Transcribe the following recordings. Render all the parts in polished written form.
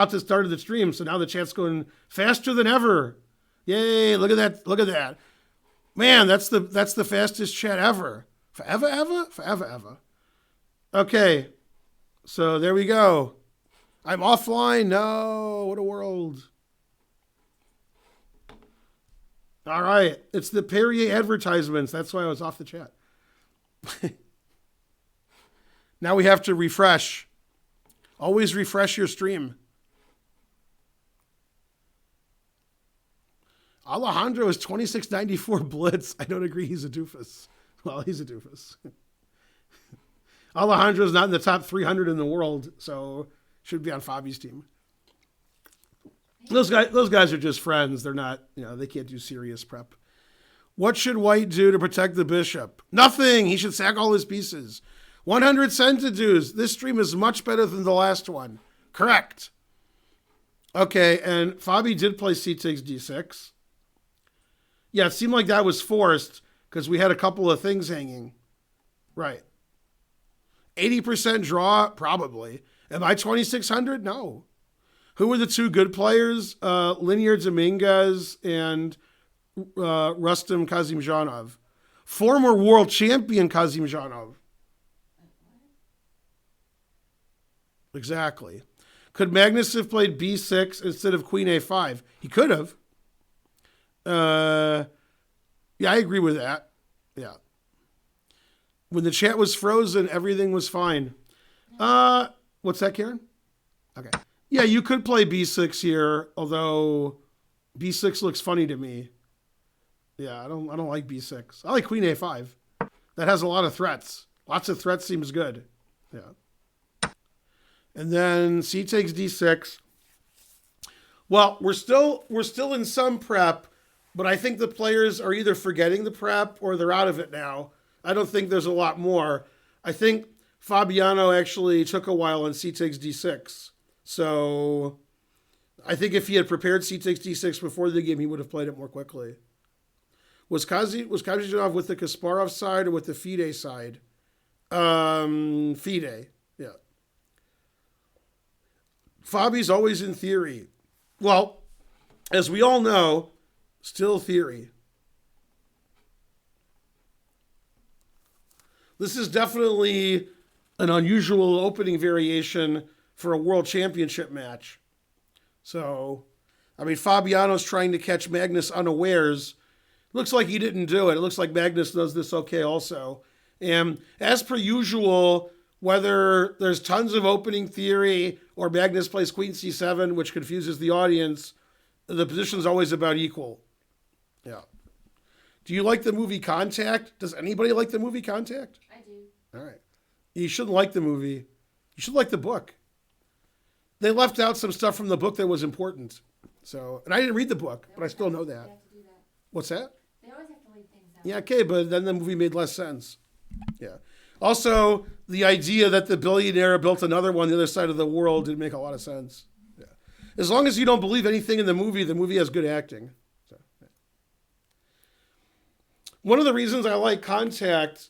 At the start of the stream, so now the chat's going faster than ever. Yay, look at that. Look at that. Man, that's the fastest chat ever. Forever, ever? Forever, ever. Okay, so there we go. I'm offline. No, what a world. All right, it's the Perrier advertisements. That's why I was off the chat. Now we have to refresh. Always refresh your stream. Alejandro is 2694 blitz. I don't agree. He's a doofus. Well, he's a doofus. Alejandro's not in the top 300 in the world, so should be on Fabi's team. Those guys are just friends. They're not, they can't do serious prep. What should White do to protect the bishop? Nothing. He should sack all his pieces. 100 centidues. This stream is much better than the last one. Correct. Okay, and Fabi did play c takes d6. Yeah, it seemed like that was forced because we had a couple of things hanging. Right. 80% draw? Probably. Am I 2,600? No. Who were the two good players? Linear Dominguez and Rustam Kazimjanov. Former world champion Kazimjanov. Exactly. Could Magnus have played b6 instead of queen a5? He could have. Yeah, I agree with that. Yeah. When the chat was frozen, everything was fine. What's that, Karen? Okay. Yeah, you could play b6 here, although b6 looks funny to me. Yeah, I don't like b6. I like queen a5. That has a lot of threats. Lots of threats seems good. Yeah. And then c takes d6. Well, we're still in some prep, but I think the players are either forgetting the prep or they're out of it now. I don't think there's a lot more. I think Fabiano actually took a while on c takes d6. So I think if he had prepared c takes d6 before the game, he would have played it more quickly. Was Kazimjanov with the Kasparov side or with the FIDE side? FIDE, yeah. Fabi's always in theory. Well, as we all know, still theory. This is definitely an unusual opening variation for a world championship match. So, I mean, Fabiano's trying to catch Magnus unawares. Looks like he didn't do it. It looks like Magnus does this okay also. And as per usual, whether there's tons of opening theory or Magnus plays queen c7, which confuses the audience, the position's always about equal. Yeah. Do you like the movie Contact? Does anybody like the movie Contact? I do. All right. You shouldn't like the movie. You should like the book. They left out some stuff from the book that was important. So, and I didn't read the book, but I still know that. They have to do that. What's that? They always have to leave things out. Yeah, okay, but then the movie made less sense. Yeah. Also, the idea that the billionaire built another one on the other side of the world didn't make a lot of sense. Yeah. As long as you don't believe anything in the movie has good acting. So, yeah. One of the reasons I like Contact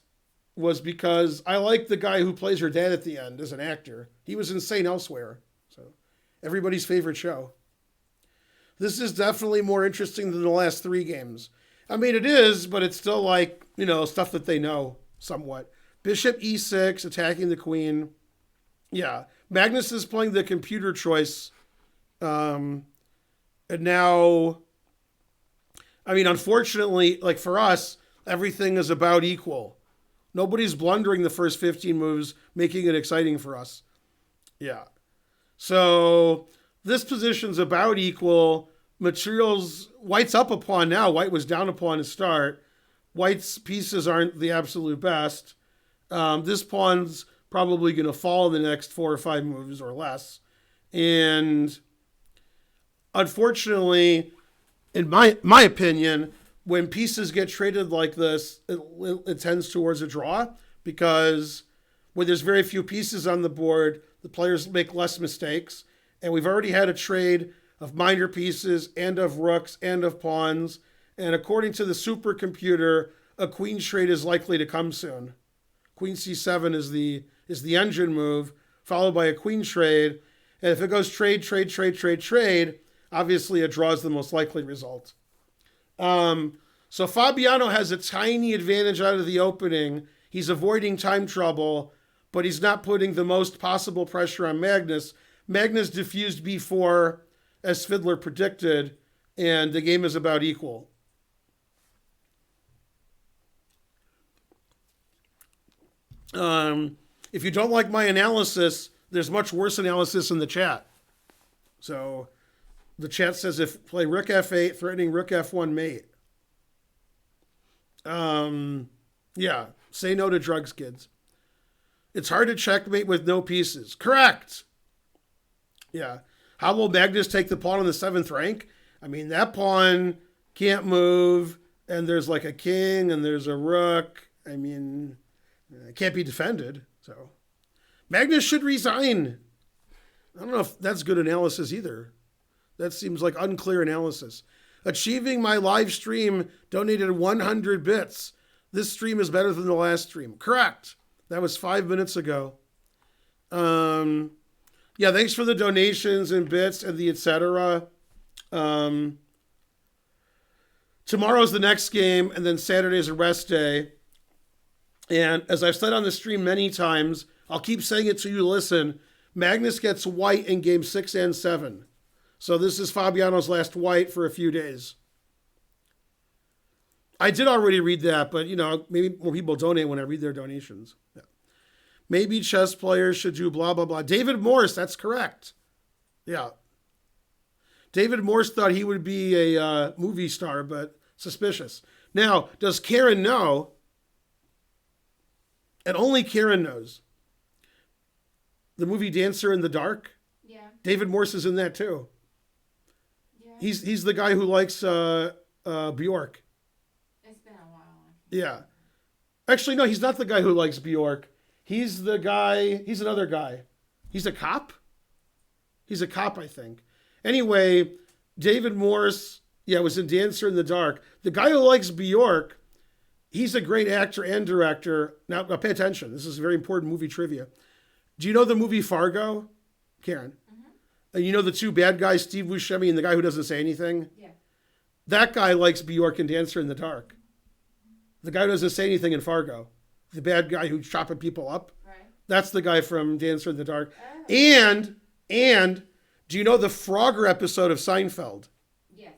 was because I like the guy who plays her dad at the end as an actor. He was insane elsewhere. So, everybody's favorite show. This is definitely more interesting than the last three games. I mean, it is, but it's still like, stuff that they know somewhat. Bishop e6, attacking the queen. Yeah. Magnus is playing the computer choice. And now, I mean, unfortunately, like for us, everything is about equal. Nobody's blundering the first 15 moves, making it exciting for us. Yeah. So this position's about equal. Materials, White's up a pawn now. White was down a pawn to start. White's pieces aren't the absolute best. This pawn's probably going to fall in the next 4 or 5 moves or less. And unfortunately, in my opinion, when pieces get traded like this, it tends towards a draw because when there's very few pieces on the board, the players make less mistakes. And we've already had a trade of minor pieces and of rooks and of pawns. And according to the supercomputer, a queen trade is likely to come soon. Queen c7 is the engine move, followed by a queen trade. And if it goes trade, trade, trade, trade, trade, obviously a draw is the most likely result. So Fabiano has a tiny advantage out of the opening. He's avoiding time trouble, but he's not putting the most possible pressure on Magnus. Magnus diffused before, as Fiddler predicted, and the game is about equal. If you don't like my analysis, there's much worse analysis in the chat. So the chat says if play rook f8, threatening rook f1 mate. Yeah, say no to drugs, kids. It's hard to checkmate with no pieces. Correct. Yeah. How will Magnus take the pawn on the 7th rank? I mean, that pawn can't move, and there's like a king, and there's a rook. I mean, it can't be defended. So Magnus should resign. I don't know if that's good analysis either. That seems like unclear analysis. Achieving my live stream donated 100 bits. This stream is better than the last stream. Correct. That was 5 minutes ago. Yeah, thanks for the donations and bits and the etc. Tomorrow's the next game, and then Saturday's a rest day. And as I've said on the stream many times, I'll keep saying it to you, listen, Magnus gets white in game 6 and 7. So this is Fabiano's last white for a few days. I did already read that, but, maybe more people donate when I read their donations. Yeah. Maybe chess players should do blah, blah, blah. David Morse, that's correct. Yeah. David Morse thought he would be a movie star, but suspicious. Now, does Karen know? And only Karen knows. The movie Dancer in the Dark? Yeah. David Morse is in that too. Yeah. He's the guy who likes Bjork. It's been a while. Yeah. Actually, no, he's not the guy who likes Bjork. He's the guy, he's another guy. He's a cop? He's a cop, I think. Anyway, David Morse, was in Dancer in the Dark. The guy who likes Bjork, he's a great actor and director. Now pay attention. This is very important movie trivia. Do you know the movie Fargo, Karen? Mm-hmm. And you know the two bad guys, Steve Buscemi and the guy who doesn't say anything? Yeah. That guy likes Bjork and Dancer in the Dark. The guy who doesn't say anything in Fargo. The bad guy who's chopping people up. Right. That's the guy from Dancer in the Dark. Oh. And do you know the Frogger episode of Seinfeld? Yes.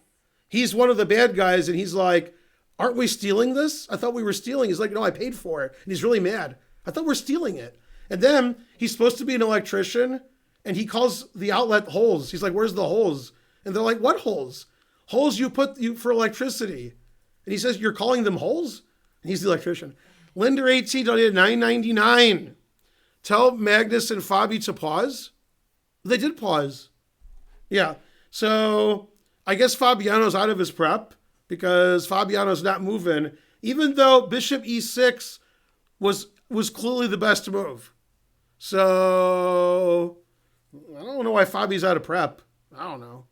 He's one of the bad guys, and he's like, aren't we stealing this? I thought we were stealing. He's like, no, I paid for it. And he's really mad. I thought we're stealing it. And then he's supposed to be an electrician, and he calls the outlet holes. He's like, where's the holes? And they're like, what holes? Holes you put for electricity. And he says, you're calling them holes? And he's the electrician. Linder 18 donated $9.99. Tell Magnus and Fabi to pause. They did pause. Yeah. So I guess Fabiano's out of his prep because Fabiano's not moving, even though Bishop E6 was clearly the best move. So I don't know why Fabi's out of prep. I don't know.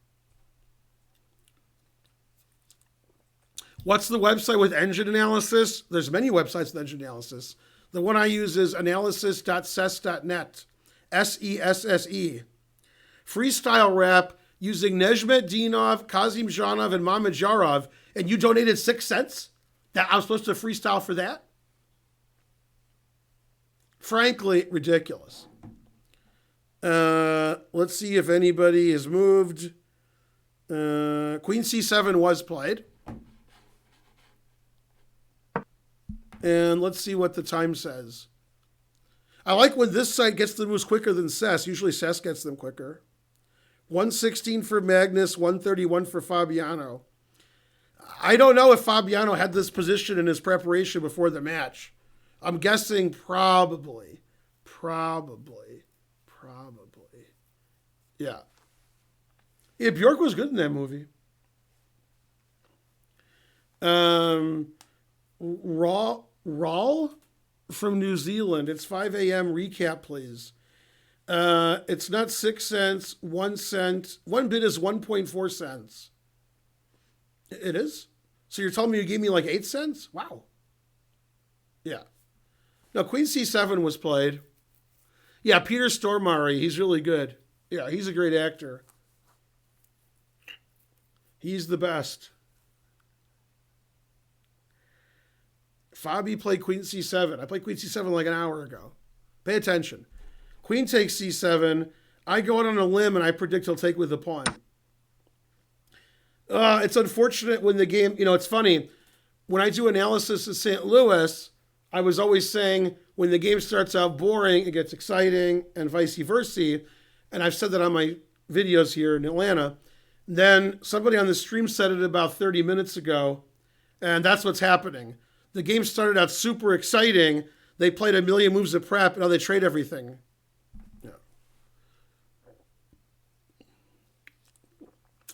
What's the website with engine analysis? There's many websites with engine analysis. The one I use is analysis.sess.net. SESSE. Freestyle rap using Nezhmet Dinov, Kazim Zhanov, and Mamedjarov, and you donated 6 cents? That I was supposed to freestyle for that? Frankly, ridiculous. Let's see if anybody has moved. Queen C7 was played. And let's see what the time says. I like when this site gets the moves quicker than Sess. Usually Sess gets them quicker. 116 for Magnus, 131 for Fabiano. I don't know if Fabiano had this position in his preparation before the match. I'm guessing probably. Yeah. Yeah, Bjork was good in that movie. Rawl from New Zealand. It's 5 a.m. Recap, please. It's not 6 cents, 1 cent. 1 bit is 1.4 cents. It is? So you're telling me you gave me like 8 cents? Wow. Yeah. No, Queen C7 was played. Yeah, Peter Stormare. He's really good. Yeah, he's a great actor. He's the best. Fabi played Queen C7. I played Queen C7 like an hour ago. Pay attention. Queen takes C7. I go out on a limb and I predict he'll take with the pawn. It's unfortunate when the game, it's funny. When I do analysis in St. Louis, I was always saying when the game starts out boring, it gets exciting and vice versa. And I've said that on my videos here in Atlanta. Then somebody on the stream said it about 30 minutes ago, and that's what's happening. The game started out super exciting. They played a million moves of prep, and now they trade everything. Yeah.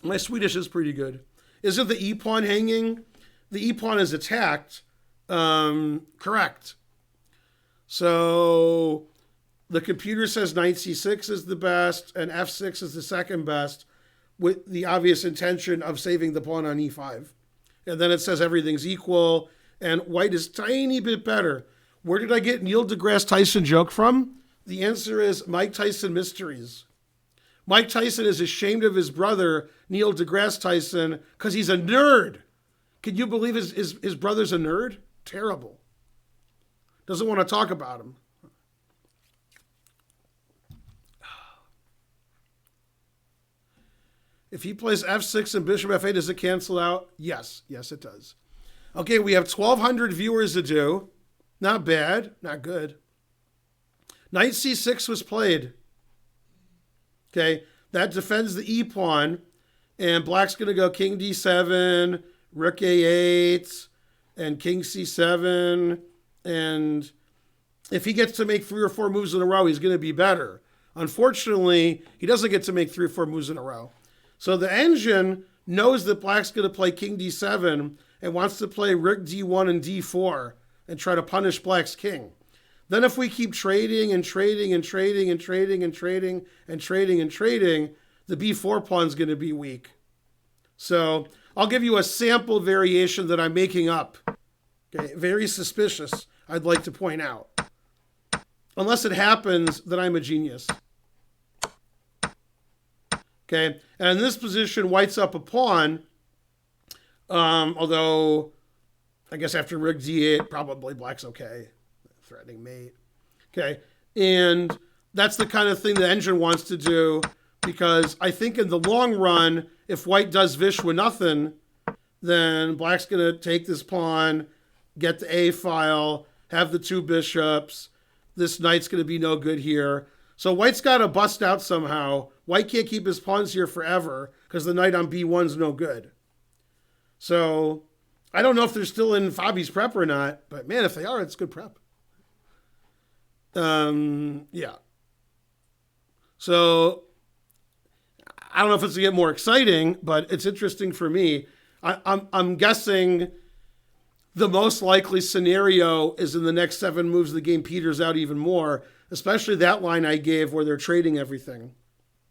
My Swedish is pretty good. Isn't the e-pawn hanging? The e-pawn is attacked. Correct. So the computer says knight c6 is the best, and f6 is the second best, with the obvious intention of saving the pawn on e5. And then it says everything's equal, and white is tiny bit better. Where did I get Neil deGrasse Tyson joke from? The answer is Mike Tyson Mysteries. Mike Tyson is ashamed of his brother, Neil deGrasse Tyson, because he's a nerd. Can you believe his brother's a nerd? Terrible. Doesn't want to talk about him. If he plays f6 and bishop f8, does it cancel out? Yes. Yes, it does. Okay, we have 1,200 viewers to do. Not bad. Not good. Knight c6 was played. Okay, that defends the e-pawn. And black's going to go king d7, rook a8, and king c7. And if he gets to make 3 or 4 moves in a row, he's going to be better. Unfortunately, he doesn't get to make 3 or 4 moves in a row. So the engine knows that black's going to play king d7 and wants to play rook d1 and d4 and try to punish black's king. Then if we keep trading and trading and trading and trading and trading and trading and trading, the b4 pawn's going to be weak. So I'll give you a sample variation that I'm making up. Okay, very suspicious, I'd like to point out. Unless it happens that I'm a genius. Okay, and in this position, white's up a pawn. Although, I guess after rook d8, probably black's okay. Threatening mate. Okay, and that's the kind of thing the engine wants to do, because I think in the long run, if white does vish with nothing, then black's going to take this pawn, get the a file, have the 2 bishops. This knight's going to be no good here. So white's got to bust out somehow. White can't keep his pawns here forever because the knight on b1's no good. So I don't know if they're still in Fabi's prep or not, but man, if they are, it's good prep. Yeah. So I don't know if it's to get more exciting, but it's interesting for me. I'm guessing the most likely scenario is in the next 7 moves, the game peters out even more, especially that line I gave where they're trading everything.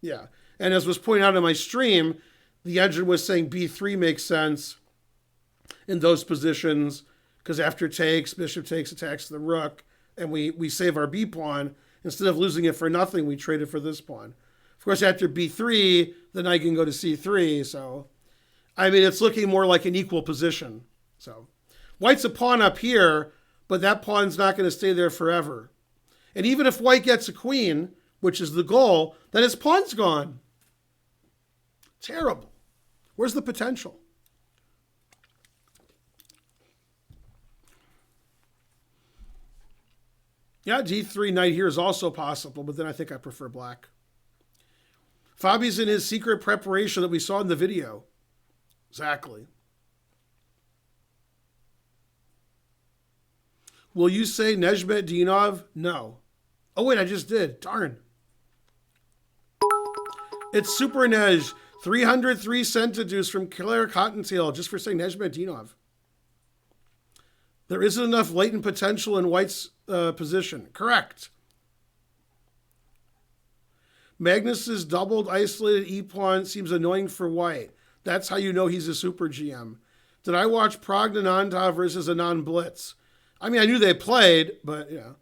Yeah. And as was pointed out in my stream, the engine was saying b3 makes sense in those positions because after takes, bishop takes, attacks the rook, and we save our b pawn. Instead of losing it for nothing, we trade it for this pawn. Of course, after b3, the knight can go to c3. So, I mean, it's looking more like an equal position. So, white's a pawn up here, but that pawn's not going to stay there forever. And even if white gets a queen, which is the goal, then his pawn's gone. Terrible. Where's the potential? Yeah, d3 knight here is also possible, but then I think I prefer black. Fabi's in his secret preparation that we saw in the video. Exactly. Will you say Nezhmetdinov? No. Oh, wait, I just did. Darn. It's Super Nej. 303 centidues from Claire Cottontail just for saying Nezhmetdinov. There isn't enough latent potential in white's position. Correct. Magnus's doubled isolated e-pawn seems annoying for white. That's how you know he's a super GM. Did I watch Pragnananda versus Anand Blitz? I mean, I knew they played, but yeah.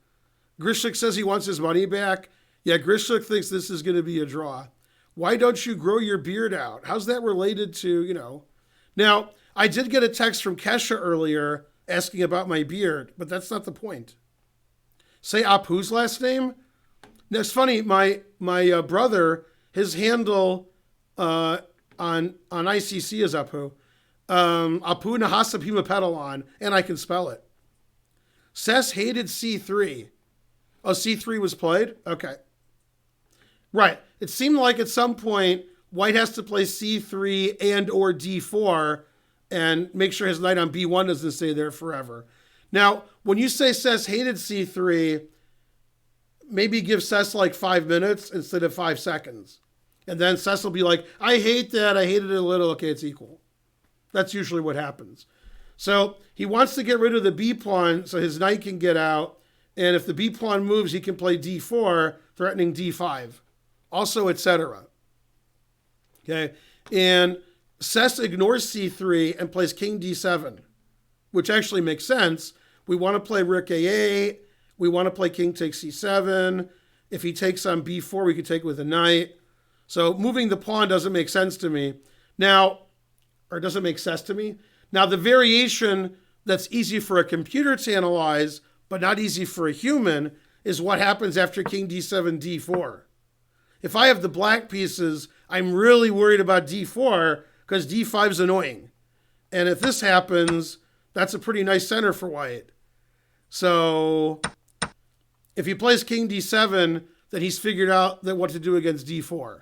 Grishik says he wants his money back. Yeah, Grishik thinks this is going to be a draw. Why don't you grow your beard out? How's that related to, Now, I did get a text from Kesha earlier asking about my beard, but that's not the point. Say Apu's last name? Now, it's funny, my brother, his handle on ICC is Apu. Apu Nahasa Pima Pedalon, and I can spell it. Sess hated C3. Oh, C3 was played? Okay. Right. It seemed like at some point White has to play C3 and or D4 and make sure his knight on B1 doesn't stay there forever. Now, when you say Sess hated C3, maybe give Sess like 5 minutes instead of 5 seconds. And then Sess will be like, I hate that. I hated it a little. Okay, it's equal. That's usually what happens. So he wants to get rid of the B pawn so his knight can get out. And if the B pawn moves, he can play D4, threatening D5. Also, etc. Okay. And Sess ignores C3 and plays King D7, which actually makes sense. We want to play Rook A8. We want to play King takes C7. If he takes on B4, we could take with a knight. So moving the pawn doesn't make sense to me. Now, or doesn't make sense to me. Now, the variation that's easy for a computer to analyze, but not easy for a human, is what happens after King D7, D4. If I have the black pieces, I'm really worried about D4 because D5 is annoying. And if this happens, that's a pretty nice center for White. So if he plays King D7, then he's figured out that what to do against D4.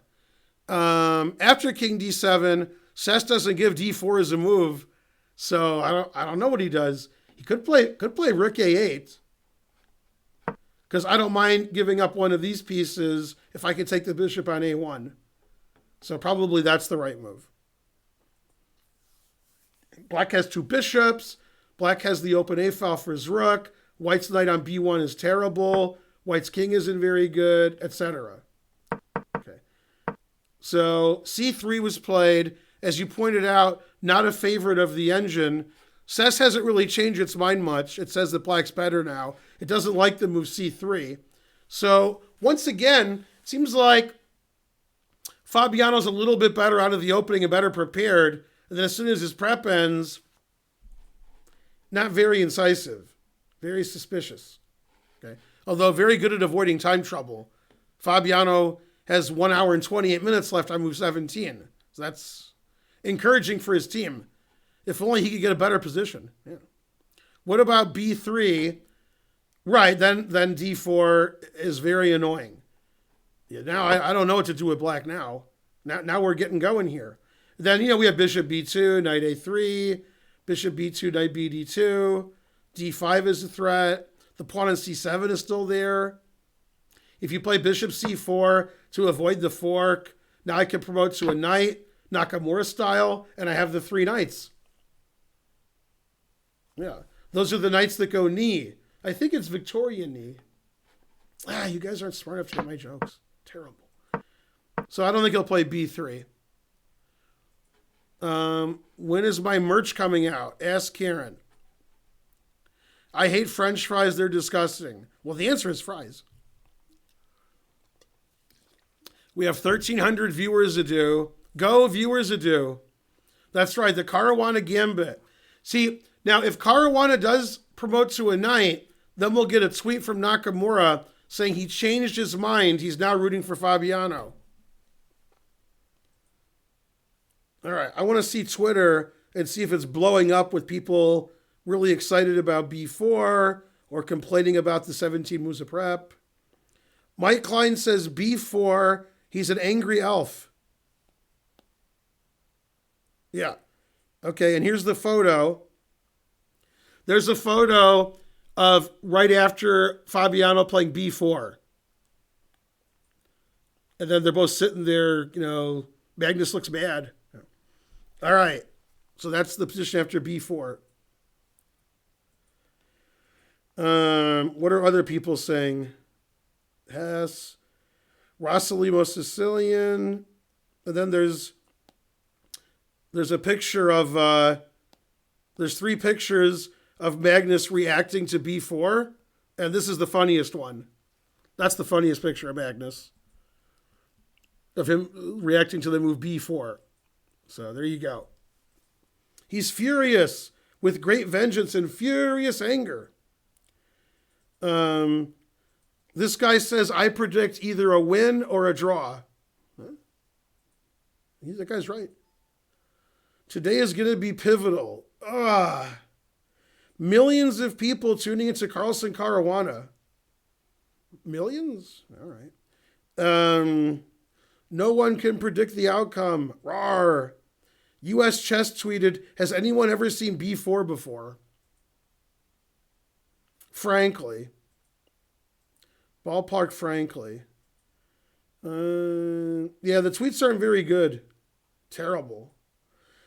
After King D7, Sess doesn't give D4 as a move, so I don't know what he does. He could play Rook A8, because I don't mind giving up one of these pieces if I can take the bishop on A1. So probably that's the right move. Black has 2 bishops. Black has the open A file for his rook. White's knight on B1 is terrible. White's king isn't very good, etc. Okay. So C3 was played. As you pointed out, not a favorite of the engine. Sess hasn't really changed its mind much. It says that black's better now. It doesn't like the move C3. So once again, it seems like Fabiano's a little bit better out of the opening and better prepared. And then as soon as his prep ends, not very incisive, very suspicious. Okay. Although very good at avoiding time trouble. Fabiano has 1 hour and 28 minutes left on move 17. So that's encouraging for his team. If only he could get a better position. Yeah. What about B3? Right, then D4 is very annoying. Yeah, now I don't know what to do with black now. Now we're getting going here. Then, we have bishop B2, knight A3, bishop B2, knight BD2. D5 is a threat. The pawn on C7 is still there. If you play bishop C4 to avoid the fork, now I can promote to a knight, Nakamura style, and I have the 3 knights. Yeah, those are the knights that go knee. I think it's Victorian knee. You guys aren't smart enough to get my jokes. Terrible. So I don't think he'll play B3. When is my merch coming out? Ask Karen. I hate French fries. They're disgusting. Well, the answer is fries. We have 1,300 viewers to do. Go, viewers to do. That's right, the Caruana Gambit. See, now if Caruana does promote to a knight, then we'll get a tweet from Nakamura saying he changed his mind. He's now rooting for Fabiano. All right, I want to see Twitter and see if it's blowing up with people really excited about B4 or complaining about the 17 moves of prep. Mike Klein says B4, he's an angry elf. Yeah. Okay, and here's the photo. There's a photo of right after Fabiano playing B4. And then they're both sitting there, Magnus looks bad. All right. So that's the position after B4. What are other people saying? Hess, Rossalimo Sicilian. And then there's a picture of, there's 3 pictures of Magnus reacting to B4. And this is the funniest one. That's the funniest picture of Magnus. of him reacting to the move B4. So there you go. He's furious with great vengeance and furious anger. This guy says, I predict either a win or a draw. Huh? That guy's right. Today is going to be pivotal. Millions of people tuning into Carlsen Caruana. Millions? All right. No one can predict the outcome. Rawr. U.S. Chess tweeted, has anyone ever seen B4 before? Frankly. Ballpark frankly. Yeah, the tweets aren't very good. Terrible.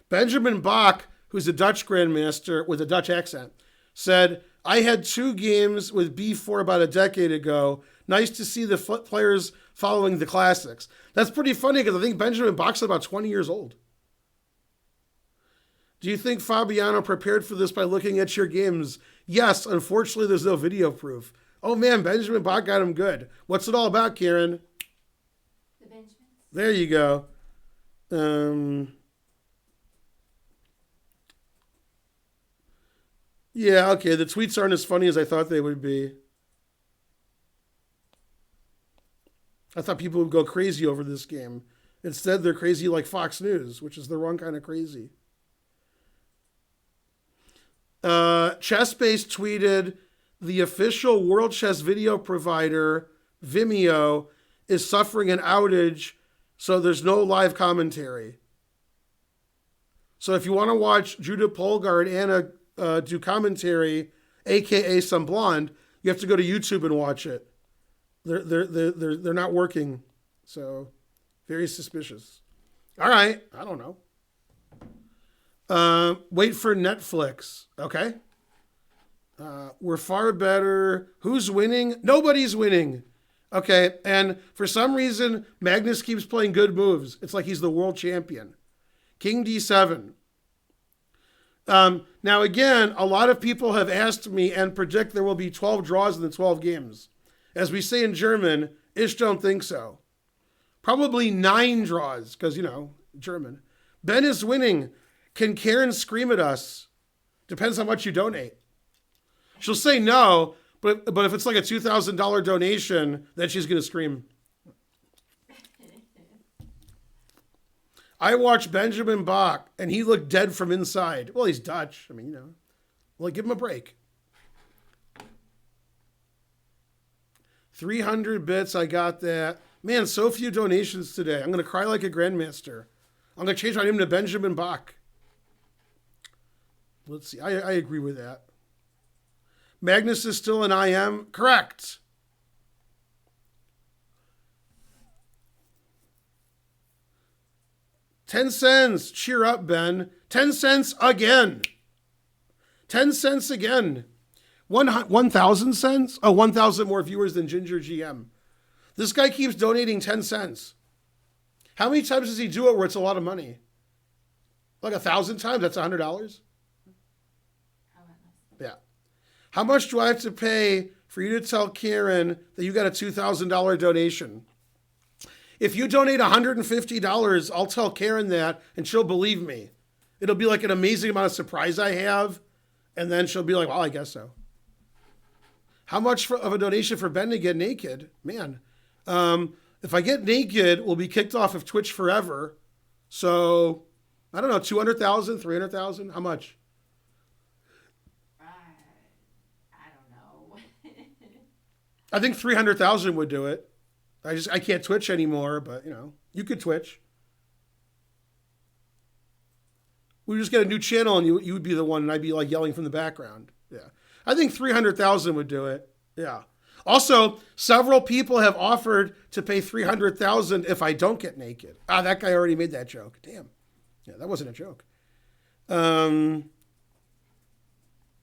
Benjamin Bach, who's a Dutch grandmaster with a Dutch accent, said, I had 2 games with B4 about a decade ago. Nice to see the players following the classics. That's pretty funny because I think Benjamin Bach's about 20 years old. Do you think Fabiano prepared for this by looking at your games? Yes, unfortunately, there's no video proof. Oh man, Benjamin Bach got him good. What's it all about, Karen? The Benjamins. There you go. Yeah, okay, the tweets aren't as funny as I thought they would be. I thought people would go crazy over this game. Instead, they're crazy like Fox News, which is the wrong kind of crazy. ChessBase tweeted, the official World Chess video provider, Vimeo, is suffering an outage, so there's no live commentary. So if you want to watch Judah Polgar and Anna do commentary, aka some blonde, you have to go to YouTube and watch it. They're not working, so very suspicious. All right, I don't know. Wait for Netflix. Okay. We're far better. Who's winning? Nobody's winning. Okay. And for some reason, Magnus keeps playing good moves. It's like he's the world champion. King D7. Now, again, a lot of people have asked me and predict there will be 12 draws in the 12 games. As we say in German, ich don't think so. Probably 9 draws because, German. Ben is winning. Can Karen scream at us? Depends how much you donate. She'll say no, but if it's like a $2,000 donation, then she's going to scream. I watched Benjamin Bach, and he looked dead from inside. Well, he's Dutch. I mean, Well, give him a break. 300 bits, I got that. Man, so few donations today. I'm going to cry like a grandmaster. I'm going to change my name to Benjamin Bach. Let's see. I agree with that. Magnus is still an IM. Correct. $0.10. Cheer up, Ben. 10 cents again. 10 cents again. 1,000 cents? Oh, 1,000 more viewers than Ginger GM. This guy keeps donating 10 cents. How many times does he do it where it's a lot of money? Like 1,000 times? That's $100? Yeah. How much do I have to pay for you to tell Karen that you got a $2,000 donation? If you donate $150, I'll tell Karen that, and she'll believe me. It'll be like an amazing amount of surprise I have, and then she'll be like, well, I guess so. How much of a donation for Ben to get naked? Man, if I get naked, we'll be kicked off of Twitch forever. So, I don't know, 200,000, 300,000? How much? I don't know. I think 300,000 would do it. I can't Twitch anymore, but you could Twitch. We just get a new channel and you would be the one and I'd be like yelling from the background. Yeah. I think 300,000 would do it. Yeah. Also, several people have offered to pay 300,000 if I don't get naked. That guy already made that joke. Damn. Yeah, that wasn't a joke.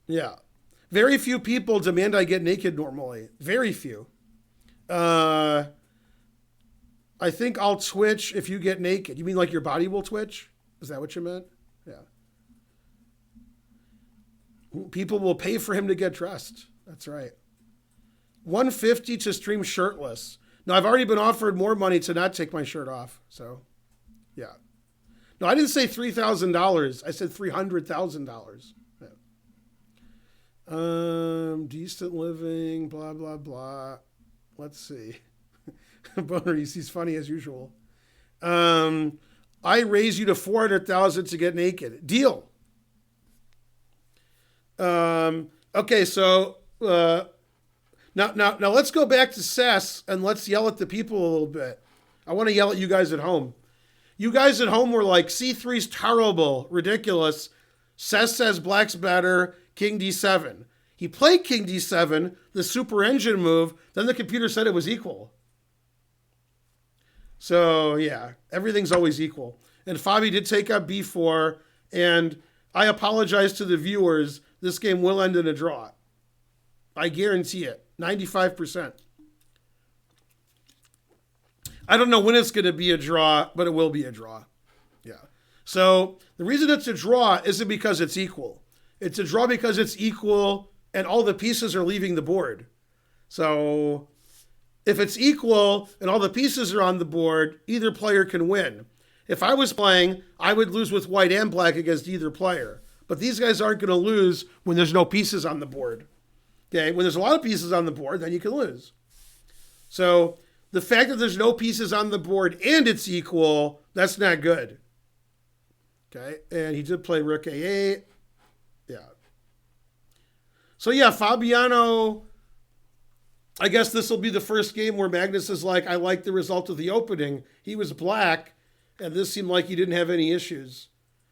Yeah. Very few people demand I get naked normally. Very few. I think I'll twitch if you get naked. You mean like your body will twitch? Is that what you meant? Yeah. People will pay for him to get dressed. That's right. $150 to stream shirtless. No, I've already been offered more money to not take my shirt off. So, yeah. No, I didn't say $3,000. I said $300,000. Yeah. Decent living, blah, blah, blah. Let's see. Boner, he's funny as usual. I raise you to 400,000 to get naked. Deal. Okay, so now let's go back to Sess and let's yell at the people a little bit. I want to yell at you guys at home. You guys at home were like, C3's terrible, ridiculous. Sess says black's better, king d7. He played king d7, the super engine move, then the computer said it was equal. So, yeah, everything's always equal. And Fabi did take up b4, and I apologize to the viewers. This game will end in a draw. I guarantee it. 95%. I don't know when it's going to be a draw, but it will be a draw. Yeah. So the reason it's a draw isn't because it's equal. It's a draw because it's equal and all the pieces are leaving the board. So if it's equal and all the pieces are on the board, either player can win. If I was playing, I would lose with white and black against either player. But these guys aren't going to lose when there's no pieces on the board. Okay, when there's a lot of pieces on the board, then you can lose. So the fact that there's no pieces on the board and it's equal, that's not good. Okay, and he did play rook a8. Yeah. So yeah, Fabiano, I guess this will be the first game where Magnus is like, I like the result of the opening. He was black, and this seemed like he didn't have any issues.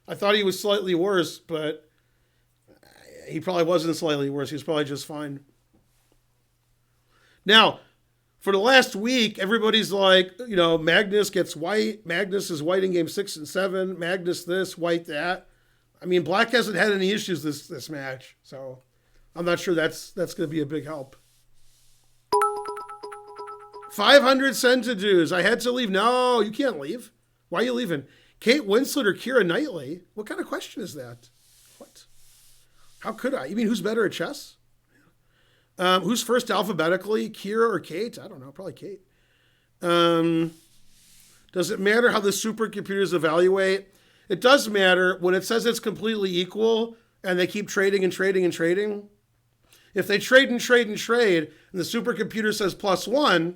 I thought he was slightly worse, but he probably wasn't slightly worse. He was probably just fine. Now, for the last week, everybody's like, Magnus gets white. Magnus is white in game 6 and 7. Magnus this, white that. I mean, black hasn't had any issues this match, so I'm not sure that's going to be a big help. 500 centidues. I had to leave. No, you can't leave. Why are you leaving? Kate Winslet or Keira Knightley? What kind of question is that? What? How could I? You mean who's better at chess? Who's first alphabetically? Keira or Kate? I don't know. Probably Kate. Does it matter how the supercomputers evaluate? It does matter when it says it's completely equal and they keep trading and trading and trading. If they trade and trade and trade and the supercomputer says +1,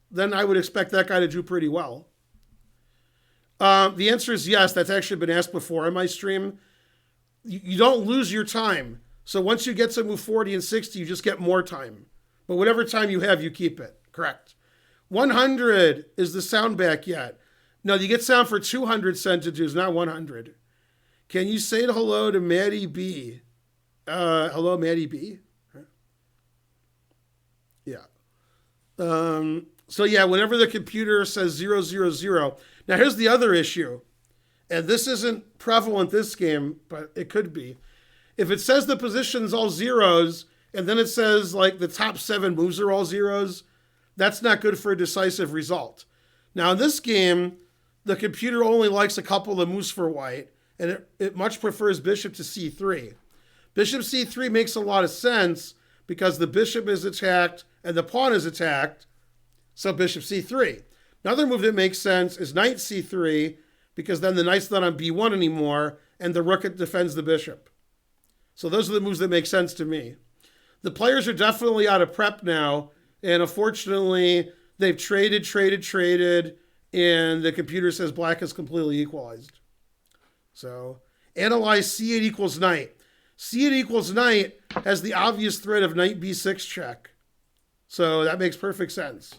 then I would expect that guy to do pretty well. The answer is yes. That's actually been asked before on my stream. You don't lose your time. So once you get to move 40 and 60, you just get more time. But whatever time you have, you keep it. Correct. 100 is the sound back yet. No, you get sound for 200 centidues, not 100. Can you say hello to Maddie B? Hello, Maddie B? Yeah. So yeah, whenever the computer says 000, now here's the other issue. And this isn't prevalent this game, but it could be. If it says the position's all zeros, and then it says like the top 7 moves are all zeros, that's not good for a decisive result. Now in this game, the computer only likes a couple of moves for white, and it much prefers bishop to c3. Bishop c3 makes a lot of sense because the bishop is attacked and the pawn is attacked, so bishop c3. Another move that makes sense is knight c3, because then the knight's not on b1 anymore, and the rook defends the bishop. So those are the moves that make sense to me. The players are definitely out of prep now, and unfortunately, they've traded, and the computer says black is completely equalized. So analyze c8 equals knight. c8 equals knight has the obvious threat of knight b6 check. So that makes perfect sense.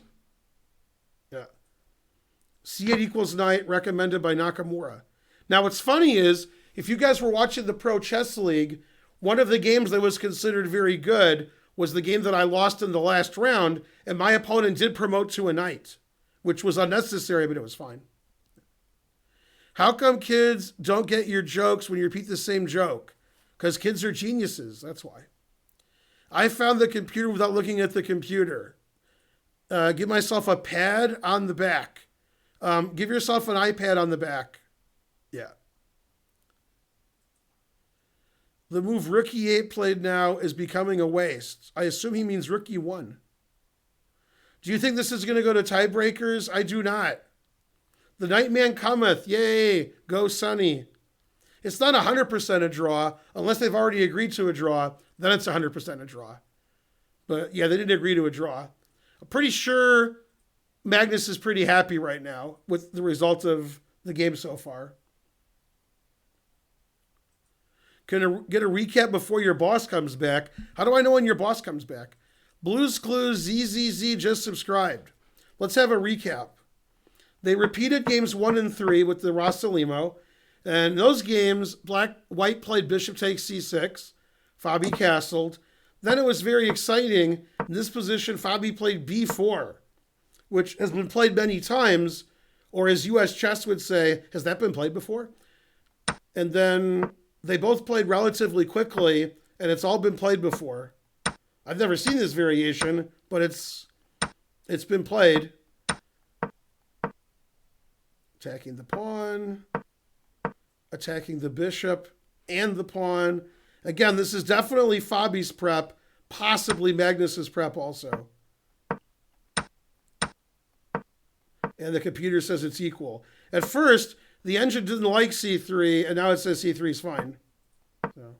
Yeah. c8 equals knight, recommended by Nakamura. Now what's funny is, if you guys were watching the Pro Chess League, one of the games that was considered very good was the game that I lost in the last round, and my opponent did promote to a knight, which was unnecessary, but it was fine. How come kids don't get your jokes when you repeat the same joke? Because kids are geniuses, that's why. I found the computer without looking at the computer. Give myself a pad on the back. Give yourself an iPad on the back. Yeah. The move rook e8 played now is becoming a waste. I assume he means rook e1. Do you think this is going to go to tiebreakers? I do not. The Nightman cometh. Yay. Go Sonny. It's not 100% a draw unless they've already agreed to a draw. Then it's 100% a draw. But yeah, they didn't agree to a draw. I'm pretty sure Magnus is pretty happy right now with the result of the game so far. Can I get a recap before your boss comes back? How do I know when your boss comes back? Blues Clues ZZZ just subscribed. Let's have a recap. They repeated games 1 and 3 with the Rossalimo. And those games, White played Bishop takes C6. Fabi castled. Then it was very exciting. In this position, Fabi played B4, which has been played many times, or as US Chess would say, has that been played before? And then they both played relatively quickly, and it's all been played before. I've never seen this variation, but it's been played. Attacking the pawn, attacking the bishop and the pawn. Again, this is definitely Fabi's prep, possibly Magnus's prep also. And the computer says it's equal. At first, the engine didn't like C3, and now it says C3 is fine. So.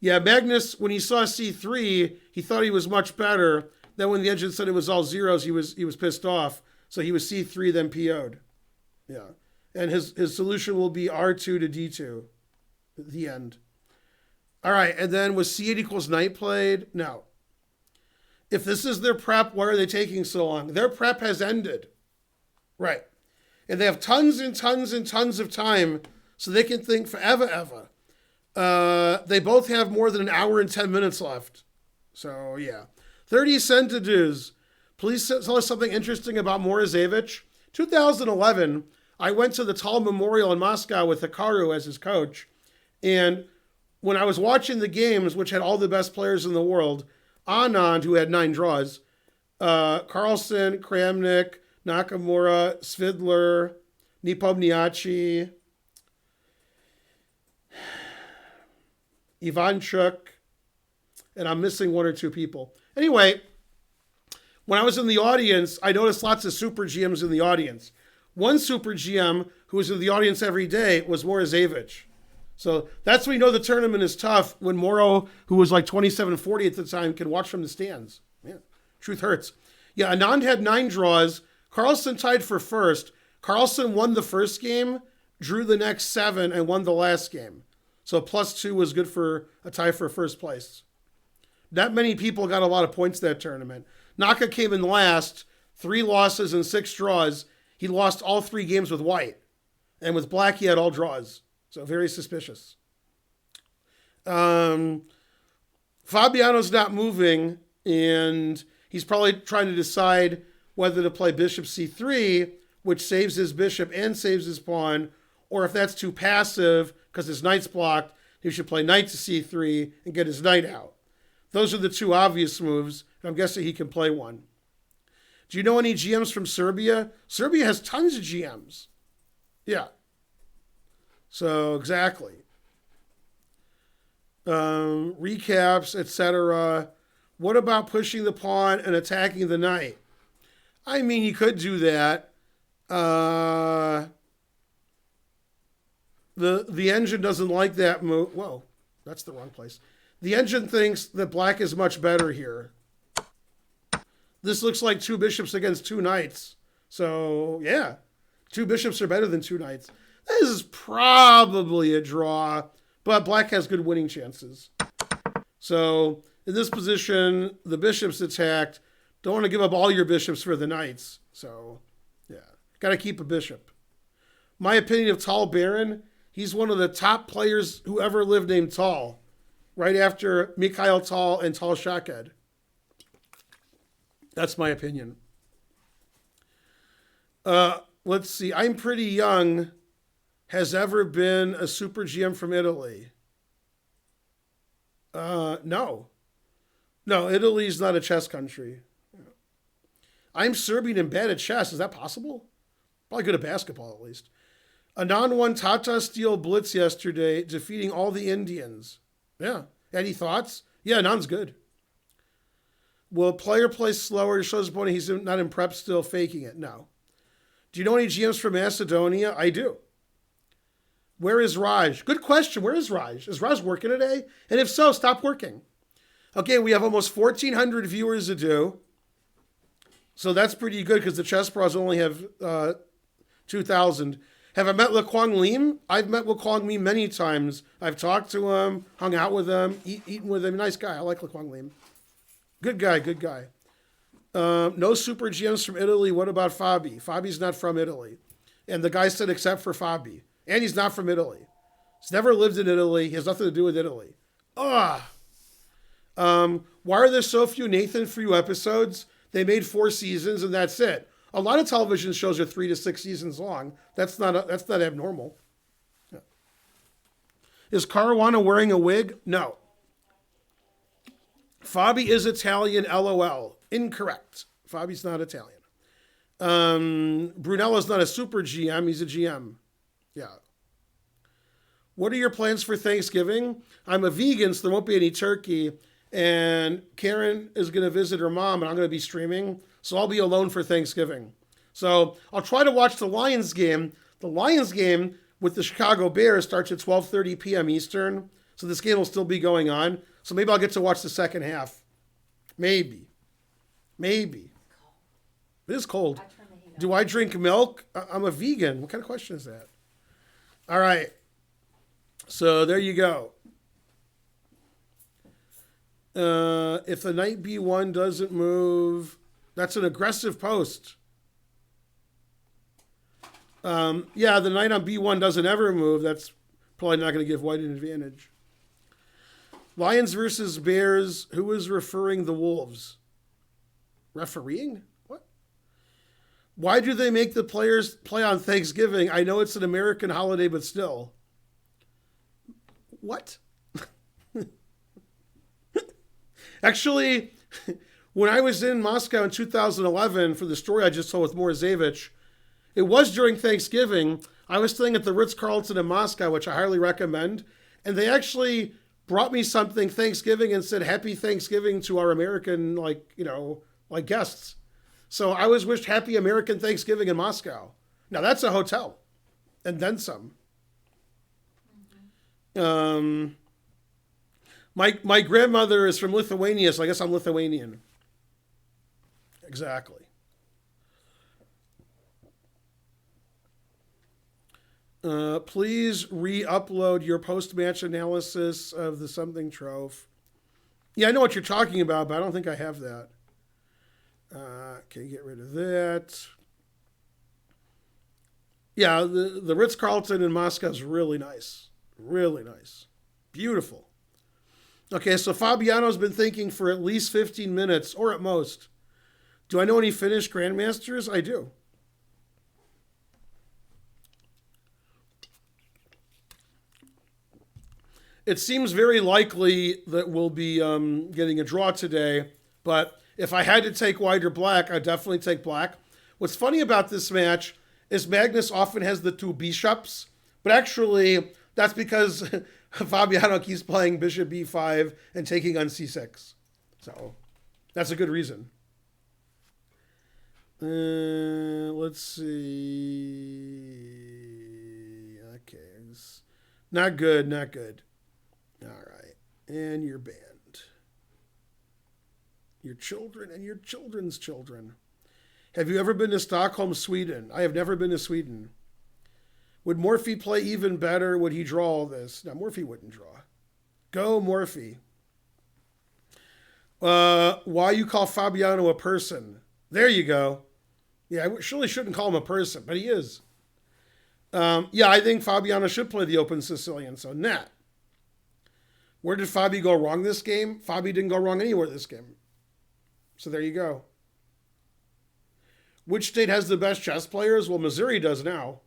Yeah, Magnus, when he saw C3, he thought he was much better. Then when the engine said it was all zeros, he was pissed off. So he was C3, then PO'd. Yeah. And his solution will be R2 to D2 at the end. All right, and then was C8 equals knight played? No. If this is their prep, why are they taking so long? Their prep has ended. Right. And they have tons and tons and tons of time, so they can think forever. They both have more than an hour and 10 minutes left. So, yeah. 30 centidues. Please tell us something interesting about Morozevich. 2011, I went to the Tal Memorial in Moscow with Hikaru as his coach. And when I was watching the games, which had all the best players in the world, Anand, who had 9 draws, Carlsen, Kramnik, Nakamura, Svidler, Nepomniachtchi, Ivanchuk, and I'm missing 1 or 2 people. Anyway, when I was in the audience, I noticed lots of super GMs in the audience. One super GM who was in the audience every day was Morozevich. So that's when you know the tournament is tough, when Moro, who was like 27-40 at the time, can watch from the stands. Yeah, truth hurts. Yeah, Anand had 9 draws. Carlsen tied for first. Carlsen won the first game, drew the next 7, and won the last game. So +2 was good for a tie for first place. Not many people got a lot of points that tournament. Naka came in last, 3 losses and 6 draws. He lost all 3 games with White. And with Black, he had all draws. So very suspicious. Fabiano's not moving, and he's probably trying to decide whether to play bishop c3, which saves his bishop and saves his pawn, or if that's too passive because his knight's blocked, he should play knight to c3 and get his knight out. Those are the 2 obvious moves, and I'm guessing he can play one. Do you know any GMs from Serbia? Serbia has tons of GMs. Yeah. So, exactly. Recaps, etc. What about pushing the pawn and attacking the knight? I mean, you could do that. The engine doesn't like that move. Whoa, that's the wrong place. The engine thinks that Black is much better here. This looks like 2 bishops against 2 knights. So, yeah, 2 bishops are better than 2 knights. This is probably a draw, but Black has good winning chances. So, in this position, the bishop's attacked. Don't want to give up all your bishops for the knights. So, yeah, got to keep a bishop. My opinion of Tal Baron, he's one of the top players who ever lived named Tal, right after Mikhail Tal and Tal Shaked. That's my opinion. Let's see. I'm Pretty Young has ever been a super GM from Italy. No. No, Italy's not a chess country. I'm Serbian and bad at chess. Is that possible? Probably good at basketball, at least. Anand won Tata Steel Blitz yesterday, defeating all the Indians. Yeah. Any thoughts? Yeah, Anand's good. Will a player play slower to show his opponent he's not in prep still, faking it? No. Do you know any GMs from Macedonia? I do. Where is Raj? Good question. Where is Raj? Is Raj working today? And if so, stop working. Okay, we have almost 1,400 viewers to do. So that's pretty good because the chess pros only have 2,000. Have I met Laquang Lim? I've met Laquang Lim many times. I've talked to him, hung out with him, eaten with him. Nice guy. I like Laquang Lim. Good guy, good guy. No super GMs from Italy. What about Fabi? Fabi's not from Italy. And the guy said except for Fabi. And he's not from Italy. He's never lived in Italy. He has nothing to do with Italy. Why are there so few Nathan For You episodes? They made 4 seasons and that's it. A lot of television shows are 3 to 6 seasons long. That's not abnormal. Yeah. Is Caruana wearing a wig? No. Fabi is Italian, LOL. Incorrect. Fabi's not Italian. Brunello's not a super GM. He's a GM. Yeah. What are your plans for Thanksgiving? I'm a vegan, so there won't be any turkey. And Karen is going to visit her mom, and I'm going to be streaming. So I'll be alone for Thanksgiving. So I'll try to watch the Lions game. The Lions game with the Chicago Bears starts at 12:30 p.m. Eastern. So this game will still be going on. So maybe I'll get to watch the second half. Maybe. It is cold. Do I drink milk? I'm a vegan. What kind of question is that? All right. So there you go. If the knight b1 doesn't move, that's an aggressive post. Yeah, the knight on b1 doesn't ever move. That's probably not going to give white an advantage. Lions versus Bears. Who is referring the Wolves? Refereeing? What? Why do they make the players play on Thanksgiving? I know it's an American holiday, but still. What? Actually, when I was in Moscow in 2011 for the story I just told with Morzevich, it was during Thanksgiving. I was staying at the Ritz-Carlsen in Moscow, which I highly recommend. And they actually brought me something Thanksgiving and said, Happy Thanksgiving to our American, guests. So I was wished Happy American Thanksgiving in Moscow. Now that's a hotel. And then some. My grandmother is from Lithuania, so I guess I'm Lithuanian. Exactly. Please re-upload your post-match analysis of the something trophy. Yeah, I know what you're talking about, but I don't think I have that. Okay, get rid of that. Yeah, the Ritz-Carlton in Moscow is really nice. Really nice. Beautiful. Okay, so Fabiano's been thinking for at least 15 minutes, or at most. Do I know any Finnish grandmasters? I do. It seems very likely that we'll be getting a draw today, but if I had to take white or black, I'd definitely take black. What's funny about this match is Magnus often has the 2 bishops, but actually that's because Fabiano keeps playing bishop b5 and taking on c6. So that's a good reason. Let's see. Okay. Not good. All right. And you're banned. Your children and your children's children. Have you ever been to Stockholm, Sweden? I have never been to Sweden. Would Morphy play even better? Would he draw all this? No, Morphy wouldn't draw. Go, Morphy. Why you call Fabiano a person? There you go. Yeah, I surely shouldn't call him a person, but he is. Yeah, I think Fabiano should play the Open Sicilian, so nah. Where did Fabi go wrong this game? Fabi didn't go wrong anywhere this game. So there you go. Which state has the best chess players? Well, Missouri does now.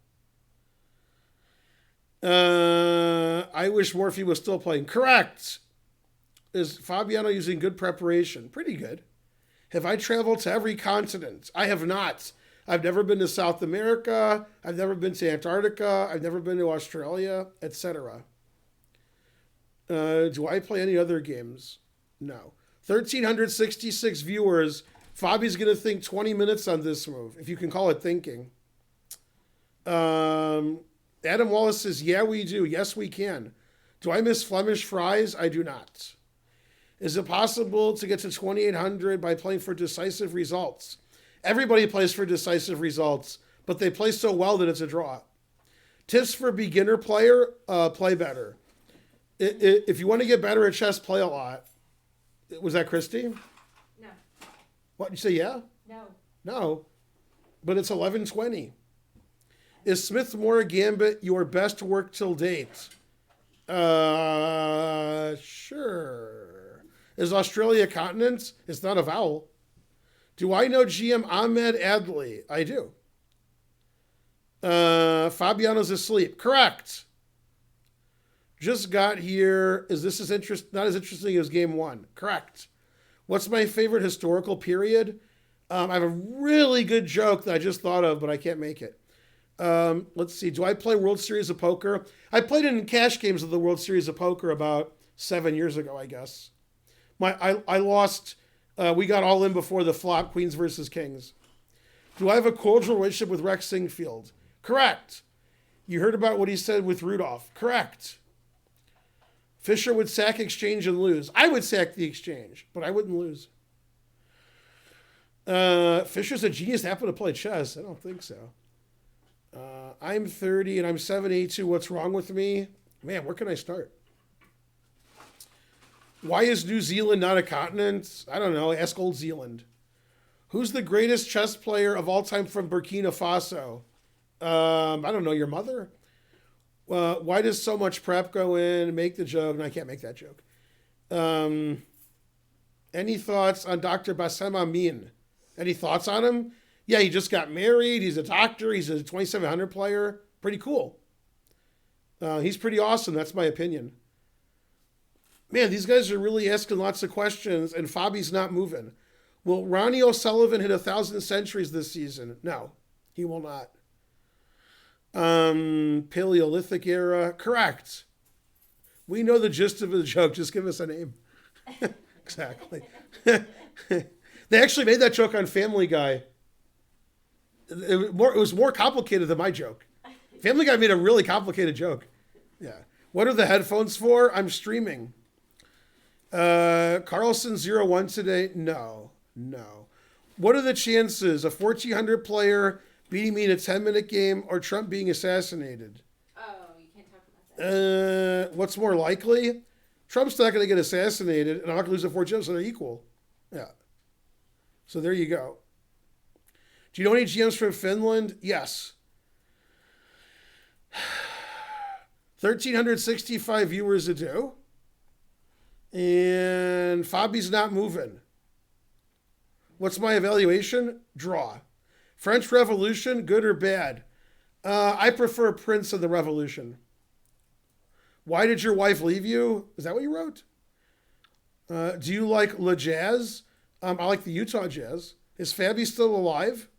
I wish Morphy was still playing. Correct. Is Fabiano using good preparation? Pretty good. Have I traveled to every continent? I have not. I've never been to South America. I've never been to Antarctica. I've never been to Australia, etc. Do I play any other games? No. 1,366 viewers. Fabi's going to think 20 minutes on this move, if you can call it thinking. Adam Wallace says, yeah, we do. Yes, we can. Do I miss Flemish fries? I do not. Is it possible to get to 2,800 by playing for decisive results? Everybody plays for decisive results, but they play so well that it's a draw. Tips for beginner player, play better. If you want to get better at chess, play a lot. Was that Christy? No. What, you say yeah? No. No. But it's 11:20. Is Smith Morra Gambit your best work till date? Sure. Is Australia a continent? It's not a vowel. Do I know GM Ahmed Adley? I do. Fabiano's asleep. Correct. Just got here. Is this not as interesting as game one? Correct. What's my favorite historical period? I have a really good joke that I just thought of, but I can't make it. Let's see. Do I play World Series of Poker? I played in cash games of the World Series of Poker about 7 years ago, I guess. I lost. We got all in before the flop, Queens versus Kings. Do I have a cordial relationship with Rex Singfield? Correct. You heard about what he said with Rudolph? Correct. Fisher would sack exchange and lose. I would sack the exchange, but I wouldn't lose. Fisher's a genius to happen to play chess. I don't think so. I'm 30 and I'm 7'82". What's wrong with me? Man, where can I start? Why is New Zealand not a continent? I don't know. Ask Old Zealand. Who's the greatest chess player of all time from Burkina Faso? I don't know. Your mother? Why does so much prep go in? Make the joke. No, I can't make that joke. Any thoughts on Dr. Bassem Amin? Any thoughts on him? Yeah, he just got married. He's a doctor. He's a 2,700 player. Pretty cool. He's pretty awesome. That's my opinion. Man, these guys are really asking lots of questions, and Fabi's not moving. Will Ronnie O'Sullivan hit 1,000 centuries this season? No, he will not. Paleolithic era. Correct. We know the gist of the joke. Just give us a name. Exactly. They actually made that joke on Family Guy. It was more complicated than my joke. Family Guy made a really complicated joke. Yeah. What are the headphones for? I'm streaming. Carlsen 0-1 today? No. What are the chances? A 1,400 player beating me in a 10-minute game or Trump being assassinated? Oh, you can't talk about that. What's more likely? Trump's not going to get assassinated, and I'm not going to lose a 4-0, so they're equal. Yeah. So there you go. Do you know any GMs from Finland? Yes. 1,365 viewers a do. And Fabi's not moving. What's my evaluation? Draw. French Revolution, good or bad? I prefer Prince of the Revolution. Why did your wife leave you? Is that what you wrote? Do you like Le Jazz? I like the Utah Jazz. Is Fabi still alive?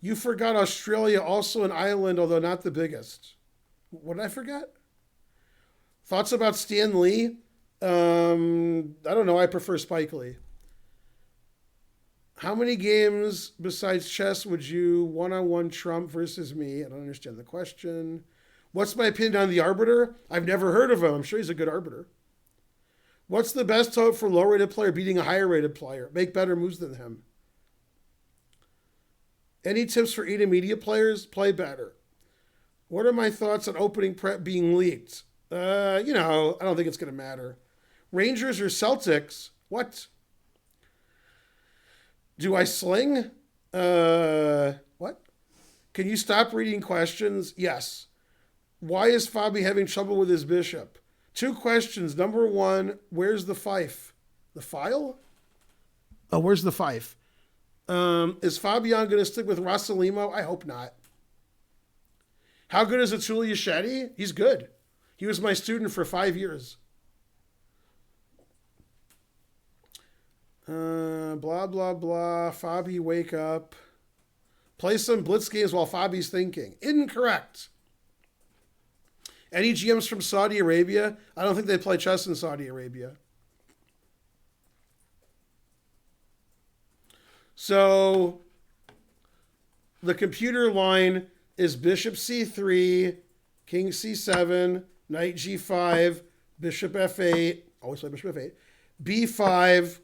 You forgot Australia, also an island, although not the biggest. What did I forget? Thoughts about Stan Lee? I don't know. I prefer Spike Lee. How many games besides chess would you one-on-one Trump versus me? I don't understand the question. What's my opinion on the arbiter? I've never heard of him. I'm sure he's a good arbiter. What's the best hope for low-rated player beating a higher-rated player? Make better moves than him. Any tips for intermediate players? Play better. What are my thoughts on opening prep being leaked? I don't think it's going to matter. Rangers or Celtics? What? Do I sling? What? Can you stop reading questions? Yes. Why is Fabi having trouble with his bishop? 2 questions. Number 1, where's the fife? The file? Oh, where's the fife? Is Fabian going to stick with Rossalimo? I hope not. How good is Atuli Yashedi? He's good. He was my student for 5 years. Blah, blah, blah. Fabi, wake up. Play some blitz games while Fabi's thinking. Incorrect. Any GMs from Saudi Arabia? I don't think they play chess in Saudi Arabia. So the computer line is bishop c3, king c7, knight g5, bishop f8, always play bishop f8, b5,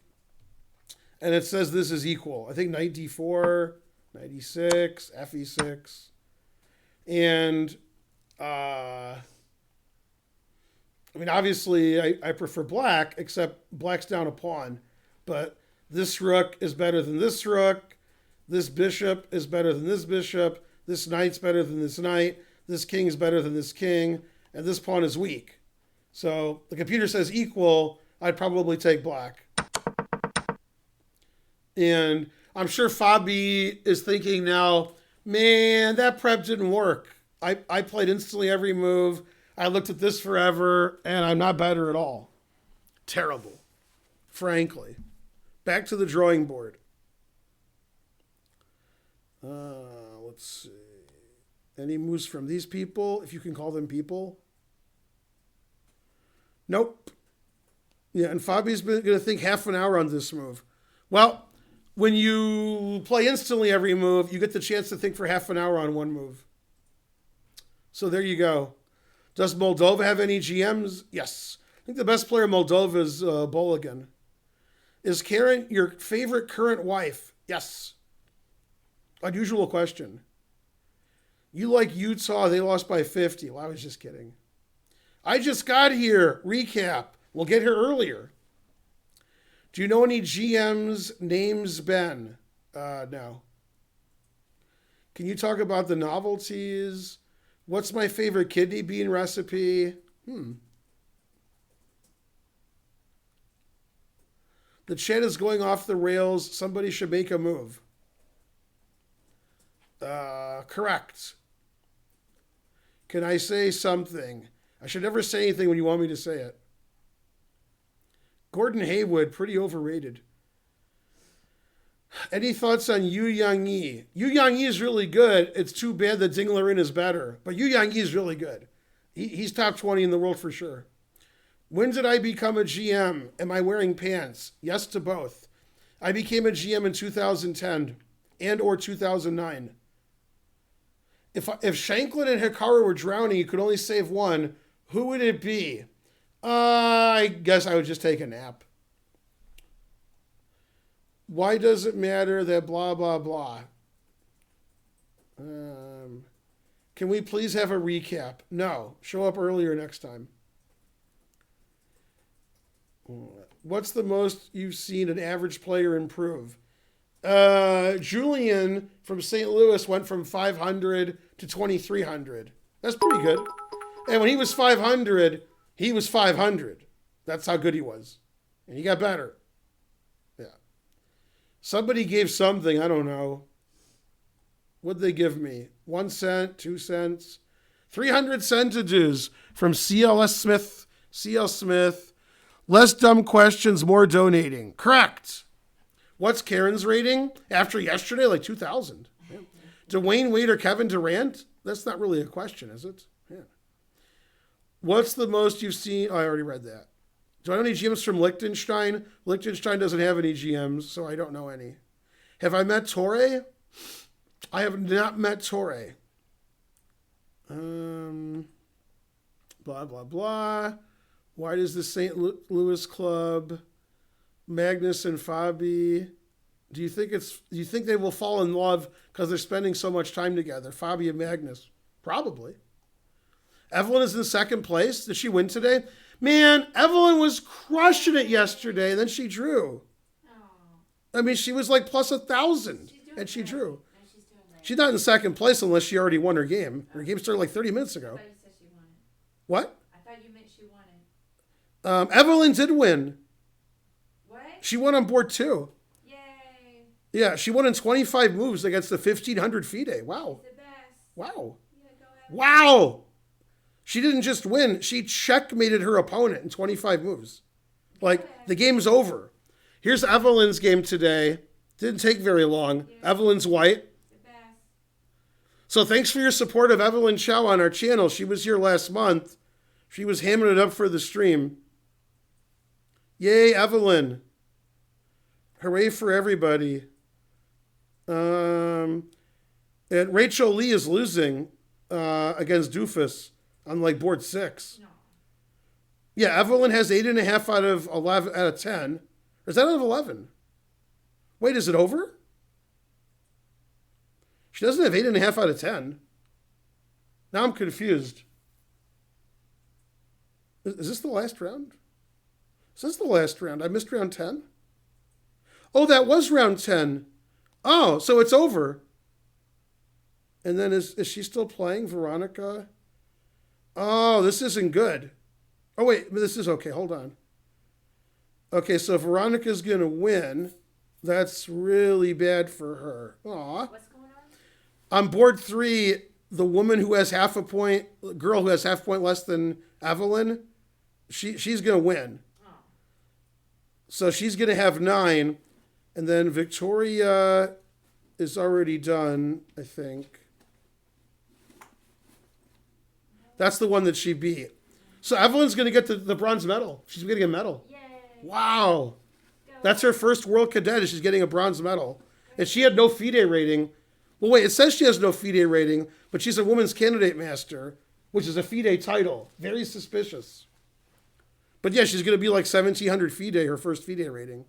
and it says this is equal. I think knight d4, knight e6, fe6, and I mean, obviously, I prefer black, except black's down a pawn. But this rook is better than this rook. This bishop is better than this bishop. This knight's better than this knight. This king's better than this king. And this pawn is weak. So the computer says equal. I'd probably take black. And I'm sure Fabi is thinking now, man, that prep didn't work. I played instantly every move. I looked at this forever, and I'm not better at all. Terrible, frankly. Back to the drawing board. Let's see. Any moves from these people, if you can call them people? Nope. Yeah, and Fabi's going to think half an hour on this move. Well, when you play instantly every move, you get the chance to think for half an hour on one move. So there you go. Does Moldova have any GMs? Yes. I think the best player in Moldova is Boligan. Is Karen your favorite current wife? Yes. Unusual question. You like Utah, they lost by 50. Well, I was just kidding. I just got here. Recap. We'll get here earlier. Do you know any GMs names Ben? No. Can you talk about the novelties? What's my favorite kidney bean recipe? The chat is going off the rails. Somebody should make a move. Correct. Can I say something? I should never say anything when you want me to say it. Gordon Haywood, pretty overrated. Any thoughts on Yu Yang-yi? Yu Yang-yi is really good. It's too bad that Ding Liren is better. But Yu Yang-yi is really good. He's top 20 in the world for sure. When did I become a GM? Am I wearing pants? Yes to both. I became a GM in 2010 and or 2009. If Shanklin and Hikaru were drowning, you could only save one. Who would it be? I guess I would just take a nap. Why does it matter that blah, blah, blah? Can we please have a recap? No. Show up earlier next time. What's the most you've seen an average player improve? Julian from St. Louis went from 500 to 2,300. That's pretty good. And when he was 500, he was 500. That's how good he was. And he got better. Yeah. Somebody gave something, I don't know. What'd they give me? 1 cent, 2 cents, 300 centages from CL Smith. Less dumb questions, more donating. Correct. What's Karen's rating after yesterday? Like 2,000. Yeah. Dwayne Wade or Kevin Durant? That's not really a question, is it? Yeah. What's the most you've seen? Oh, I already read that. Do I know any GMs from Liechtenstein? Liechtenstein doesn't have any GMs, so I don't know any. Have I met Torre? I have not met Torre. Blah, blah, blah. Why does the St. Louis Club, Magnus and Fabi, do you think they will fall in love because they're spending so much time together? Fabi and Magnus. Probably. Evelyn is in second place. Did she win today? Man, Evelyn was crushing it yesterday, and then she drew. I mean, she was like plus 1,000, and she drew. No, she's doing great. She's not in second place unless she already won her game. Her game started like 30 minutes I ago. thought you said she won it. What? I thought you meant she won it. Evelyn did win. What? She won on board 2. Yay. Yeah, she won in 25 moves against the 1,500 FIDE. Wow. She's the best. Wow. Yeah, go ahead. Wow. She didn't just win. She checkmated her opponent in 25 moves. Like, the game's over. Here's Evelyn's game today. Didn't take very long. Yeah. Evelyn's white. The best. So thanks for your support of Evelyn Chow on our channel. She was here last month. She was hamming it up for the stream. Yay, Evelyn. Hooray for everybody. And Rachel Lee is losing against Doofus on like board 6. No. Yeah, Evelyn has 8.5 out of 11 out of 10. Or is that out of 11? Wait, is it over? She doesn't have 8.5 out of 10. Now I'm confused. Is this the last round? Is this the last round? I missed round 10? Oh, that was round 10. Oh, so it's over. And then is she still playing, Veronica? Oh, this isn't good. Oh, wait, this is okay. Hold on. Okay, so Veronica's going to win. That's really bad for her. Aw. What's going on? On board 3, the woman who has half a point, girl who has half a point less than Evelyn, she's going to win. Oh. So she's going to have 9. And then Victoria is already done, I think. That's the one that she beat. So Evelyn's going to get the bronze medal. She's getting a medal. Yay. Wow. Go. That's her first world cadet, and she's getting a bronze medal. And she had no FIDE rating. Well, wait, it says she has no FIDE rating, but she's a women's candidate master, which is a FIDE title. Very suspicious. But yeah, she's going to be like 1,700 FIDE, her first FIDE rating.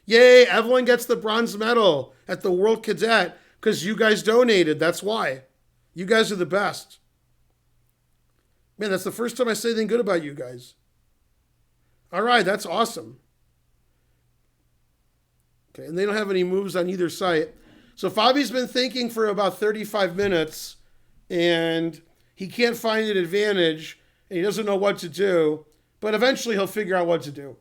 Yay, Evelyn gets the bronze medal at the World Cadet because you guys donated. That's why. You guys are the best. Man, that's the first time I say anything good about you guys. All right, that's awesome. Okay, and they don't have any moves on either site. So Fabi's been thinking for about 35 minutes, and he can't find an advantage, and he doesn't know what to do, but eventually he'll figure out what to do.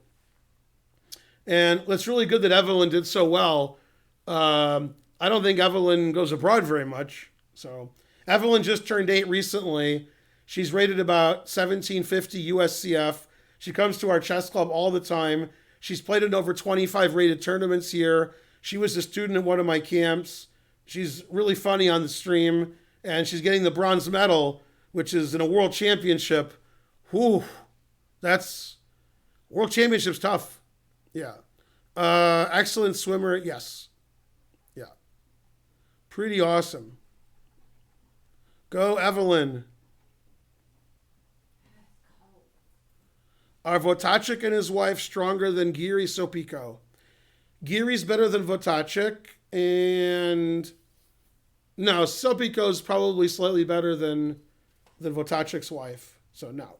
And it's really good that Evelyn did so well. I don't think Evelyn goes abroad very much. So Evelyn just turned 8 recently. She's rated about 1750 USCF. She comes to our chess club all the time. She's played in over 25 rated tournaments here. She was a student at one of my camps. She's really funny on the stream. And she's getting the bronze medal, which is in a world championship. Whew. That's... World championship's tough. Yeah. Excellent swimmer. Yes. Yeah. Pretty awesome. Go, Evelyn. Are Votacek and his wife stronger than Giri Sopiko? Giri's better than Votacek, and no, Sopiko's probably slightly better than Votacek's wife. So no.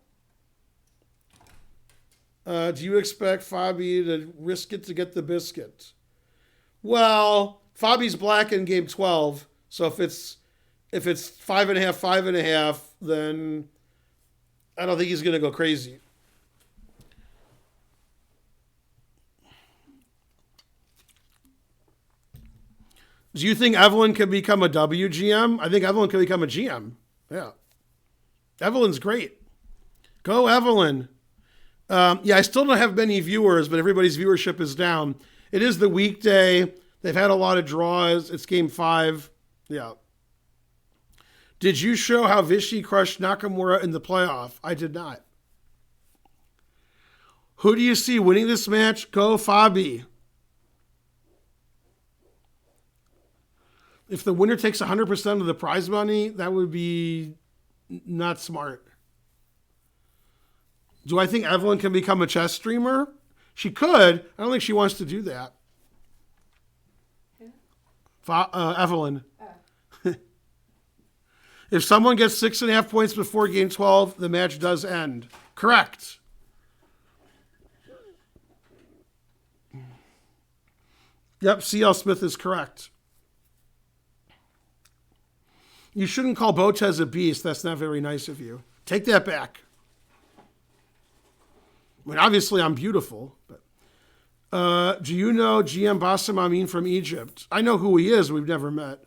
Do you expect Fabi to risk it to get the biscuit? Well, Fabi's black in game 12, so if it's 5.5, 5.5, then I don't think he's going to go crazy. Do you think Evelyn can become a WGM? I think Evelyn can become a GM. Yeah. Evelyn's great. Go, Evelyn. Yeah, I still don't have many viewers, but everybody's viewership is down. It is the weekday. They've had a lot of draws. It's game 5. Yeah. Did you show how Vichy crushed Nakamura in the playoff? I did not. Who do you see winning this match? Go, Fabi. If the winner takes 100% of the prize money, that would be not smart. Do I think Evelyn can become a chess streamer? She could. I don't think she wants to do that. Evelyn. Oh. If someone gets 6.5 points before game 12, the match does end. Correct. Yep, C.L. Smith is correct. You shouldn't call Botez a beast. That's not very nice of you. Take that back. I mean, obviously, I'm beautiful. But do you know GM Bassem Amin from Egypt? I know who he is. We've never met.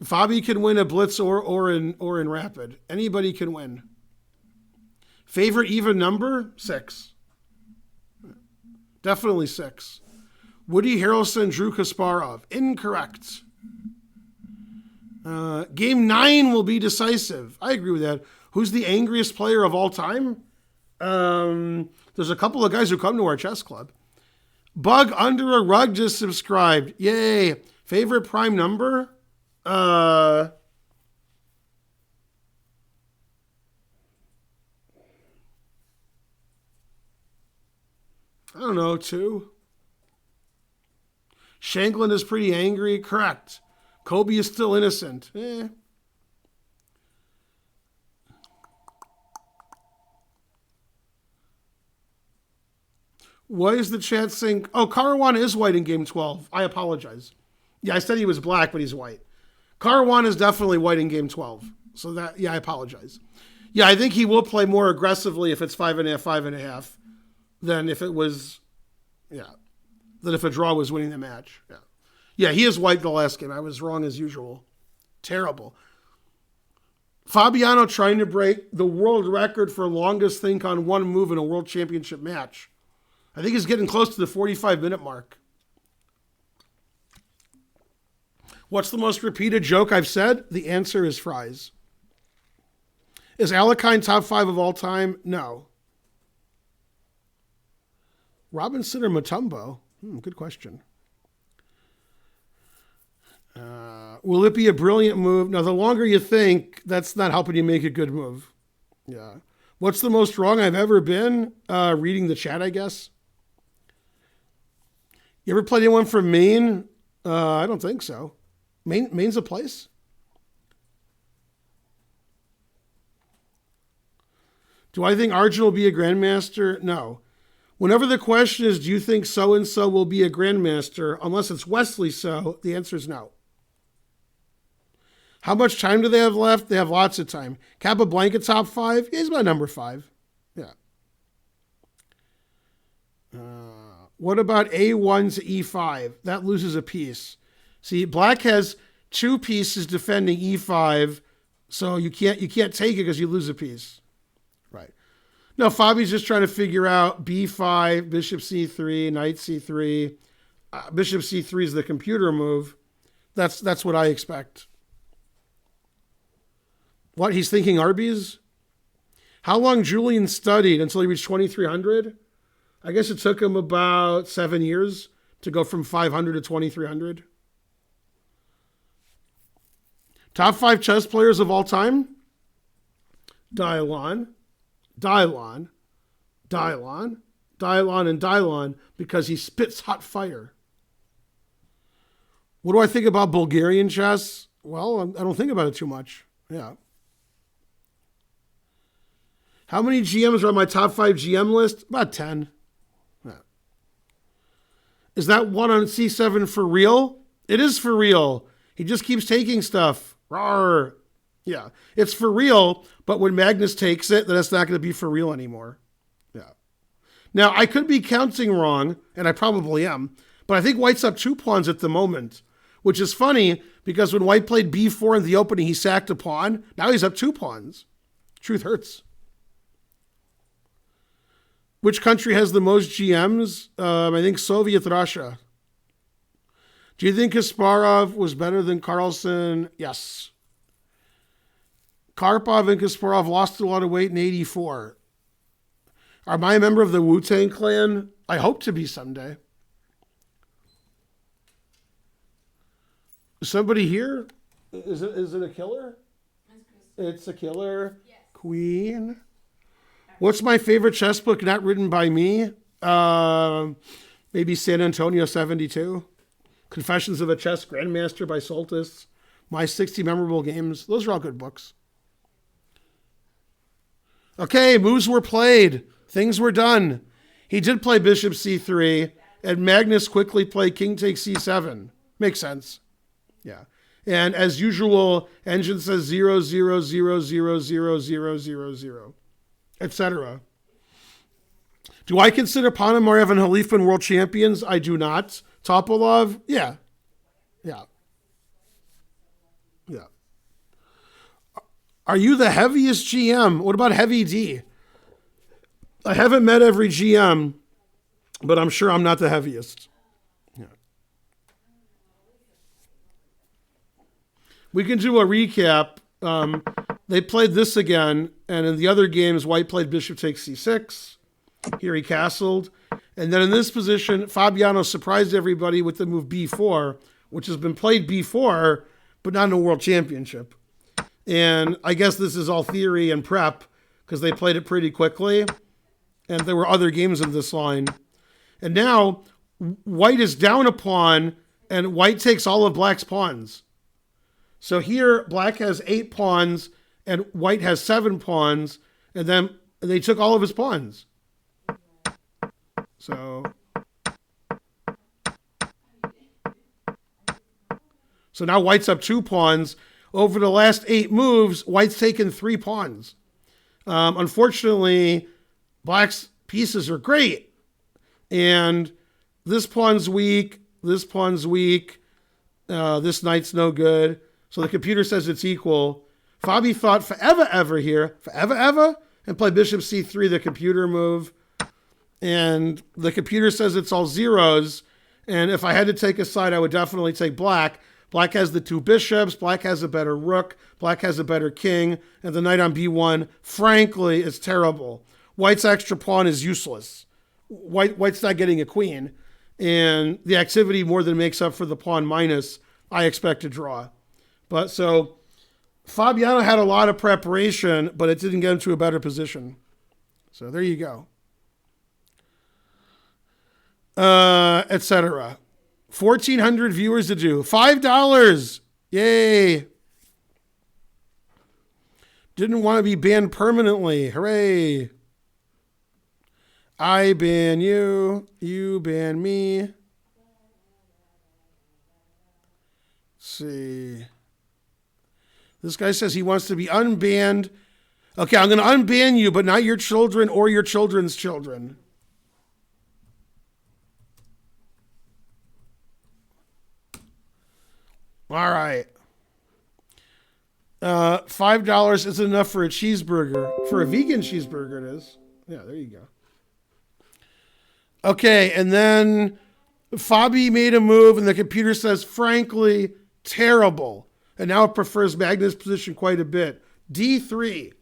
Fabi can win a blitz or in rapid. Anybody can win. Favorite even number? 6. Definitely 6. Woody Harrelson, Drew Kasparov. Incorrect. Game 9 will be decisive. I agree with that. Who's the angriest player of all time? There's a couple of guys who come to our chess club. Bug Under a Rug just subscribed. Yay. Favorite prime number? I don't know, 2. Shanklin is pretty angry. Correct. Kobe is still innocent. What is the chat saying? Oh, Caruana is white in game 12. I apologize. Yeah, I said he was black, but he's white. Caruana is definitely white in game 12. So that, yeah, I apologize. Yeah, I think he will play more aggressively if it's 5.5, 5.5, than if it was, yeah, than if a draw was winning the match. Yeah. Yeah, he is white the last game. I was wrong as usual. Terrible. Fabiano trying to break the world record for longest think on one move in a world championship match. I think he's getting close to the 45-minute mark. What's the most repeated joke I've said? The answer is fries. Is Alakine top 5 of all time? No. Robinson or Mutombo? Good question. Will it be a brilliant move? Now, the longer you think, that's not helping you make a good move. Yeah. What's the most wrong I've ever been? Reading the chat, I guess. You ever played anyone from Maine? I don't think so. Maine's a place? Do I think Arjun will be a grandmaster? No. Whenever the question is, do you think so-and-so will be a grandmaster, unless it's Wesley so, the answer is no. How much time do they have left? They have lots of time. Capablanca top 5? Yeah, he's about number 5. Yeah. What about A1 to E5? That loses a piece. See, black has 2 pieces defending E5, so you can't take it because you lose a piece. Right. No, Fabi's just trying to figure out B5, Bishop C3, Knight C3. Bishop C3 is the computer move. That's what I expect. What, he's thinking Arby's? How long Julian studied until he reached 2300? I guess it took him about 7 years to go from 500 to 2300. Top 5 chess players of all time? Dylon, and Dylon, because he spits hot fire. What do I think about Bulgarian chess? Well, I don't think about it too much. Yeah. How many GMs are on my top 5 GM list? About 10. Yeah. Is that one on C7 for real? It is for real. He just keeps taking stuff. Rawr. Yeah. It's for real, but when Magnus takes it, then it's not going to be for real anymore. Yeah. Now, I could be counting wrong, and I probably am, but I think White's up 2 pawns at the moment, which is funny because when White played B4 in the opening, he sacked a pawn. Now he's up 2 pawns. Truth hurts. Which country has the most GMs? I think Soviet Russia. Do you think Kasparov was better than Carlsen? Yes. Karpov and Kasparov lost a lot of weight in 84. Am I a member of the Wu-Tang Clan? I hope to be someday. Somebody here? Is it a killer? It's a killer. Yes. Queen. What's my favorite chess book not written by me? Maybe San Antonio 72. Confessions of a Chess Grandmaster by Soltis. My 60 Memorable Games. Those are all good books. Okay, moves were played. Things were done. He did play Bishop C3, and Magnus quickly played King takes C7. Makes sense. Yeah. And as usual, Engine says 0, 0, 0, 0, 0, 0, 0, 0. Etc. Do I consider Ponomarev and Halifin world champions? I do not. Topolov? Yeah. Are you the heaviest GM? What about Heavy D? I haven't met every GM, but I'm sure I'm not the heaviest. Yeah. We can do a recap. They played this again, and in the other games, White played Bishop takes C6. Here he castled. And then in this position, Fabiano surprised everybody with the move B4, which has been played before, but not in a world championship. And I guess this is all theory and prep because they played it pretty quickly. And there were other games of this line. And now white is down a pawn and white takes all of black's pawns. So here black has 8 pawns and white has 7 pawns. And then they took all of his pawns. So now white's up 2 pawns. Over the last 8 moves, white's taken 3 pawns. Unfortunately, black's pieces are great. And this pawn's weak, this pawn's weak, this knight's no good. So the computer says it's equal. Fabi thought forever here, forever, and play bishop c3, the computer move. And the computer says it's all zeros. And if I had to take a side, I would definitely take black. Black has the 2 bishops. Black has a better rook. Black has a better king. And the knight on b1, frankly, is terrible. White's extra pawn is useless. White's not getting a queen. And the activity more than makes up for the pawn minus. I expect to draw. But so Fabiano had a lot of preparation, but it didn't get him to a better position. So there you go. Etc. 1,400 viewers to do. $5. Yay. Didn't want to be banned permanently. Hooray. I ban you. You ban me. Let's see. This guy says he wants to be unbanned. Okay, I'm going to unban you, but not your children or your children's children. All right. $5 is enough for a cheeseburger. For a vegan cheeseburger, it is. Yeah, there you go. Okay, and then Fabi made a move, and the computer says, frankly, terrible. And now it prefers Magnus' position quite a bit. D3.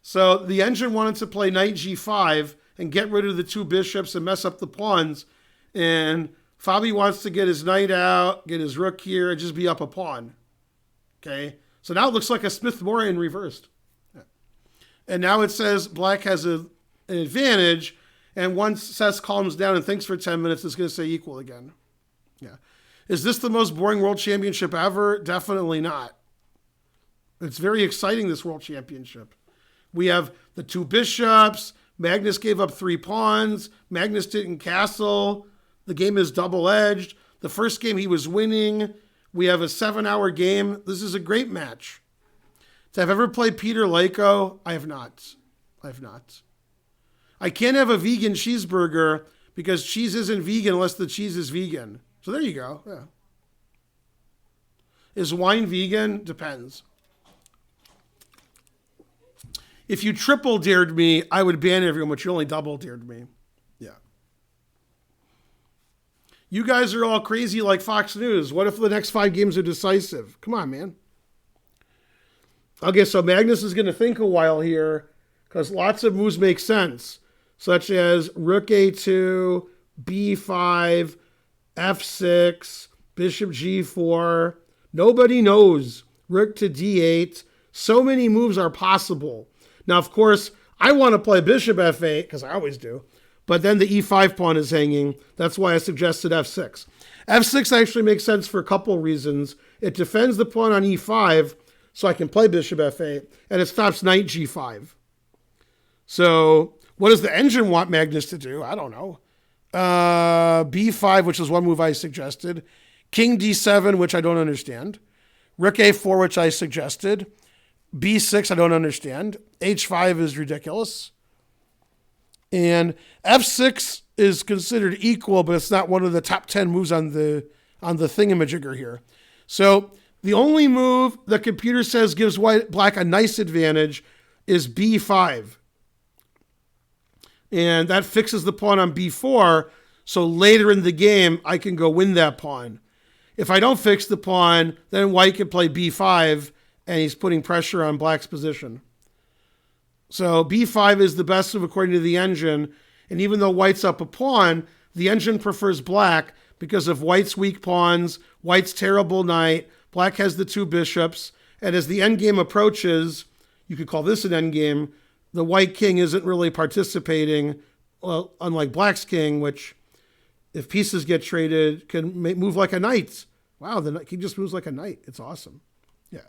So the engine wanted to play knight g5 and get rid of the 2 bishops and mess up the pawns. And Fabi wants to get his knight out, get his rook here, and just be up a pawn. Okay? So now it looks like a Smith-Morton reversed. And now it says black has an advantage, and once Seth calms down and thinks for 10 minutes, it's going to say equal again. Yeah. Is this the most boring world championship ever? Definitely not. It's very exciting, this world championship. We have the 2 bishops. Magnus gave up 3 pawns. Magnus didn't castle. The game is double-edged. The first game he was winning. We have a 7-hour game. This is a great match. Have I ever played Peter Lako? I have not. I can't have a vegan cheeseburger because cheese isn't vegan unless the cheese is vegan. So there you go. Yeah. Is wine vegan? Depends. If you triple dared me, I would ban everyone, but you only double dared me. Yeah. You guys are all crazy like Fox News. What if the next 5 games are decisive? Come on, man. Okay, so Magnus is going to think a while here because lots of moves make sense, such as rook a2, b5, f6, bishop g4. Nobody knows. Rook to d8. So many moves are possible. Now, of course, I want to play bishop f8 because I always do. But then the e5 pawn is hanging. That's why I suggested f6. f6 actually makes sense for a couple reasons. It defends the pawn on e5, so I can play bishop f8, and it stops knight g5. So what does the engine want Magnus to do? I don't know. b5, which is one move I suggested. King d7, which I don't understand. Rook a4, which I suggested. b6, I don't understand. h5 is ridiculous. And f6 is considered equal, but it's not one of the top 10 moves on the thingamajigger here. So the only move the computer says gives black a nice advantage is b5. And that fixes the pawn on b4, so later in the game, I can go win that pawn. If I don't fix the pawn, then white can play b5, and he's putting pressure on black's position. So b5 is the best move according to the engine, and even though white's up a pawn, the engine prefers black because of white's weak pawns, white's terrible knight, black has the 2 bishops, and as the endgame approaches, you could call this an endgame, the white king isn't really participating, well, unlike black's king, which, if pieces get traded, can move like a knight. Wow, the king just moves like a knight. It's awesome. Yeah.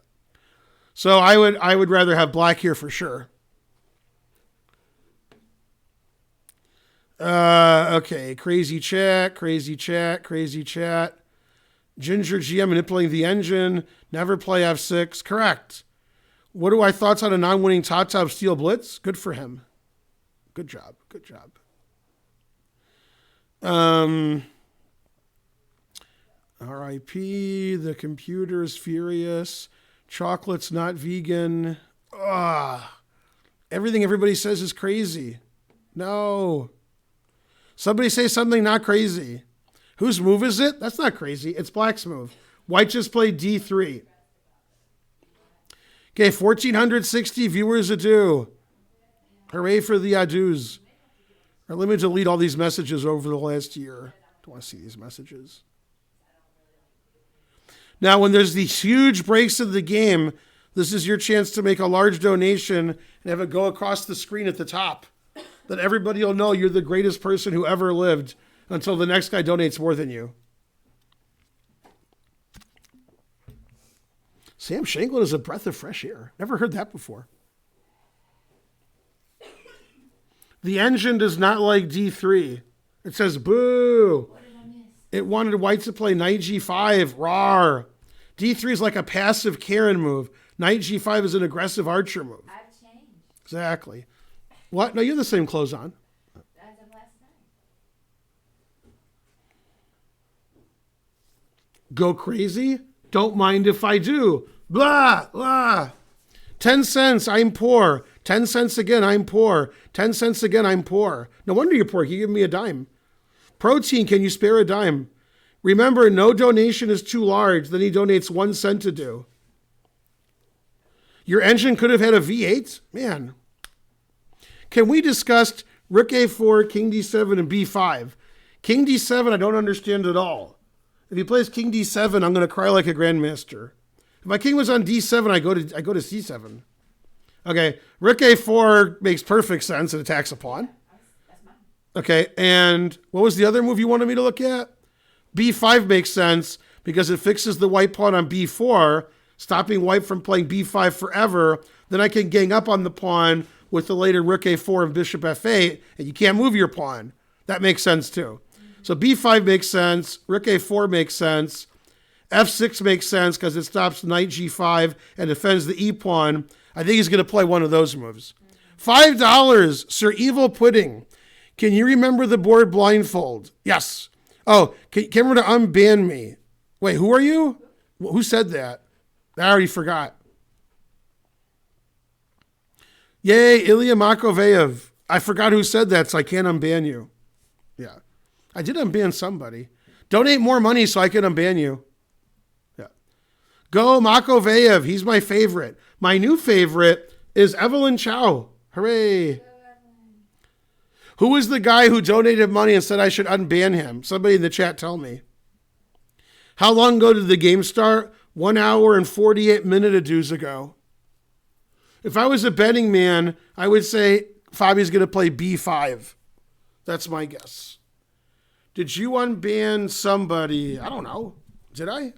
So I would rather have black here for sure. Okay, crazy chat. Ginger GM manipulating the engine. Never play F6. Correct. What are my thoughts on a non-winning top steel blitz? Good for him. Good job. R.I.P. The computer is furious. Chocolate's not vegan. Everything everybody says is crazy. No. Somebody say something not crazy. Whose move is it? That's not crazy. It's black's move. White just played D3. Okay, 1,460 viewers adieu. Hooray for the adieus. Let me delete all these messages over the last year. Don't want to see these messages. Now, when there's these huge breaks of the game, this is your chance to make a large donation and have it go across the screen at the top. That everybody will know you're the greatest person who ever lived until the next guy donates more than you. Sam Shanklin is a breath of fresh air. Never heard that before. The engine does not like D3. It says boo. What did I miss? It wanted white to play knight G5. Rawr. D3 is like a passive Karen move. Knight G5 is an aggressive archer move. I've changed. Exactly. What? No, you have the same clothes on. As of last night. Go crazy? Don't mind if I do. Blah, blah. 10 cents, I'm poor. 10 cents again, I'm poor. 10 cents again, I'm poor. No wonder you're poor. You give me a dime. Protein, can you spare a dime? Remember, no donation is too large. Then he donates 1 cent to do. Your engine could have had a V8? Man. Can we discuss Rook A4, King D7, and B5? King D7, I don't understand at all. If he plays King D7, I'm going to cry like a grandmaster. If my king was on D7, I go to C7. Okay, Rook A4 makes perfect sense. It attacks a pawn. That's mine. Okay, and what was the other move you wanted me to look at? B5 makes sense because it fixes the white pawn on B4, stopping white from playing B5 forever. Then I can gang up on the pawn with the later Rook A4 and Bishop F8, and you can't move your pawn. That makes sense too. So B5 makes sense. Rook A4 makes sense. F6 makes sense because it stops knight G5 and defends the E pawn. I think he's going to play one of those moves. $5, Sir Evil Pudding. Can you remember the board blindfold? Yes. Oh, can you remember to unban me? Wait, who are you? Who said that? I already forgot. Yay, Ilya Makoveyev. I forgot who said that, so I can't unban you. Yeah. I did unban somebody. Donate more money so I can unban you. Yeah. Go Makoveyev. He's my favorite. My new favorite is Evelyn Chow. Hooray. Who was the guy who donated money and said I should unban him? Somebody in the chat tell me. How long ago did the game start? 1 hour and 48 minutes ago. If I was a betting man, I would say Fabi's going to play B5. That's my guess. Did you unban somebody? I don't know. Did I?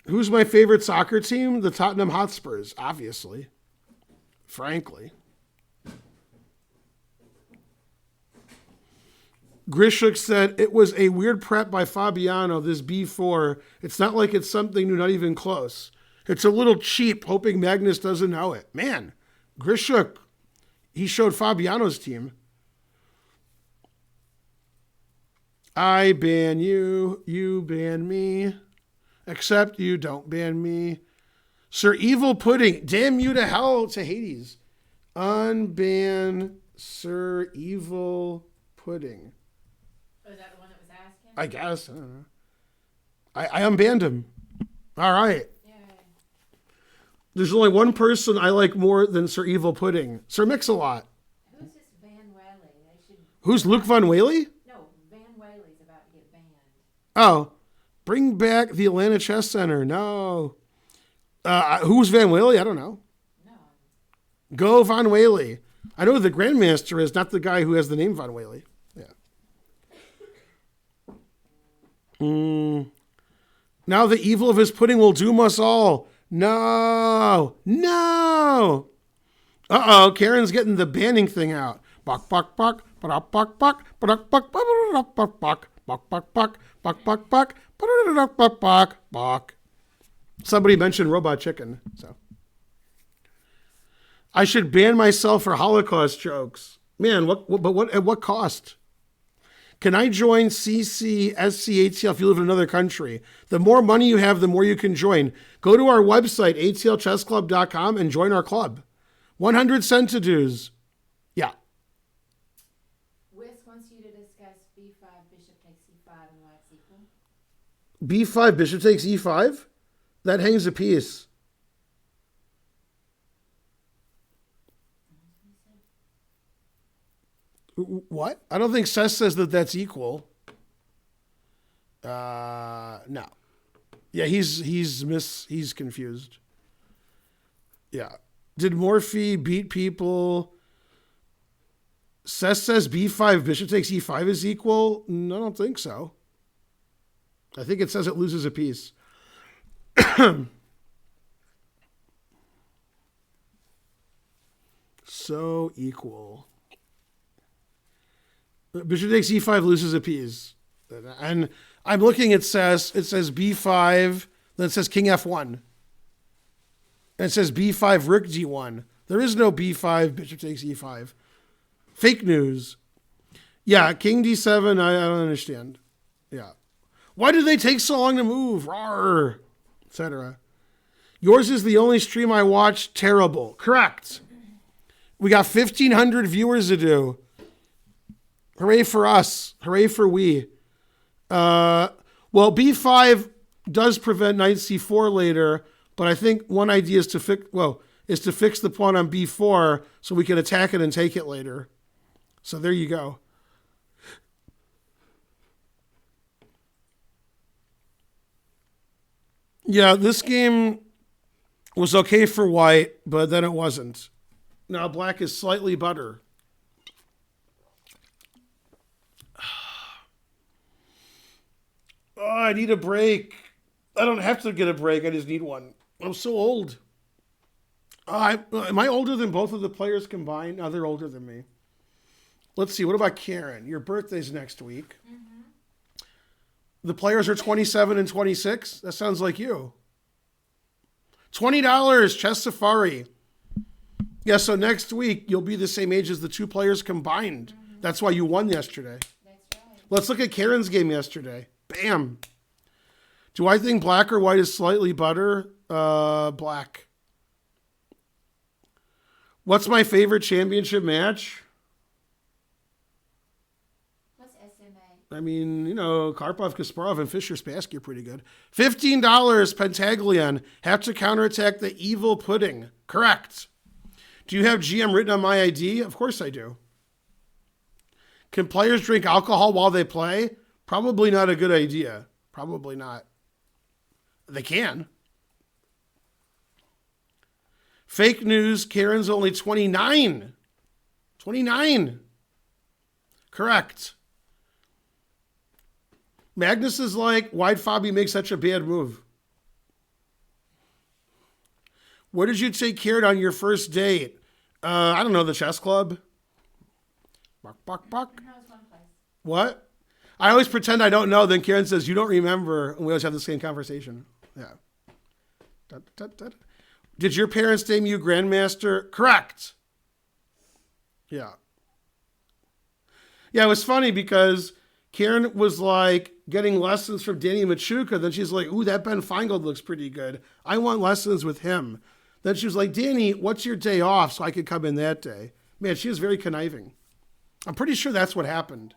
Who's my favorite soccer team? The Tottenham Hotspurs, obviously. Frankly. Grishuk said, it was a weird prep by Fabiano, this B4. It's not like it's something new, not even close. It's a little cheap, hoping Magnus doesn't know it. Man, Grishuk, he showed Fabiano's team. I ban you, you ban me. Except you don't ban me. Sir Evil Pudding, damn you to hell to Hades. Unban Sir Evil Pudding. Was that the one that was asking? I guess. I don't know. I unbanned him. All right. Yeah. There's only one person I like more than Sir Evil Pudding. Sir Mix-a-Lot. Who's this Van Raleigh? They should Who's Luke Von Whaley? No, Van Whaley's about to get banned. Oh, bring back the Atlanta Chess Center. No. Who's Van Whaley? I don't know. No. Go Von Whaley. I know who the Grandmaster is, not the guy who has the name Von Whaley. Yeah. Now the evil of his pudding will doom us all. No. No. Uh-oh, Karen's getting the banning thing out. Bok, bok, bok, bok, bok, bok, bok, bok, bok, bok, bok, bok, bok, bok, bok, bok, bok, bok, bok, bok. Somebody mentioned Robot Chicken, so. I should ban myself for Holocaust jokes. Man, at what cost? Can I join CCSCATL if you live in another country? The more money you have, the more you can join. Go to our website, atlchessclub.com, and join our club. 100 centidues. Yeah. Wes wants you to discuss B5, bishop takes E5, and why it's equal. B5, bishop takes E5? That hangs a piece. What? I don't think Seth says that that's equal. No. Yeah, he's confused. Yeah. Did Morphe beat people? Seth says B5, bishop takes E5 is equal. No, I don't think so. I think it says it loses a piece. So equal. Bishop takes E5 loses a piece. And I'm looking, it says B5, then it says King F1. And it says B5, Rook D1. There is no B5, bishop takes E5. Fake news. Yeah, King D7, I don't understand. Yeah. Why did they take so long to move? Rawr, etc. Yours is the only stream I watch. Terrible. Correct. We got 1,500 viewers to do. Hooray for us. Hooray for we. Well, B5 does prevent knight C4 later, but I think one idea is to fix the pawn on B4 so we can attack it and take it later. So there you go. Yeah, this game was okay for white, but then it wasn't. Now black is slightly better. Oh, I need a break. I don't have to get a break. I just need one. I'm so old. Am I older than both of the players combined? No, they're older than me. Let's see. What about Karen? Your birthday's next week. Mm-hmm. The players are 27 and 26. That sounds like you. $20, Chess Safari. Yeah, so next week you'll be the same age as the two players combined. Mm-hmm. That's why you won yesterday. That's right. Let's look at Karen's game yesterday. Bam. Do I think black or white is slightly better? Black. What's my favorite championship match? What's SMA? I mean, Karpov, Kasparov, and Fischer-Spassky are pretty good. $15, Pentaglion. Have to counterattack the evil pudding. Correct. Do you have GM written on my ID? Of course I do. Can players drink alcohol while they play? Probably not a good idea. Probably not. They can. Fake news, Karen's only 29. 29. Correct. Magnus is like, why'd Fabi make such a bad move? Where did you take Karen on your first date? I don't know, the chess club. Bark, bark, bark. No, it's one place. What? I always pretend I don't know. Then Karen says, you don't remember. And we always have the same conversation. Yeah. Did your parents name you Grandmaster? Correct. Yeah. Yeah, it was funny because Karen was like getting lessons from Danny Machuca. Then she's like, ooh, that Ben Feingold looks pretty good. I want lessons with him. Then she was like, Danny, what's your day off so I could come in that day? Man, she was very conniving. I'm pretty sure that's what happened.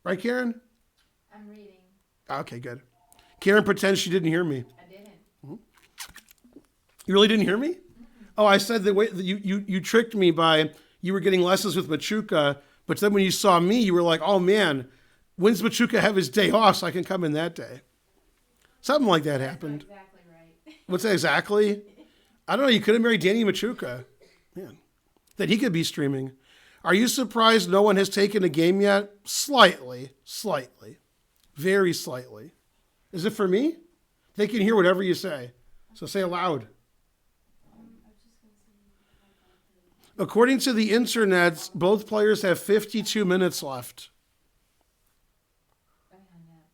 Right, Karen? I'm reading. Okay, good. Karen pretends she didn't hear me. I didn't. Mm-hmm. You really didn't hear me? Mm-hmm. Oh, I said the way you tricked me by you were getting lessons with Machuca, but then when you saw me, you were like, oh man, when's Machuca have his day off so I can come in that day? Something like that happened. That's not exactly right. What's that exactly? I don't know. You could have married Danny Machuca. Man, that he could be streaming. Are you surprised no one has taken a game yet? Slightly. Very slightly. Is it for me? They can hear whatever you say. So say it loud. According to the internet, both players have 52 minutes left. I hung up.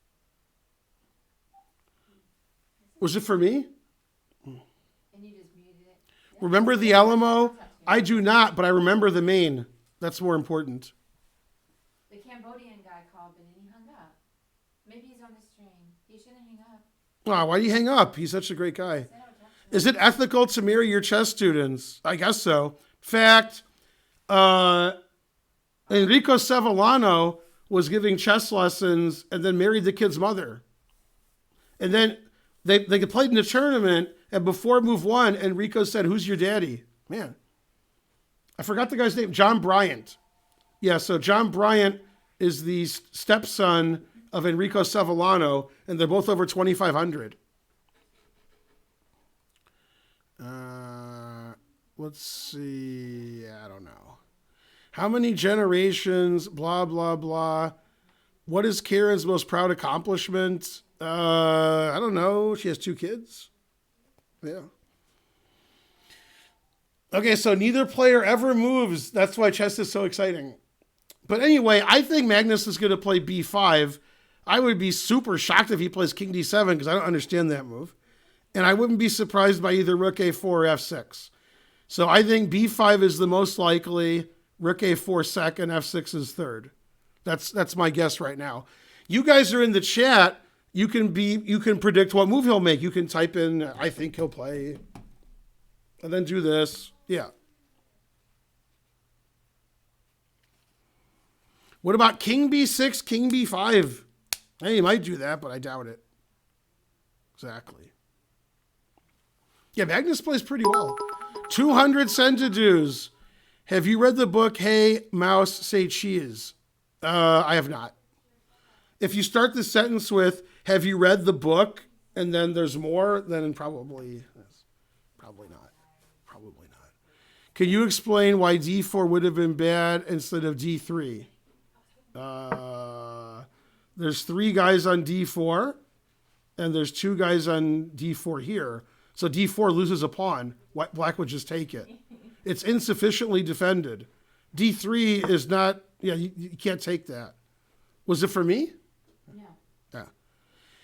Was it for me? And you just muted it. Remember the Alamo? I do not, but I remember the main. That's more important. The Cambodian guy called in and he hung up. Maybe he's on the stream. He shouldn't hang up. Oh, why do you hang up? He's such a great guy. Is it ethical to marry your chess students? I guess so. Fact, Enrico Sevillano was giving chess lessons and then married the kid's mother. And then they played in the tournament, and before move one, Enrico said, who's your daddy? Man, I forgot the guy's name. John Bryant. Yeah, so John Bryant is the stepson of Enrico Sevillano, and they're both over 2,500. Let's see. I don't know. How many generations? Blah, blah, blah. What is Karen's most proud accomplishment? I don't know. She has 2 kids. Yeah. Okay, so neither player ever moves. That's why chess is so exciting. But anyway, I think Magnus is going to play b5. I would be super shocked if he plays king d7 because I don't understand that move. And I wouldn't be surprised by either rook a4 or f6. So I think b5 is the most likely, rook a4 second, f6 is third. That's my guess right now. You guys are in the chat. You can predict what move he'll make. You can type in, I think he'll play, and then do this. Yeah. What about king b6, king b5? Hey, he might do that, but I doubt it. Exactly. Yeah, Magnus plays pretty well. 200 centidues. Have you read the book, Hey, Mouse, Say Cheese? I have not. If you start the sentence with, have you read the book, and then there's more, then probably not. Probably not. Can you explain why d4 would have been bad instead of d3? There's 3 guys on d4, and there's 2 guys on d4 here. So d4 loses a pawn. Black would just take it. It's insufficiently defended. d3 is not, you can't take that. Was it for me? No. Yeah.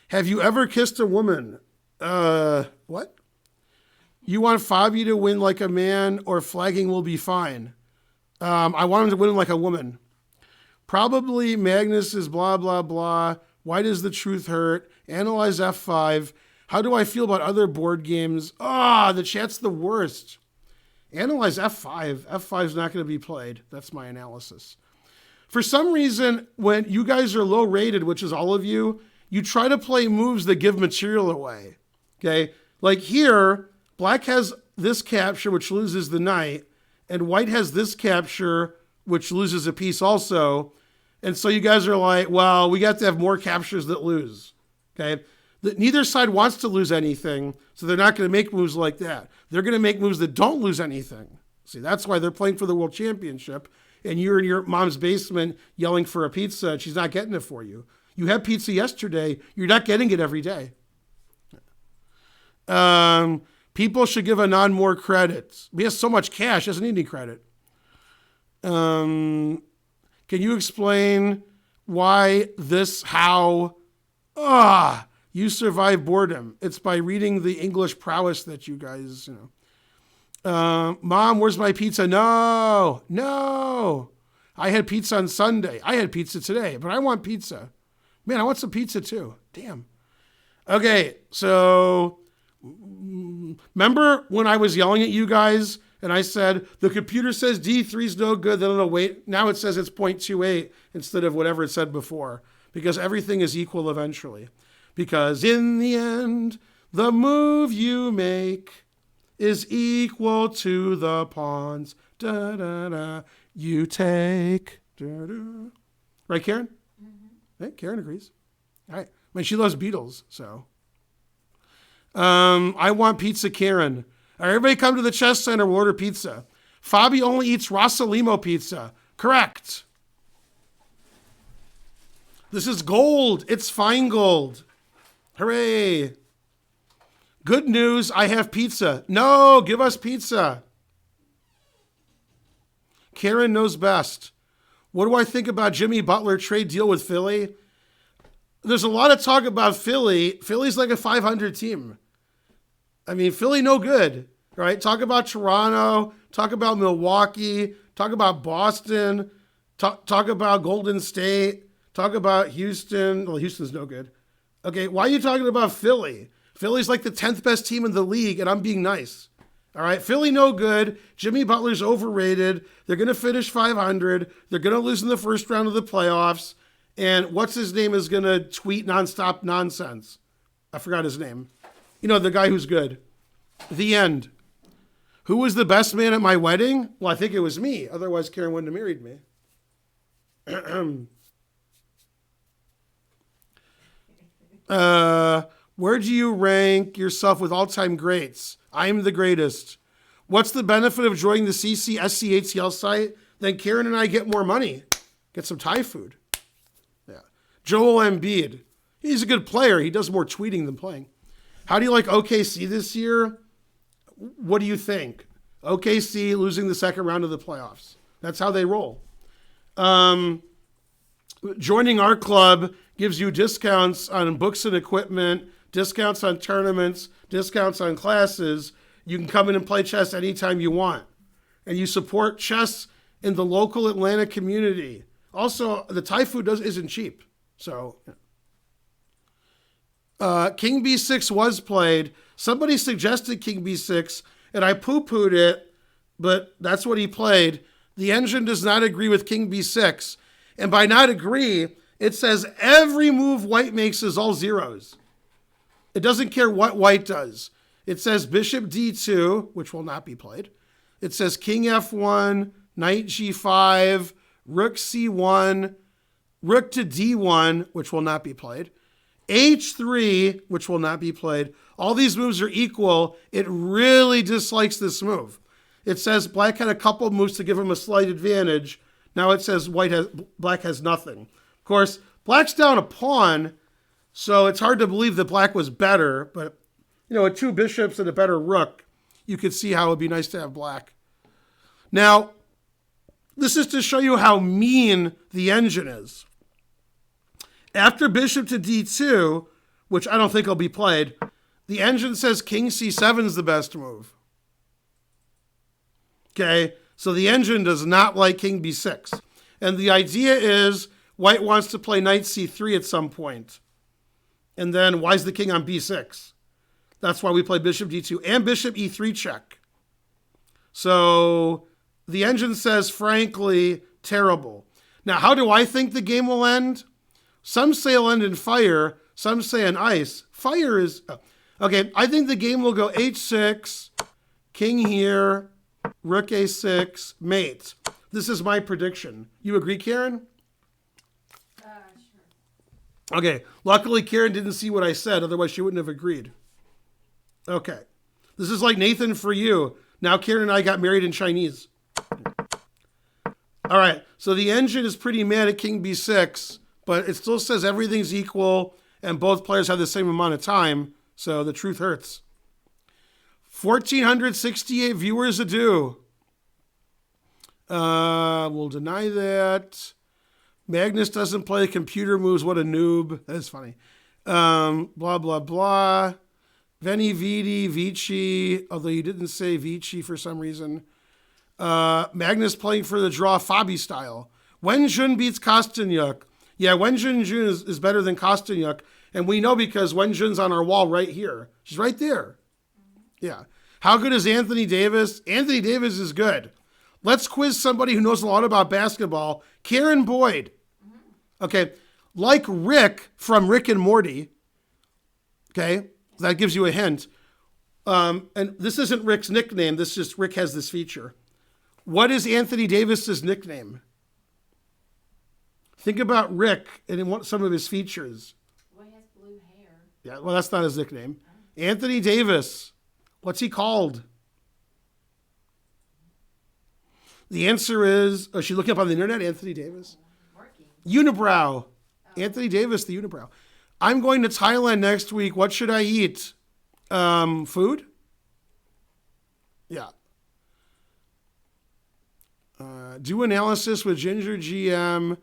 Have you ever kissed a woman? What? You want Fabi to win like a man or flagging will be fine? I want him to win like a woman. Probably Magnus is blah, blah, blah. Why does the truth hurt? Analyze f5. How do I feel about other board games? The chat's the worst. Analyze f5. F5 is not going to be played. That's my analysis. For some reason, when you guys are low rated, which is all of you, you try to play moves that give material away. Okay? Like here, black has this capture, which loses the knight, and white has this capture, which loses a piece also. And so you guys are like, well, we got to have more captures that lose. Okay? Neither side wants to lose anything, so they're not going to make moves like that. They're going to make moves that don't lose anything. See, that's why they're playing for the world championship, and you're in your mom's basement yelling for a pizza, and she's not getting it for you. You had pizza yesterday. You're not getting it every day. People should give Anand more credit. He has so much cash, he doesn't need any credit. Can you explain how you survive boredom? It's by reading the English prowess that you guys, Mom, where's my pizza? No. I had pizza on Sunday. I had pizza today, but I want pizza. Man, I want some pizza too. Damn. Okay, so remember when I was yelling at you guys and I said, the computer says D3 is no good, then it'll wait. Now it says it's 0.28 instead of whatever it said before, because everything is equal eventually. Because in the end, the move you make is equal to the pawns. Da, da, da. You take. Right, Karen? Mm-hmm. Hey, Karen agrees. All right. I mean, she loves Beatles, so. I want pizza, Karen. All right, everybody come to the chess center. We'll order pizza. Fabi only eats Rosalimo pizza. Correct. This is gold. It's fine gold. Hooray. Good news. I have pizza. No, give us pizza. Karen knows best. What do I think about Jimmy Butler trade deal with Philly? There's a lot of talk about Philly. Philly's like a 500 team. I mean, Philly no good, right? Talk about Toronto. Talk about Milwaukee. Talk about Boston. Talk about Golden State. Talk about Houston. Well, Houston's no good. Okay, why are you talking about Philly? Philly's like the 10th best team in the league, and I'm being nice. All right, Philly no good. Jimmy Butler's overrated. They're going to finish 500. They're going to lose in the first round of the playoffs. And what's his name is going to tweet nonstop nonsense. I forgot his name. You know, the guy who's good. The end. Who was the best man at my wedding? Well, I think it was me. Otherwise, Karen wouldn't have married me. Where do you rank yourself with all-time greats? I'm the greatest. What's the benefit of joining the SCATL site? Then Karen and I get more money. Get some Thai food. Yeah. Joel Embiid. He's a good player. He does more tweeting than playing. How do you like OKC this year? What do you think? OKC losing the second round of the playoffs. That's how they roll. Joining our club gives you discounts on books and equipment, discounts on tournaments, discounts on classes. You can come in and play chess anytime you want. And you support chess in the local Atlanta community. Also, the Thai food isn't cheap. So, King B6 was played. Somebody suggested King B6, and I poo-pooed it, but that's what he played. The engine does not agree with King B6. And by not agree, it says every move white makes is all zeros. It doesn't care what white does. It says bishop d2, which will not be played. It says king f1, knight g5, rook c1, rook to d1, which will not be played. h3, which will not be played. All these moves are equal. It really dislikes this move. It says black had a couple moves to give him a slight advantage. Now it says black has nothing. Of course, black's down a pawn, so it's hard to believe that black was better. But, you know, with two bishops and a better rook, you could see how it would be nice to have black. Now, this is to show you how mean the engine is. After bishop to d2, which I don't think will be played, the engine says king c7 is the best move. Okay, so the engine does not like king b6. And the idea is white wants to play knight c3 at some point. And then why's the king on b6? That's why we play bishop d2 and bishop e3 check. So the engine says, frankly, terrible. Now, how do I think the game will end? Some say it'll end in fire. Some say in ice. Fire is... Okay, I think the game will go h6, king here, rook a6, mate. This is my prediction. You agree, Karen? Sure. Okay, luckily Karen didn't see what I said, otherwise she wouldn't have agreed. Okay, this is like Nathan for you. Now Karen and I got married in Chinese. All right, so the engine is pretty mad at king b6, but it still says everything's equal and both players have the same amount of time, so the truth hurts. 1,468 viewers adieu. We'll deny that. Magnus doesn't play computer moves. What a noob. That is funny. Blah, blah, blah. Veni, Vidi, Vici, although you didn't say Vici for some reason. Magnus playing for the draw, Fabi style. Wenjun beats Kostanyuk. Yeah, Wenjun is better than Kostanyuk. And we know because Wenjun's on our wall right here. She's right there. Yeah. How good is Anthony Davis? Anthony Davis is good. Let's quiz somebody who knows a lot about basketball. Karen Boyd. Okay. Like Rick from Rick and Morty. Okay. That gives you a hint. And this isn't Rick's nickname. This just Rick has this feature. What is Anthony Davis's nickname? Think about Rick and some of his features. Well, he has blue hair. Yeah, well, that's not his nickname. Anthony Davis. What's he called? The answer is, oh, she looking up on the internet, Anthony Davis? Working. Unibrow. Anthony Davis, the unibrow. I'm going to Thailand next week. What should I eat? Food? Yeah. Do analysis with Ginger GM.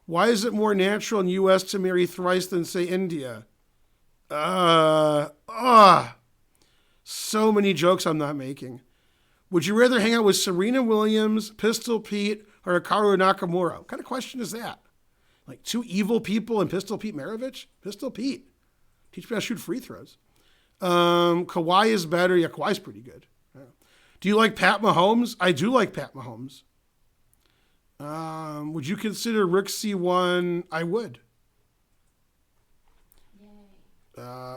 Why is it more natural in the U.S. to marry thrice than, say, India? So many jokes I'm not making. Would you rather hang out with Serena Williams, Pistol Pete, or Hikaru Nakamura? What kind of question is that? Like two evil people and Pistol Pete Maravich? Pistol Pete. Teach me how to shoot free throws. Kawhi is better. Yeah, Kawhi's pretty good. Yeah. Do you like Pat Mahomes? I do like Pat Mahomes. Would you consider Rick C1? I would. Yay.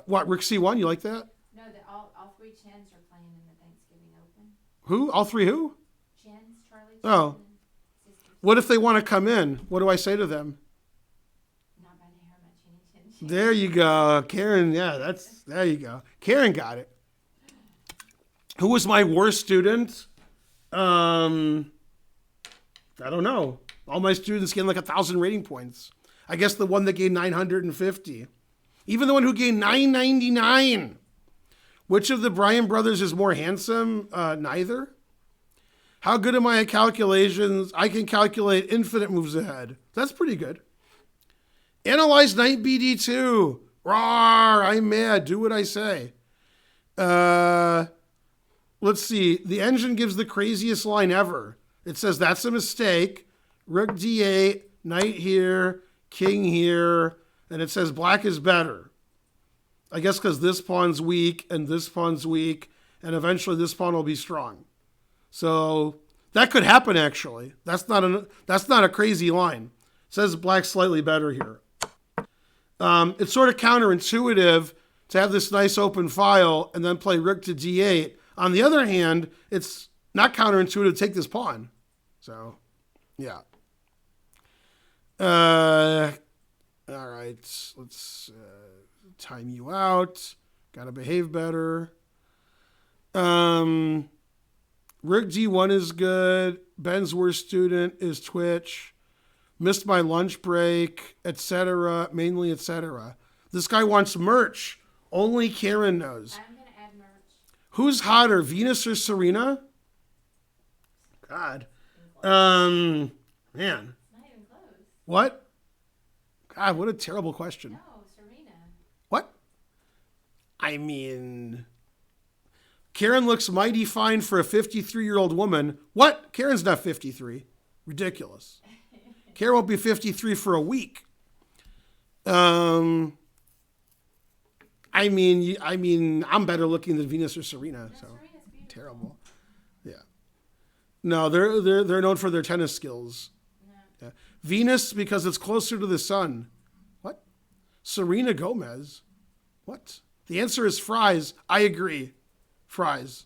What, Rick C1? You like that? No, all three Chens are playing in the Thanksgiving Open. Who? All three who? Chens, Charlie Chen. Oh. And sisters. What if they want to come in? What do I say to them? Not by the hair, my chinny chin. There you go. Karen, yeah, there you go. Karen got it. Who was my worst student? I don't know. All my students gained like 1,000 rating points. I guess the one that gained 950. Even the one who gained 999. Which of the Bryan brothers is more handsome? Neither. How good am I at calculations? I can calculate infinite moves ahead. That's pretty good. Analyze Night BD2. Rawr, I'm mad. Do what I say. Let's see. The engine gives the craziest line ever. It says, that's a mistake. Rook D8, knight here, king here, and it says black is better. I guess because this pawn's weak and this pawn's weak, and eventually this pawn will be strong. So that could happen, actually. That's not a crazy line. It says black's slightly better here. It's sort of counterintuitive to have this nice open file and then play rook to D8. On the other hand, it's not counterintuitive to take this pawn. So, yeah. All right. Let's time you out. Got to behave better. Rook D1 is good. Ben's worst student is Twitch. Missed my lunch break, etc. Mainly, etc. This guy wants merch. Only Karen knows. I'm going to add merch. Who's hotter, Venus or Serena? God. Man. Not even close. What? God, what a terrible question. No, Serena. What? I mean, Karen looks mighty fine for a 53-year-old woman. What? Karen's not 53. Ridiculous. Karen won't be 53 for a week. I mean, I'm better looking than Venus or Serena. No, So Serena's beautiful. terrible. Yeah. No, they're known for their tennis skills. No. Yeah. Venus because it's closer to the sun. What? Serena Gomez. What? The answer is fries. I agree. Fries.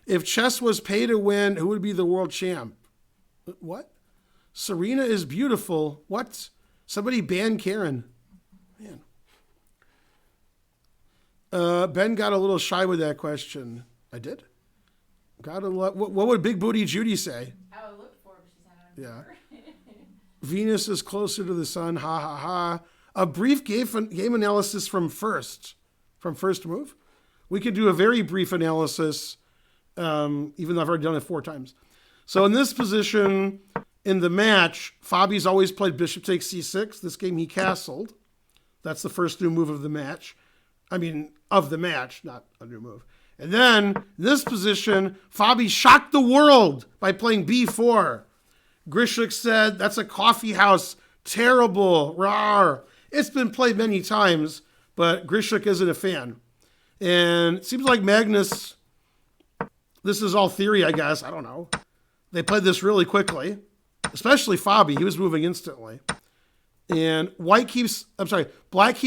If chess was pay to win, who would be the world champ? What? Serena is beautiful. What? Somebody ban Karen. Man. Ben got a little shy with that question. I did? What would Big Booty Judy say? I would look for it, but she's not on Yeah. here. Venus is closer to the sun. Ha ha ha. A brief game analysis from first move. We could do a very brief analysis, even though I've already done it 4 times. So in this position, in the match, Fabi's always played bishop takes c6. This game he castled. That's the first new move of the match. I mean, of the match, not a new move. And then, in this position, Fabi shocked the world by playing b4. Grishik said, that's a coffee house. Terrible. Rawr. It's been played many times, but Grishik isn't a fan. And it seems like Magnus, this is all theory, I guess. I don't know. They played this really quickly, especially Fabi. He was moving instantly. And black keeps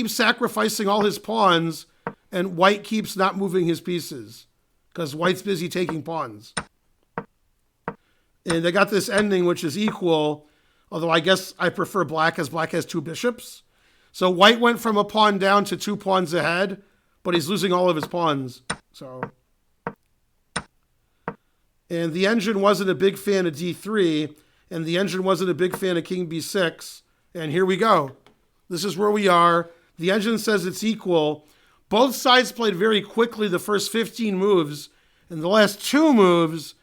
sacrificing all his pawns, and white keeps not moving his pieces because white's busy taking pawns. And they got this ending, which is equal, although I guess I prefer black, as black has 2 bishops. So white went from a pawn down to 2 pawns ahead, but he's losing all of his pawns. So, and the engine wasn't a big fan of d3, and the engine wasn't a big fan of king b6. And here we go. This is where we are. The engine says it's equal. Both sides played very quickly the first 15 moves, and the last 2 moves,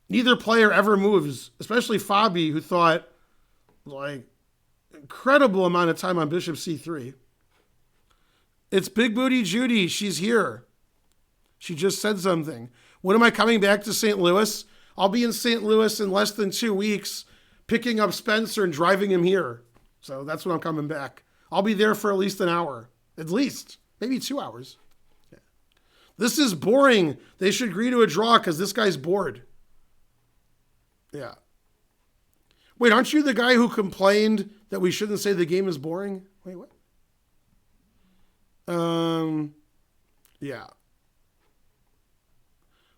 neither player ever moves, especially Fabi, who thought, like, incredible amount of time on bishop c3. It's Big Booty Judy. She's here. She just said something. When am I coming back to St. Louis? I'll be in St. Louis in less than 2 weeks, picking up Spencer and driving him here. So that's when I'm coming back. I'll be there for at least an hour. At least. Maybe 2 hours. Yeah. This is boring. They should agree to a draw because this guy's bored. Yeah. Wait, aren't you the guy who complained that we shouldn't say the game is boring? Wait, what? Yeah.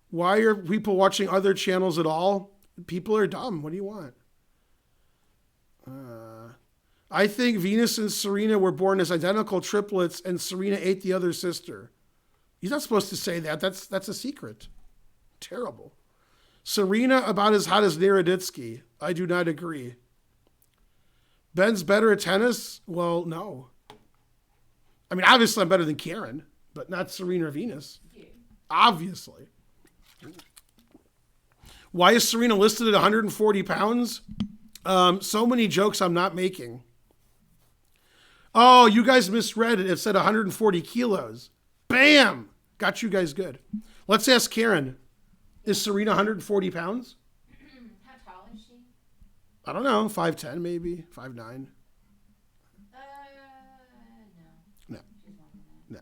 Why are people watching other channels at all? People are dumb. What do you want? I think Venus and Serena were born as identical triplets and Serena ate the other sister. You're not supposed to say that. That's a secret. Terrible. Serena about as hot as Naroditsky. I do not agree. Ben's better at tennis? Well, no. I mean, obviously I'm better than Karen, but not Serena or Venus. Yeah. Obviously. Why is Serena listed at 140 pounds? So many jokes I'm not making. Oh, you guys misread it. It said 140 kilos. Bam! Got you guys good. Let's ask Karen. Is Serena 140 pounds? How tall is she? I don't know. 5'10", maybe. 5'9". No. No. She's more than that. No.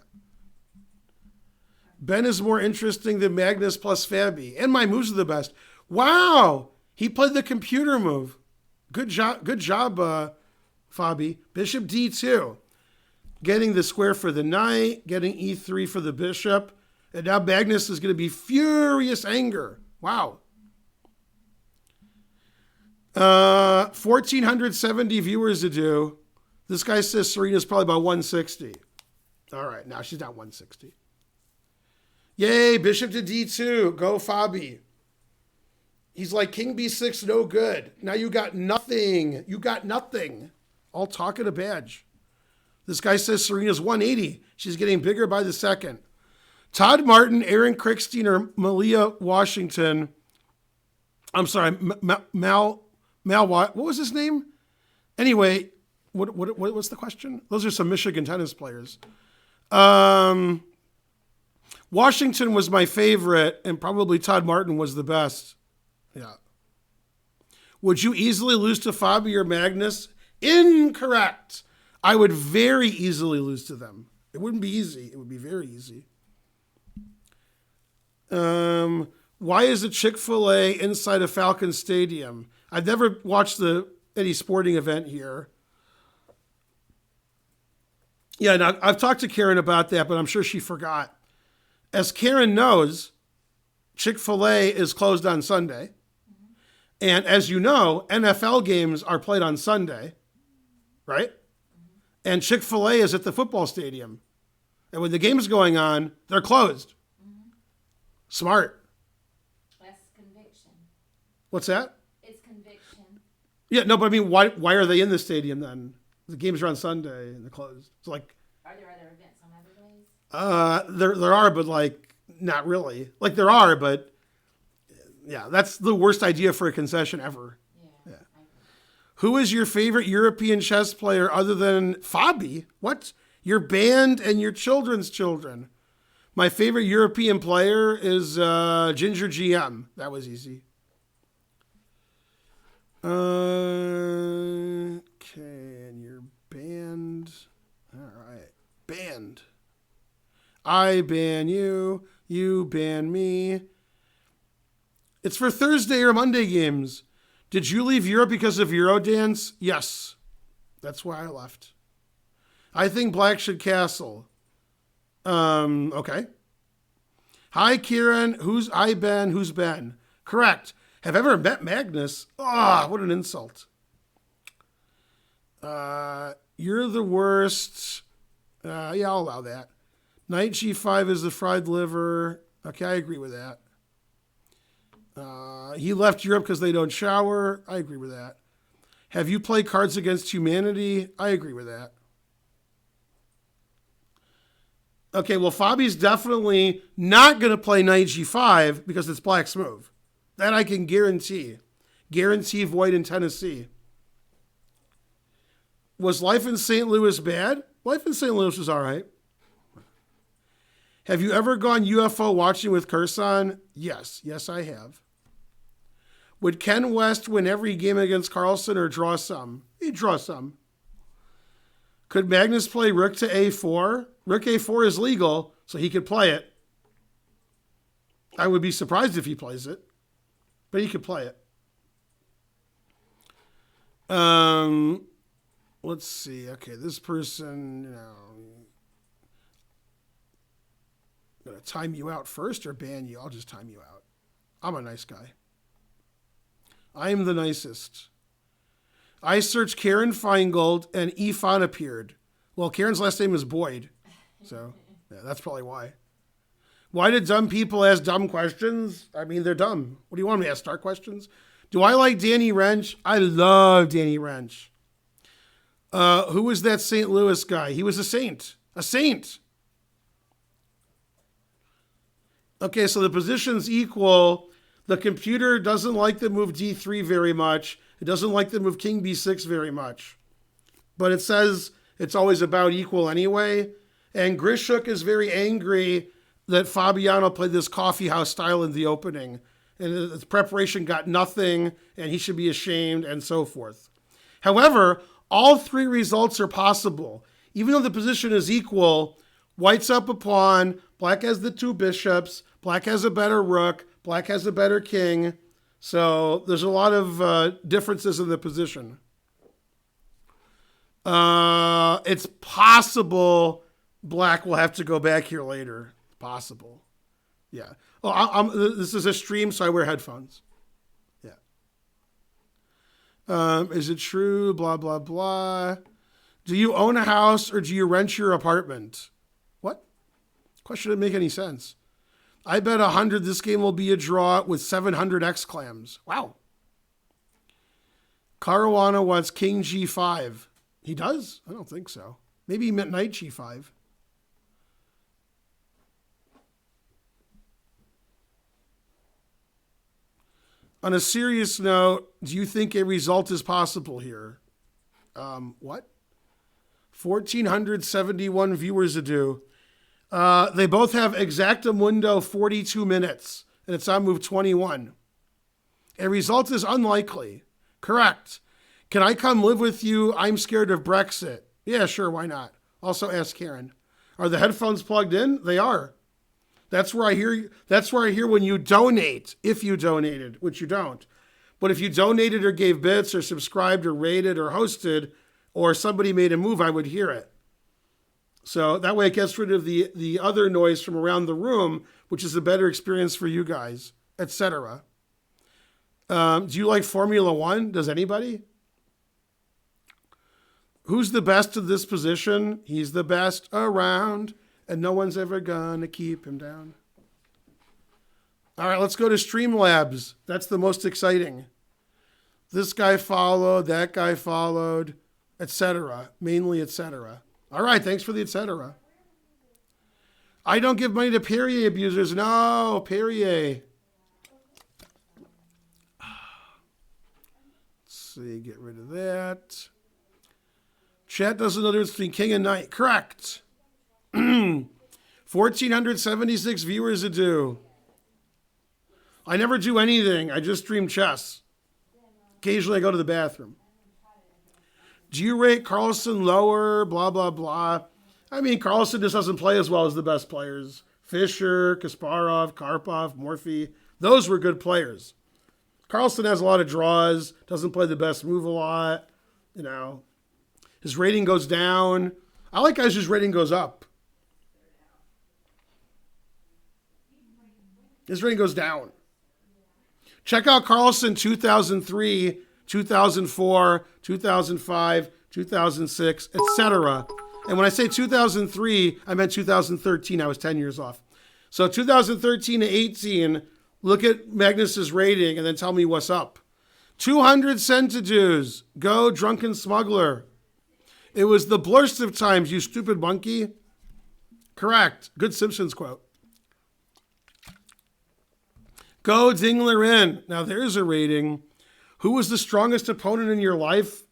Ben is more interesting than Magnus plus Fabi. And my moves are the best. Wow! He played the computer move. Good job, Fabi. Bishop d2. Getting the square for the knight, getting e3 for the bishop. And now Magnus is going to be furious anger. Wow. 1,470 viewers to do. This guy says Serena's probably about 160. All right, now she's not 160. Yay, bishop to d2. Go, Fabi. He's like, king b6, no good. Now you got nothing. You got nothing. All talk at a badge. This guy says Serena's 180. She's getting bigger by the second. Todd Martin, Aaron Crickstein, or Malia Washington. I'm sorry, Mal, what was his name? Anyway, what's the question? Those are some Michigan tennis players. Washington was my favorite, and probably Todd Martin was the best. Yeah. Would you easily lose to Fabi or Magnus? Incorrect. I would very easily lose to them. It wouldn't be easy. It would be very easy. Why is a Chick-fil-A inside a Falcon Stadium? I've never watched any sporting event here. Yeah, now I've talked to Karen about that, but I'm sure she forgot. As Karen knows, Chick-fil-A is closed on Sunday. And as you know, NFL games are played on Sunday, right? And Chick-fil-A is at the football stadium. And when the game's going on, they're closed. Smart. Less conviction. What's that? It's conviction. Yeah, no, but I mean, why are they in the stadium then? The games are on Sunday and they're closed. It's like, Are there other events on other days? there are, but like, not really. Like there are, but yeah, that's the worst idea for a concession ever. Yeah. Who is your favorite European chess player other than Fabi? What? Your band and your children's children. My favorite European player is Ginger GM. That was easy. Okay, and your band. All right. Band. I ban you. You ban me. It's for Thursday or Monday games. Did you leave Europe because of Eurodance? Yes. That's why I left. I think Black should castle. Okay. Hi, Kieran. Who's Ben? Who's Ben? Correct. Have ever met Magnus? Ah, what an insult. You're the worst. Yeah, I'll allow that. Knight G5 is the fried liver. Okay, I agree with that. He left Europe because they don't shower. I agree with that. Have you played Cards Against Humanity? I agree with that. Okay, well, Fabi's definitely not going to play Knight G5 because it's Black's move. That I can guarantee. Guarantee void in Tennessee. Was Life in St. Louis bad? Life in St. Louis was all right. Have you ever gone UFO watching with Carlsen? Yes. Yes, I have. Would Ken West win every game against Carlsen or draw some? He'd draw some. Could Magnus play Rook to A4? Rook A4 is legal, so he could play it. I would be surprised if he plays it, but he could play it. Let's see. Okay, this person, I'm going to time you out first or ban you. I'll just time you out. I'm a nice guy. I am the nicest. I searched Karen Feingold and Ifan appeared. Well, Karen's last name is Boyd. So, yeah, that's probably why. Why did dumb people ask dumb questions? I mean, they're dumb. What do you want me to ask? Start questions? Do I like Danny Wrench? I love Danny Wrench. Who was that St. Louis guy? He was a saint. A saint. Okay, so the position's equal. The computer doesn't like the move D3 very much. It doesn't like the move King B6 very much. But it says it's always about equal anyway. And Grishuk is very angry that Fabiano played this coffee house style in the opening. And the preparation got nothing, and he should be ashamed, and so forth. However, all three results are possible. Even though the position is equal, White's up a pawn, Black has the two bishops, Black has a better rook, Black has a better king. So there's a lot of differences in the position. It's possible Black will have to go back here later. Possible. Yeah. Oh, this is a stream, so I wear headphones. Yeah. Is it true? Blah, blah, blah. Do you own a house or do you rent your apartment? What? Question didn't make any sense. I bet 100 this game will be a draw with 700 exclams. Wow. Caruana wants King G5. He does? I don't think so. Maybe he meant Knight G5. On a serious note, do you think a result is possible here? What? 1,471 viewers ado. They both have exactamundo 42 minutes, and it's on move 21. A result is unlikely. Correct. Can I come live with you? I'm scared of Brexit. Yeah, sure, why not? Also ask Karen. Are the headphones plugged in? They are. That's where I hear when you donate, if you donated, which you don't. But if you donated or gave bits or subscribed or rated or hosted or somebody made a move, I would hear it. So that way it gets rid of the other noise from around the room, which is a better experience for you guys, etc. Do you like Formula One? Does anybody? Who's the best of this position? He's the best around, and no one's ever gonna keep him down. All right, let's go to Streamlabs. That's the most exciting. This guy followed, that guy followed, etc. Mainly etc. All right, thanks for the etc. I don't give money to Perrier abusers. No, Perrier. Let's see, get rid of that. Chat doesn't know the difference between king and knight. Correct. 1,476 viewers ado. I never do anything. I just stream chess. Occasionally I go to the bathroom. Do you rate Carlsen lower? Blah, blah, blah. I mean, Carlsen just doesn't play as well as the best players. Fischer, Kasparov, Karpov, Morphy. Those were good players. Carlsen has a lot of draws. Doesn't play the best move a lot. His rating goes down. I like guys whose rating goes up. His rating goes down. Check out Carlsen 2003, 2004, 2005, 2006, etc. And when I say 2003, I meant 2013. I was 10 years off. So 2013 to 18, look at Magnus's rating and then tell me what's up. 200 centitudes. Go, drunken smuggler. It was the blurst of times, you stupid monkey. Correct. Good Simpsons quote. Go, Dingler in. Now there's a rating. Who was the strongest opponent in your life?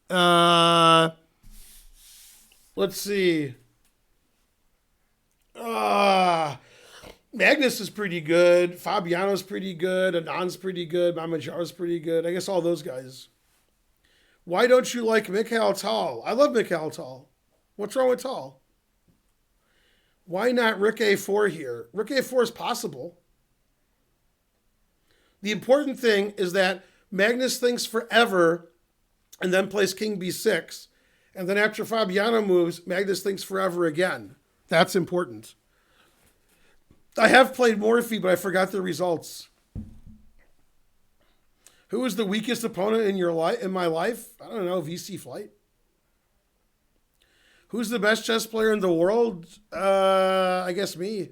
Let's see. Magnus is pretty good. Fabiano's pretty good. Anand's pretty good. Mamajar's pretty good. I guess all those guys. Why don't you like Mikhail Tal? I love Mikhail Tal. What's wrong with Tal? Why not Rook A4 here? Rook A4 is possible. The important thing is that Magnus thinks forever and then plays King B6. And then after Fabiano moves, Magnus thinks forever again. That's important. I have played Morphe, but I forgot the results. Who was the weakest opponent in my life? I don't know, VC Flight. Who's the best chess player in the world? I guess me.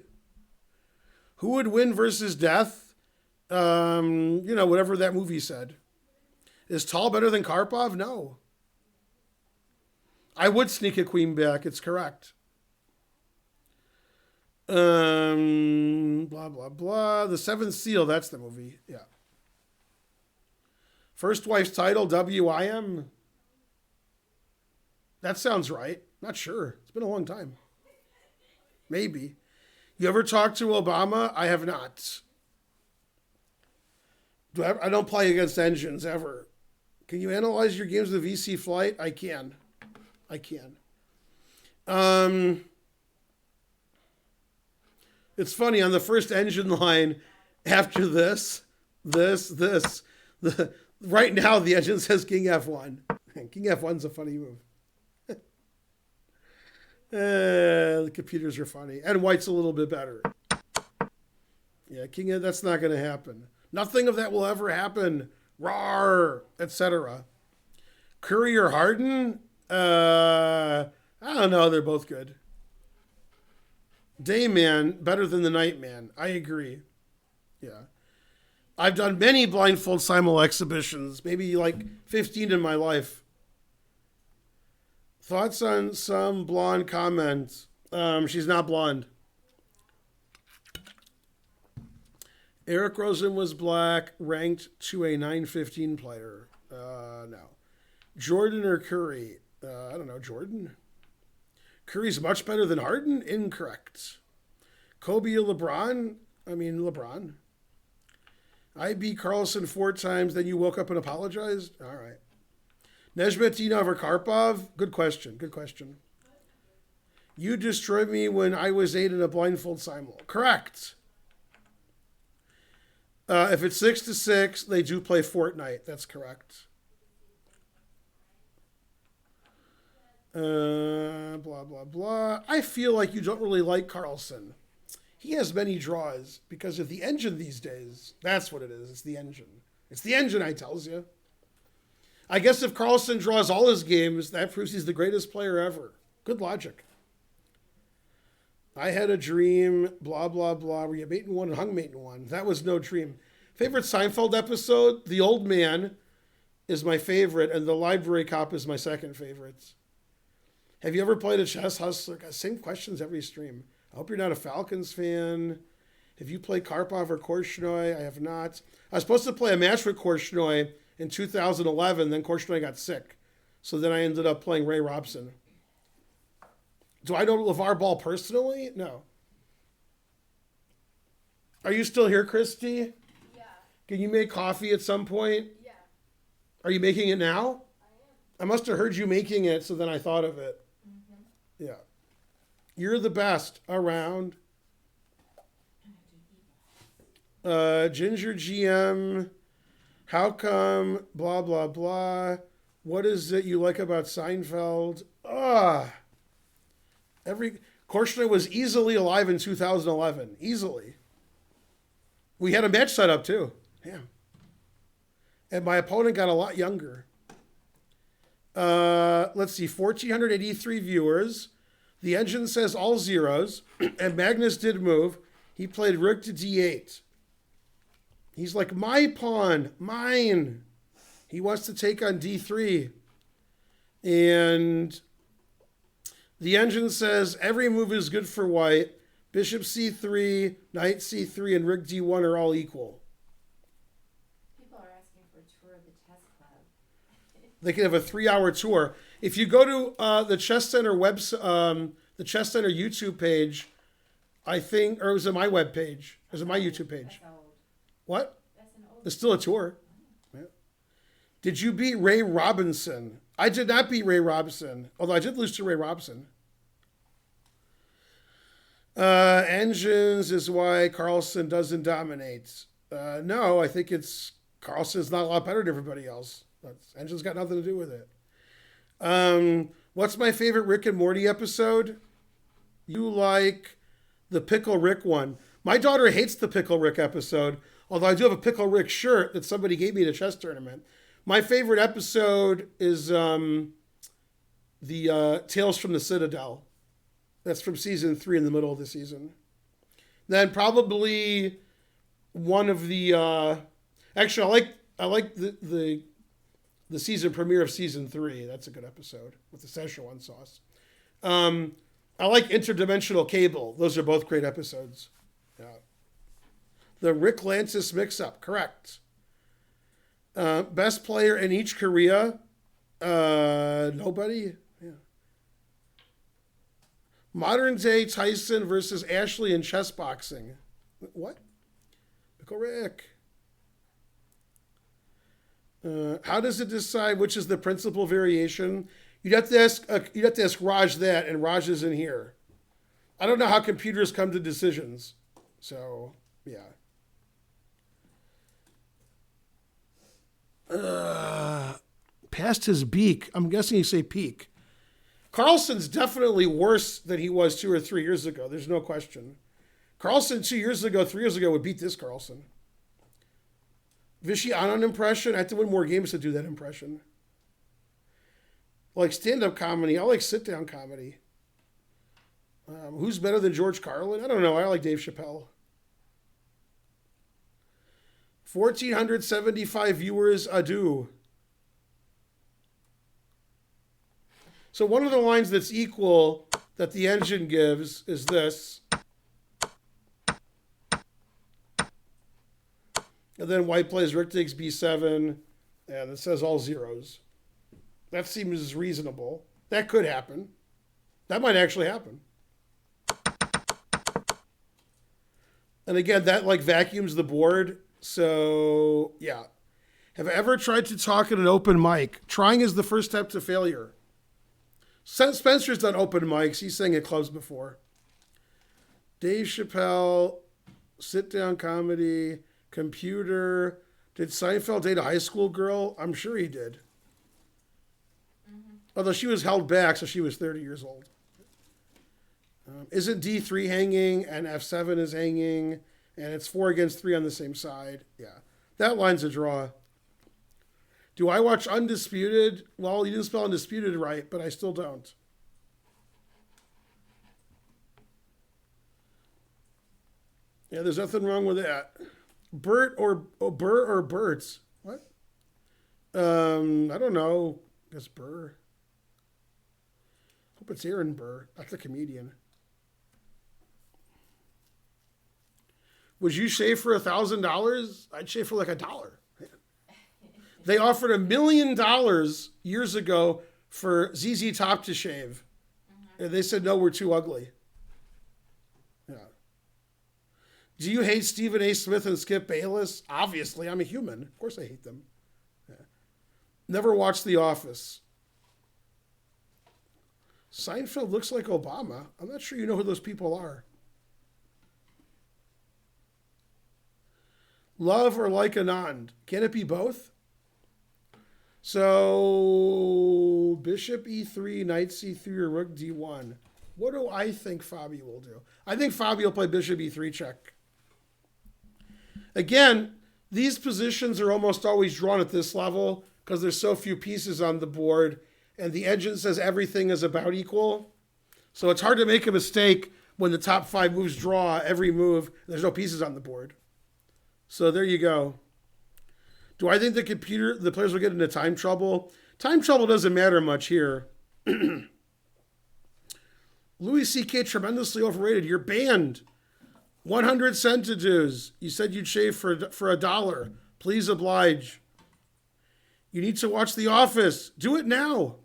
Who would win versus death? Whatever that movie said. Is Tal better than Karpov? No. I would sneak a queen back. It's correct. Blah, blah, blah. The Seventh Seal. That's the movie. Yeah. First wife's title, WIM. That sounds right. Not sure. It's been a long time. Maybe. You ever talked to Obama? I have not. I don't play against engines ever. Can you analyze your games with VC Flight? I can. It's funny, on the first engine line, after this, right now the engine says King F1. King F1's a funny move. The computers are funny. And white's a little bit better. Yeah, that's not going to happen. Nothing of that will ever happen. Rawr, etc. Curry or Harden? I don't know. They're both good. Dayman better than the Nightman. I agree. Yeah. I've done many blindfold simul exhibitions, maybe like 15 in my life. Thoughts on some blonde comments? She's not blonde. Eric Rosen was black, ranked to a 915 player. No. Jordan or Curry? I don't know. Jordan? Curry's much better than Harden? Incorrect. Kobe or LeBron? LeBron. I beat Carlsen 4 times, then you woke up and apologized? All right. Nezhmetinov or Karpov? Good question. You destroyed me when I was 8 in a blindfold simul. Correct. If it's 6-6, they do play Fortnite. That's correct. Blah, blah, blah. I feel like you don't really like Carlsen. He has many draws because of the engine these days. That's what it is. It's the engine. It's the engine, I tells you. I guess if Carlsen draws all his games, that proves he's the greatest player ever. Good logic. I had a dream, blah, blah, blah, where you mate in one and hung mate in one. That was no dream. Favorite Seinfeld episode? The Old Man is my favorite, and The Library Cop is my second favorite. Have you ever played a chess hustler? Same questions every stream. I hope you're not a Falcons fan. Have you played Karpov or Korchnoi? I have not. I was supposed to play a match with Korchnoi in 2011, then Korchnoi got sick. So then I ended up playing Ray Robson. Do I know LeVar Ball personally? No. Are you still here, Christy? Yeah. Can you make coffee at some point? Yeah. Are you making it now? I I must have heard you making it, so then I thought of it. am. Yeah. You're the best around. Ginger GM. How come? Blah, blah, blah. What is it you like about Seinfeld? Korchnoi was easily alive in 2011. Easily. We had a match set up too. Damn. And my opponent got a lot younger. Let's see, 1,483 viewers. The engine says all zeros. And Magnus did move. He played rook to d8. He's like, my pawn, mine. He wants to take on d3. And the engine says every move is good for white. Bishop c3, knight c3, and rook d1 are all equal. People are asking for a tour of the chess club. They can have a 3-hour tour. If you go to the Chess Center the Chess Center YouTube page, I think, or was it my web page? Was it my YouTube page? That's old. What? That's an old. There's still a tour. Yeah. Did you beat Ray Robinson? I did not beat Ray Robinson, although I did lose to Ray Robinson. Engines is why Carlsen doesn't dominate. No, I think it's Carlsen's not a lot better than everybody else. Engines got nothing to do with it. What's my favorite Rick and Morty episode? You like the Pickle Rick one. My daughter hates the Pickle Rick episode, although I do have a Pickle Rick shirt that somebody gave me at a chess tournament. My favorite episode is the Tales from the Citadel. That's from season 3 in the middle of the season. Then probably one of the actually I like the season premiere of season 3. That's a good episode with the Szechuan sauce. I like Interdimensional Cable. Those are both great episodes. Yeah. The Rick Lantis mix-up, correct. Best player in each Korea? Nobody. Yeah. Modern day Tyson versus Ashley in chess boxing. What? Pickle Rick. How does it decide which is the principal variation? You'd have to ask Raj that, and Raj is in here. I don't know how computers come to decisions. So, yeah. Past his beak. I'm guessing you say peak. Carlsen's definitely worse than he was 2 or 3 years ago. There's no question. Carlsen 3 years ago would beat this Carlsen. Vichy Anand impression. I have to win more games to do that impression. Like stand-up comedy. I like sit-down comedy. Who's better than George Carlin? I don't know. I like Dave Chappelle. 1,475 viewers, adieu. So one of the lines that's equal that the engine gives is this. And then white plays rook takes b7, and it says all zeros. That seems reasonable. That could happen. That might actually happen. And again, that like vacuums the board. So, yeah. Have I ever tried to talk at an open mic? Trying is the first step to failure. Spencer's done open mics. He's sang at clubs before. Dave Chappelle, sit-down comedy, computer. Did Seinfeld date a high school girl? I'm sure he did. Mm-hmm. Although she was held back, so she was 30 years old. Isn't D3 hanging and F7 is hanging and it's 4 against 3 on the same side? Yeah. That line's a draw. Do I watch Undisputed? Well, you didn't spell Undisputed right, but I still don't. Yeah, there's nothing wrong with that. Bert or Burr or Bert's? What? I don't know. I guess Burr. Hope it's Aaron Burr. That's a comedian. Would you shave for $1,000? I'd shave for like $1. They offered $1 million years ago for ZZ Top to shave. Mm-hmm. And they said, no, we're too ugly. Yeah. Do you hate Stephen A. Smith and Skip Bayless? Obviously, I'm a human. Of course I hate them. Yeah. Never watched The Office. Seinfeld looks like Obama. I'm not sure you know who those people are. Love or like Anand? Can it be both? So, bishop e3, knight c3, or rook d1. What do I think Fabi will do? I think Fabi will play bishop e3 check. Again, These positions are almost always drawn at this level because there's so few pieces on the board, and the engine says everything is about equal. So it's hard to make a mistake when the top 5 moves draw every move. And there's no pieces on the board. So there you go. Do I think the players will get into time trouble? Time trouble doesn't matter much here. Louis C.K. tremendously overrated. You're banned. 100 centidues. You said you'd shave for $1. Please oblige. You need to watch The Office. Do it now.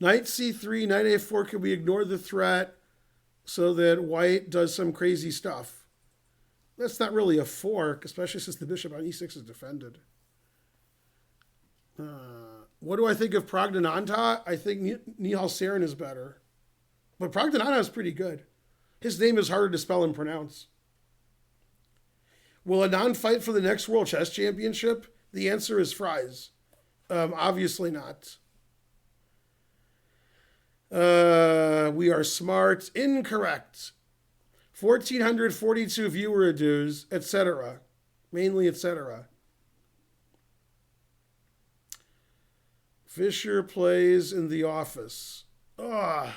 Knight C3, Knight A4. Can we ignore the threat so that white does some crazy stuff? That's not really a fork, especially since the bishop on E6 is defended. What do I think of Praggnanandhaa? I think Nihal Sarin is better. But Praggnanandhaa is pretty good. His name is harder to spell and pronounce. Will Anand fight for the next World Chess Championship? The answer is fries. Obviously not. We are smart. Incorrect. 1,442 viewer dues, etc. Mainly etc. Fischer plays in The Office. Ugh.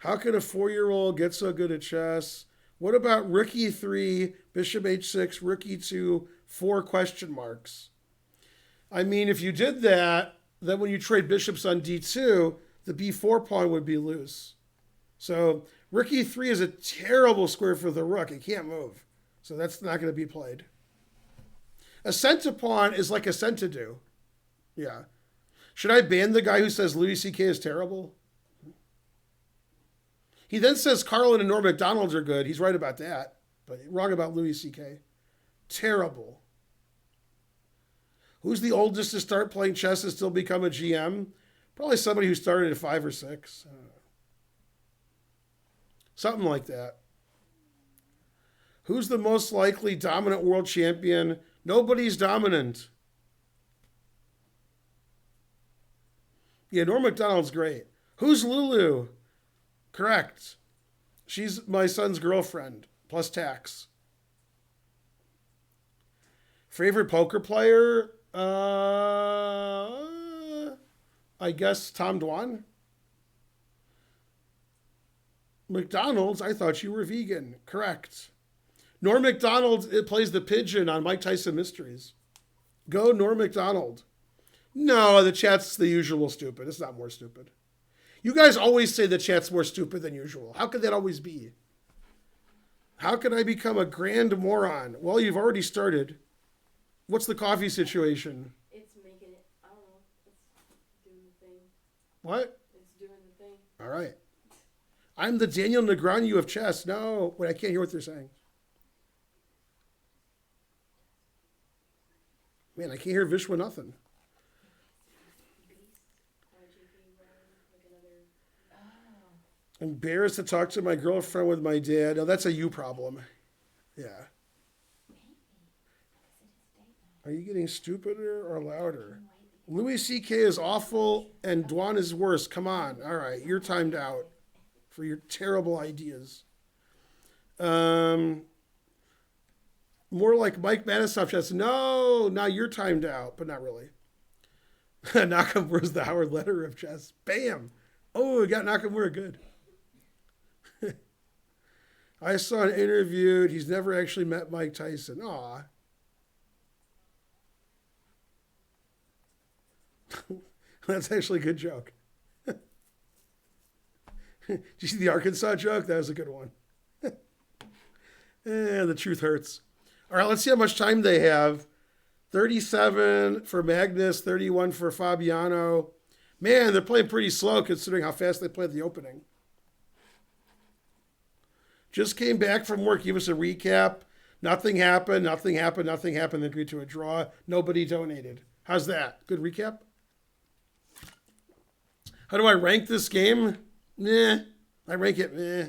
How can a 4-year-old get so good at chess? What about rook e3, bishop h6, rook e2, 4 question marks? I mean, if you did that, then when you trade bishops on d2, the b4 pawn would be loose. So rook e3 is a terrible square for the rook. It can't move. So that's not going to be played. A centapawn is like a centadu. Yeah. Should I ban the guy who says Louis C.K. is terrible? He then says Carlsen and Norm Macdonald are good. He's right about that. But wrong about Louis C.K. Terrible. Who's the oldest to start playing chess and still become a GM? Probably somebody who started at 5 or 6. Something like that. Who's the most likely dominant world champion? Nobody's dominant. Yeah, Norm Macdonald's great. Who's Lulu? Correct. She's my son's girlfriend, plus tax. Favorite poker player? I guess Tom Dwan. McDonald's, I thought you were vegan. Correct. Norm Macdonald plays the pigeon on Mike Tyson Mysteries. Go Norm Macdonald. No, the chat's the usual stupid. It's not more stupid. You guys always say the chat's more stupid than usual. How could that always be? How can I become a grand moron? Well, you've already started. What's the coffee situation? It's making it, I don't know, it's doing the thing. What? It's doing the thing. All right. I'm the Daniel Negreanu of chess. No, wait, I can't hear what they're saying. Man, I can't hear Vishwa nothing. Embarrassed to talk to my girlfriend with my dad. Now that's a you problem. Yeah. Are you getting stupider or louder? Louis C.K. is awful and Dwan is worse. Come on. All right. You're timed out for your terrible ideas. More like Mike Manisoff says, no, now you're timed out, but not really. Nakamura's the Howard Letter of chess. Bam. Oh, we got Nakamura good. I saw an interview. He's never actually met Mike Tyson. Aw. That's actually a good joke. Did you see the Arkansas joke? That was a good one. The truth hurts. All right, let's see how much time they have. 37 for Magnus, 31 for Fabiano. Man, they're playing pretty slow considering how fast they played the opening. Just came back from work. Give us a recap. Nothing happened. They agreed to a draw. Nobody donated. How's that? Good recap? How do I rank this game? Meh. I rank it meh.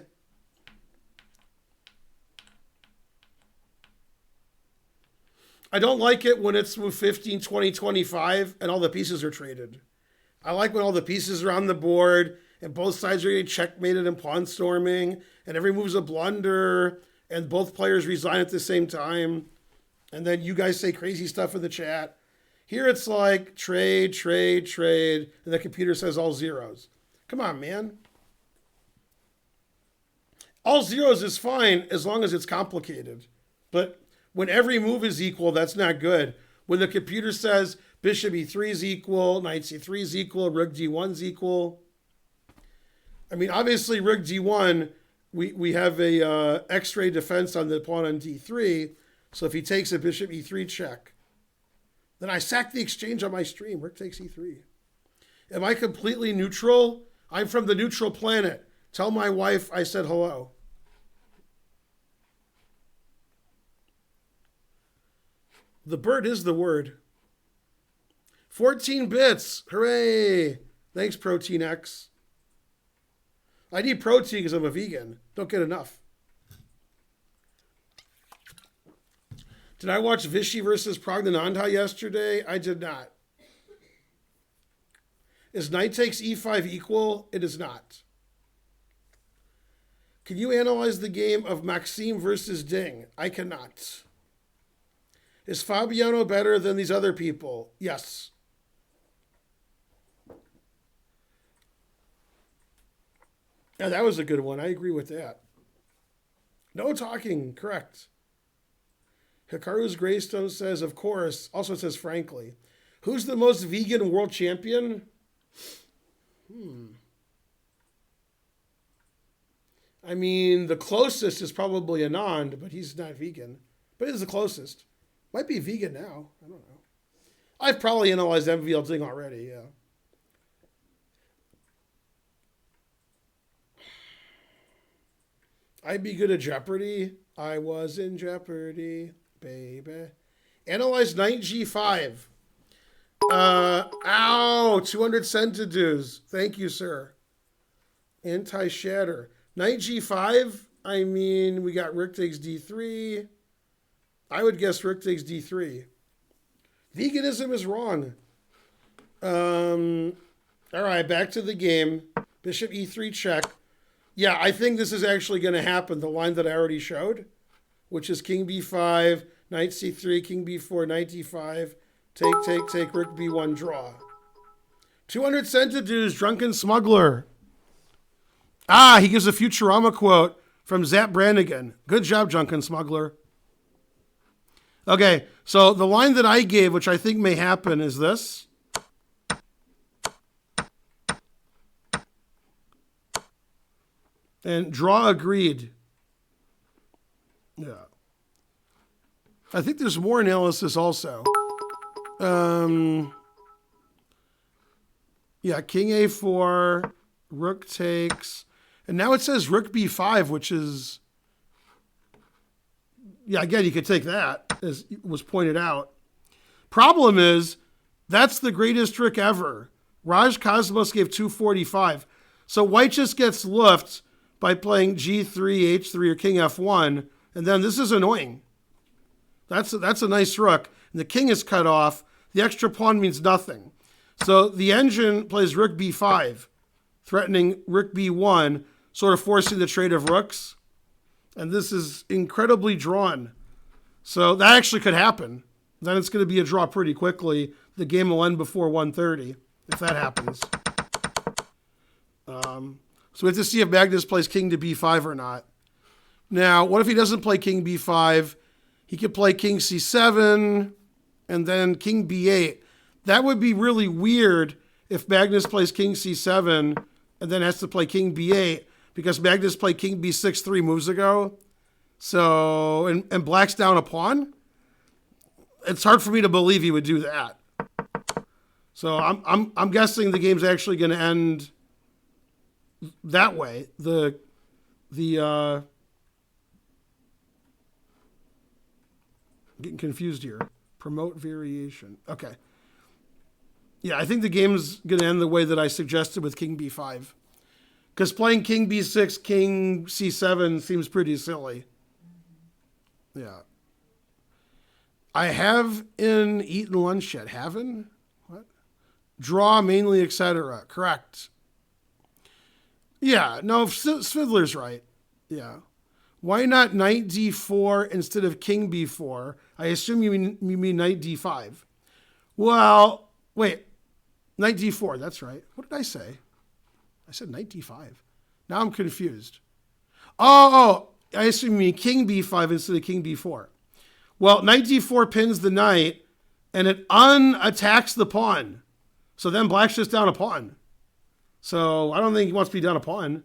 I don't like it when it's move 15, 20, 25, and all the pieces are traded. I like when all the pieces are on the board, and both sides are getting checkmated and pawn storming, and every move's a blunder, and both players resign at the same time, and then you guys say crazy stuff in the chat. Here it's like trade, trade, trade, and the computer says all zeros. Come on, man. All zeros is fine as long as it's complicated. But when every move is equal, that's not good. When the computer says bishop e3 is equal, knight c3 is equal, rook d1 is equal. I mean, obviously, rook d1, we have a x-ray defense on the pawn on d3. So if he takes a bishop e3 check, then I sack the exchange on my stream. Rook takes e3. Am I completely neutral? I'm from the neutral planet. Tell my wife I said hello. The bird is the word. 14 bits. Hooray. Thanks, Protein X. I need protein because I'm a vegan. Don't get enough. Did I watch Vichy versus Pragnanandha yesterday? I did not. Is knight takes e5 equal? It is not. Can you analyze the game of Maxime versus Ding? I cannot. Is Fabiano better than these other people? Yes. Yeah, that was a good one. I agree with that. No talking. Correct. Hikaru's Greystone says, of course. Also says, frankly. Who's the most vegan world champion? I mean, the closest is probably Anand, but he's not vegan. But he's the closest. Might be vegan now. I don't know. I've probably analyzed MVL Ding already, yeah. I'd be good at Jeopardy. I was in Jeopardy, baby. Analyze knight g5. Ow, 200 centidues. Thank you, sir. Anti-shatter. Knight g5, I mean, we got rook takes d3. I would guess rook takes d3. Veganism is wrong. All right, back to the game. Bishop e3 check. Yeah, I think this is actually going to happen, the line that I already showed, which is king b5, knight c3, king b4, knight d5, take, rook b1, draw. 200 centidues, drunken smuggler. Ah, he gives a Futurama quote from Zap Brannigan. Good job, drunken smuggler. Okay, so the line that I gave, which I think may happen, is this. And draw agreed. Yeah. I think there's more analysis also. Yeah, king a4, rook takes. And now it says rook b5, which is... Yeah, again, you could take that, as was pointed out. Problem is, that's the greatest trick ever. Raj Cosmos gave 245. So white just gets loofed by playing g3, h3, or king f1, and then this is annoying. That's a nice rook. And the king is cut off. The extra pawn means nothing. So the engine plays rook b5, threatening rook b1, sort of forcing the trade of rooks. And this is incredibly drawn. So that actually could happen. Then it's going to be a draw pretty quickly. The game will end before 1:30, if that happens. So we have to see if Magnus plays king to b5 or not. Now, what if he doesn't play king b5? He could play king c7 and then king b8. That would be really weird if Magnus plays king c7 and then has to play king b8 because Magnus played king b6 3 moves ago. So, and black's down a pawn. It's hard for me to believe he would do that. So I'm guessing the game's actually going to end that way. Getting confused here. Promote variation. Okay. Yeah, I think the game's going to end the way that I suggested with king b5. Because playing king b6, king c7 seems pretty silly. Yeah. I have in eaten lunch yet. Haven't? What? Draw mainly, etc. Correct. Yeah, no, Svidler's right. Yeah. Why not knight d4 instead of king b4? I assume you mean knight d5. Well, wait. Knight d4, that's right. What did I say? I said knight d5. Now I'm confused. Oh, I assume you mean king b5 instead of king b4. Well, knight d4 pins the knight, and it unattacks the pawn. So then black's just down a pawn. So I don't think he wants to be down a pawn.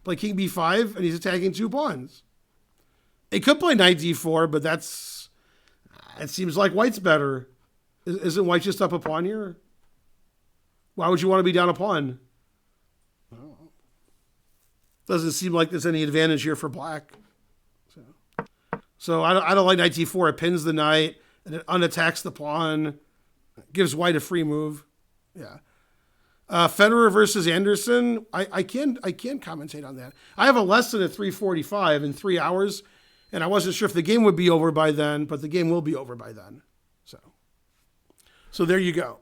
Play king b5, and he's attacking 2 pawns. He could play knight d4, but it seems like white's better. Isn't white just up a pawn here? Why would you want to be down a pawn? Doesn't seem like there's any advantage here for black. So I don't like knight d4. It pins the knight, and it unattacks the pawn. Gives white a free move. Yeah. Federer versus Anderson. I can't commentate on that. I have a lesson at 3:45 in 3 hours, and I wasn't sure if the game would be over by then, but the game will be over by then. So there you go.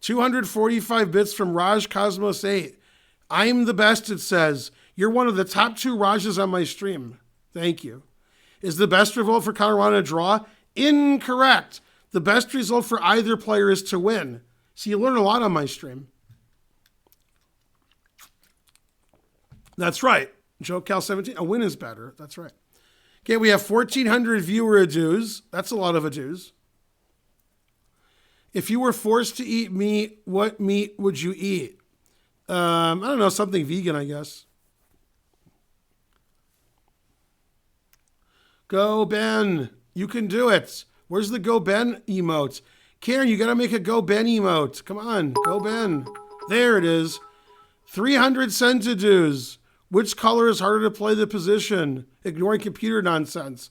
245 bits from Raj Cosmos 8. I'm the best, it says. You're one of the top 2 Rajas on my stream. Thank you. Is the best result for Caruana a draw? Incorrect. The best result for either player is to win. So you learn a lot on my stream. That's right. Joe Cal 17. A win is better. That's right. Okay, we have 1,400 viewer adues. That's a lot of adues. If you were forced to eat meat, what meat would you eat? I don't know, something vegan, I guess. Go Ben. You can do it. Where's the Go Ben emote? Karen, you got to make a Go Ben emote. Come on, Go Ben. There it is. 300 centidues. Which color is harder to play the position? Ignoring computer nonsense.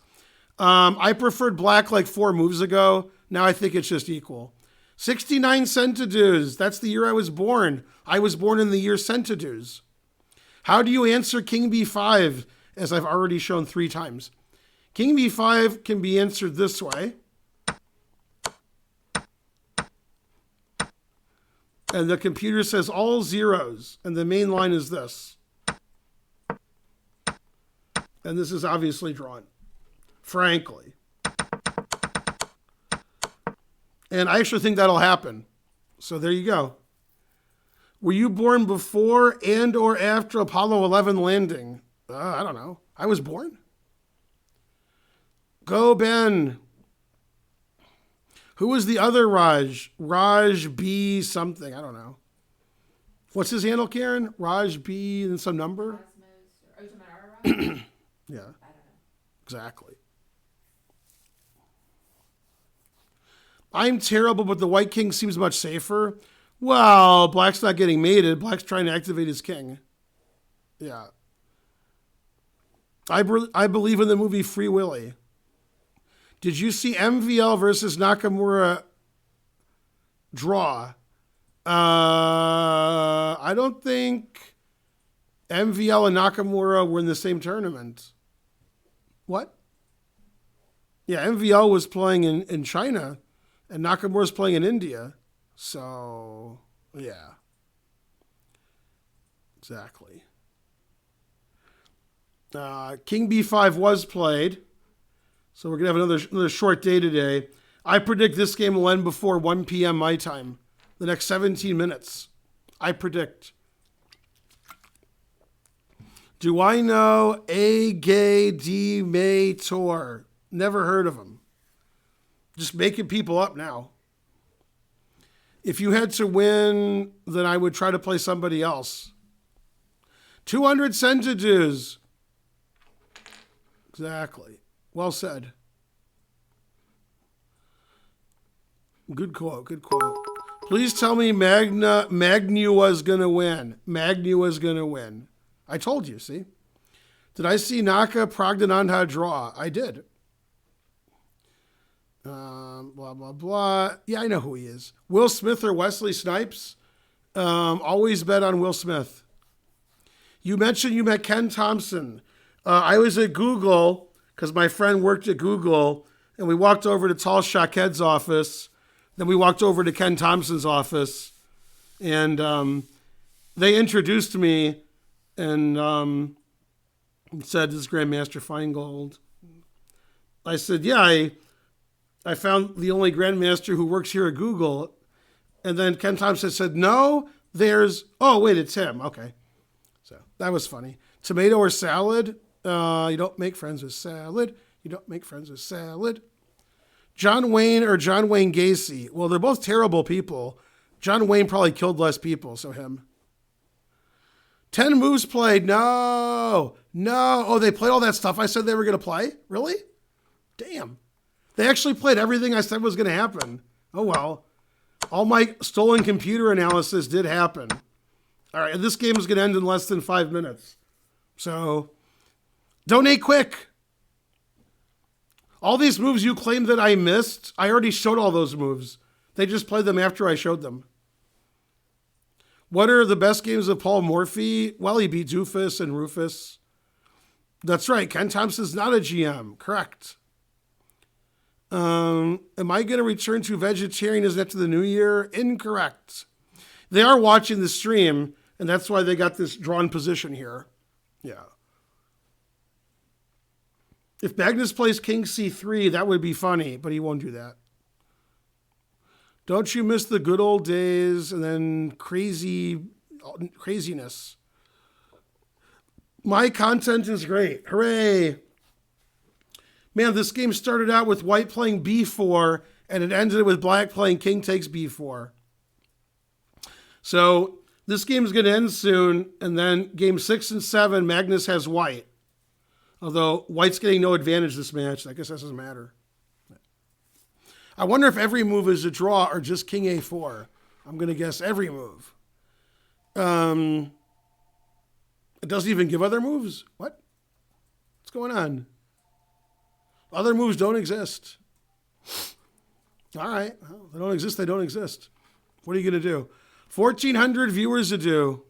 I preferred black like 4 moves ago. Now I think it's just equal. 69 centidues. That's the year I was born. I was born in the year centidues. How do you answer king b5? As I've already shown 3 times. King b5 can be answered this way. And the computer says all zeros. And the main line is this. And this is obviously drawn. Frankly. And I actually think that'll happen. So there you go. Were you born before and or after Apollo 11 landing? I don't know. I was born. Go Ben. Who was the other Raj? Raj B something. I don't know. What's his handle, Karen? Raj B and some number? Yeah. I don't know. Exactly. I'm terrible, but the white king seems much safer. Well, black's not getting mated. Black's trying to activate his king. Yeah. I believe in the movie Free Willy. Did you see MVL versus Nakamura draw? I don't think MVL and Nakamura were in the same tournament. What? Yeah, MVL was playing in China, and Nakamura's playing in India. So, yeah. Exactly. King b5 was played. So we're going to have another short day today. I predict this game will end before 1 p.m. my time. The next 17 minutes. I predict. Do I know A. Gay D. May Tor? Never heard of him. Just making people up now. If you had to win, then I would try to play somebody else. 200 centidues. Exactly. Well said. Good quote. Good quote. Please tell me Magnu was going to win. Magnu was going to win. I told you, see? Did I see Naka Pragdanandha draw? I did. Blah, blah, blah. Yeah, I know who he is. Will Smith or Wesley Snipes? Always bet on Will Smith. You mentioned you met Ken Thompson. I was at Google because my friend worked at Google, and we walked over to Tal Shaked's office. Then we walked over to Ken Thompson's office, and they introduced me, and He said, this is Grandmaster Feingold. I said, yeah, I found the only Grandmaster who works here at Google. And then Ken Thompson said, no, oh, wait, it's him. Okay. So that was funny. Tomato or salad? You don't make friends with salad. You don't make friends with salad. John Wayne or John Wayne Gacy? Well, they're both terrible people. John Wayne probably killed less people, so him. 10 moves played. No. Oh, they played all that stuff I said they were going to play? Really? Damn. They actually played everything I said was going to happen. Oh, well. All my stolen computer analysis did happen. All right, this game is going to end in less than 5 minutes. So, donate quick. All these moves you claim that I missed, I already showed all those moves. They just played them after I showed them. What are the best games of Paul Morphy? Well, he beat Doofus and Rufus. That's right. Ken Thompson's not a GM. Correct. Am I going to return to vegetarianism after the new year? Incorrect. They are watching the stream, and that's why they got this drawn position here. Yeah. If Magnus plays King C3, that would be funny, but he won't do that. Don't you miss the good old days and then craziness? My content is great. Hooray. Man, this game started out with white playing B4 and it ended with black playing king takes B4. So this game is going to end soon. And then game 6 and 7, Magnus has white. Although white's getting no advantage this match. I guess that doesn't matter. I wonder if every move is a draw or just king A4. I'm going to guess every move. It doesn't even give other moves? What? What's going on? Other moves don't exist. All right. Well, they don't exist. They don't exist. What are you going to do? 1,400 viewers to do.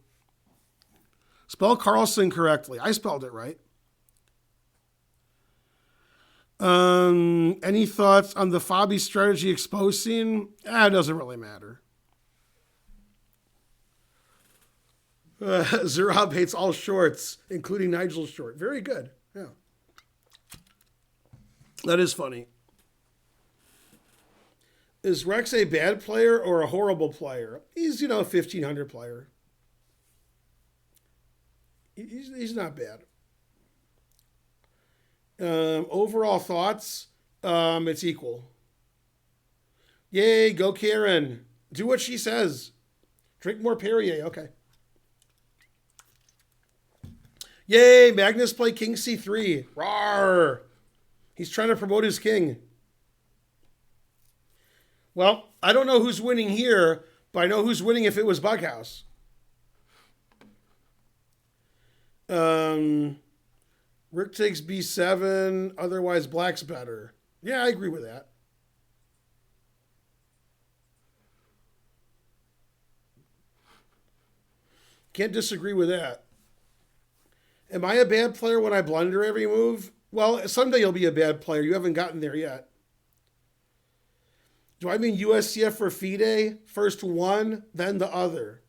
Spell Carlsen correctly. I spelled it right. Any thoughts on the Fabi strategy exposing? It doesn't really matter. Zerab hates all shorts, including Nigel's short. Very good. Yeah. That is funny. Is Rex a bad player or a horrible player? He's, a 1,500 player. He's not bad. Overall thoughts, it's equal. Yay, go Karen. Do what she says. Drink more Perrier. Okay. Yay, Magnus play King C3. Rawr. He's trying to promote his king. Well, I don't know who's winning here, but I know who's winning if it was Bughouse. Rick takes B7, otherwise black's better. Yeah, I agree with that. Can't disagree with that. Am I a bad player when I blunder every move? Well, someday you'll be a bad player. You haven't gotten there yet. Do I mean USCF for FIDE? First one, then the other.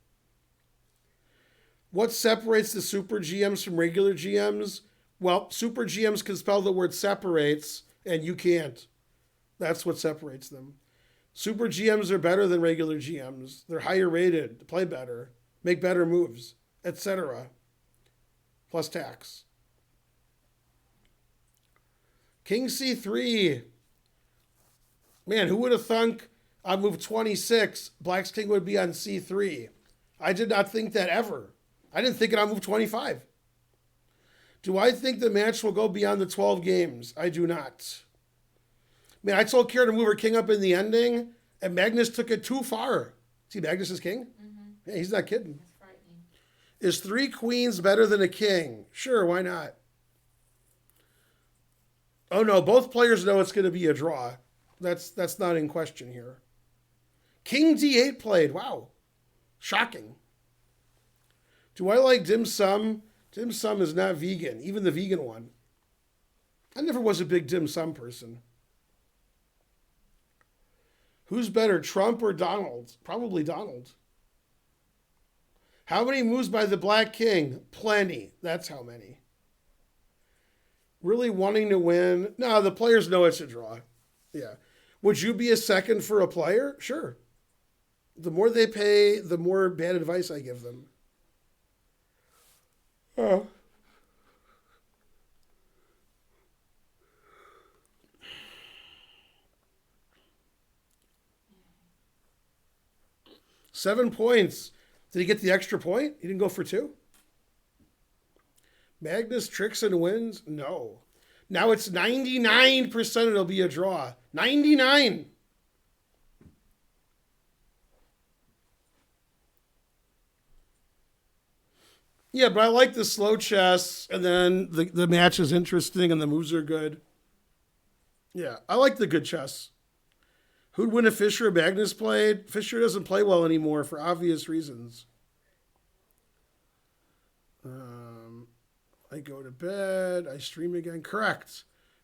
What separates the super GMs from regular GMs? Well, super GMs can spell the word separates, and you can't. That's what separates them. Super GMs are better than regular GMs. They're higher rated, play better, make better moves, etc. Plus tax. King C3. Man, who would have thunk on move 26, Black's king would be on C3? I did not think that ever. I didn't think it on move 25. Do I think the match will go beyond the 12 games? I do not. Man, I told Kira to move her king up in the ending, and Magnus took it too far. See, Magnus is king? Mm-hmm. Yeah, he's not kidding. That's frightening. Is 3 queens better than a king? Sure, why not? Oh no, both players know it's going to be a draw. That's not in question here. King D8 played. Wow. Shocking. Do I like dim sum? Dim sum is not vegan, even the vegan one. I never was a big dim sum person. Who's better, Trump or Donald? Probably Donald. How many moves by the Black King? Plenty. That's how many. Really wanting to win. No, the players know it's a draw. Yeah. Would you be a second for a player? Sure. The more they pay, the more bad advice I give them. Oh. $7 points. Did he get the extra point? He didn't go for two? Magnus tricks and wins? No. Now it's 99% it'll be a draw. 99. Yeah, but I like the slow chess, and then the match is interesting, and the moves are good. Yeah, I like the good chess. Who'd win if Fischer or Magnus played? Fischer doesn't play well anymore for obvious reasons. I go to bed. I stream again. Correct.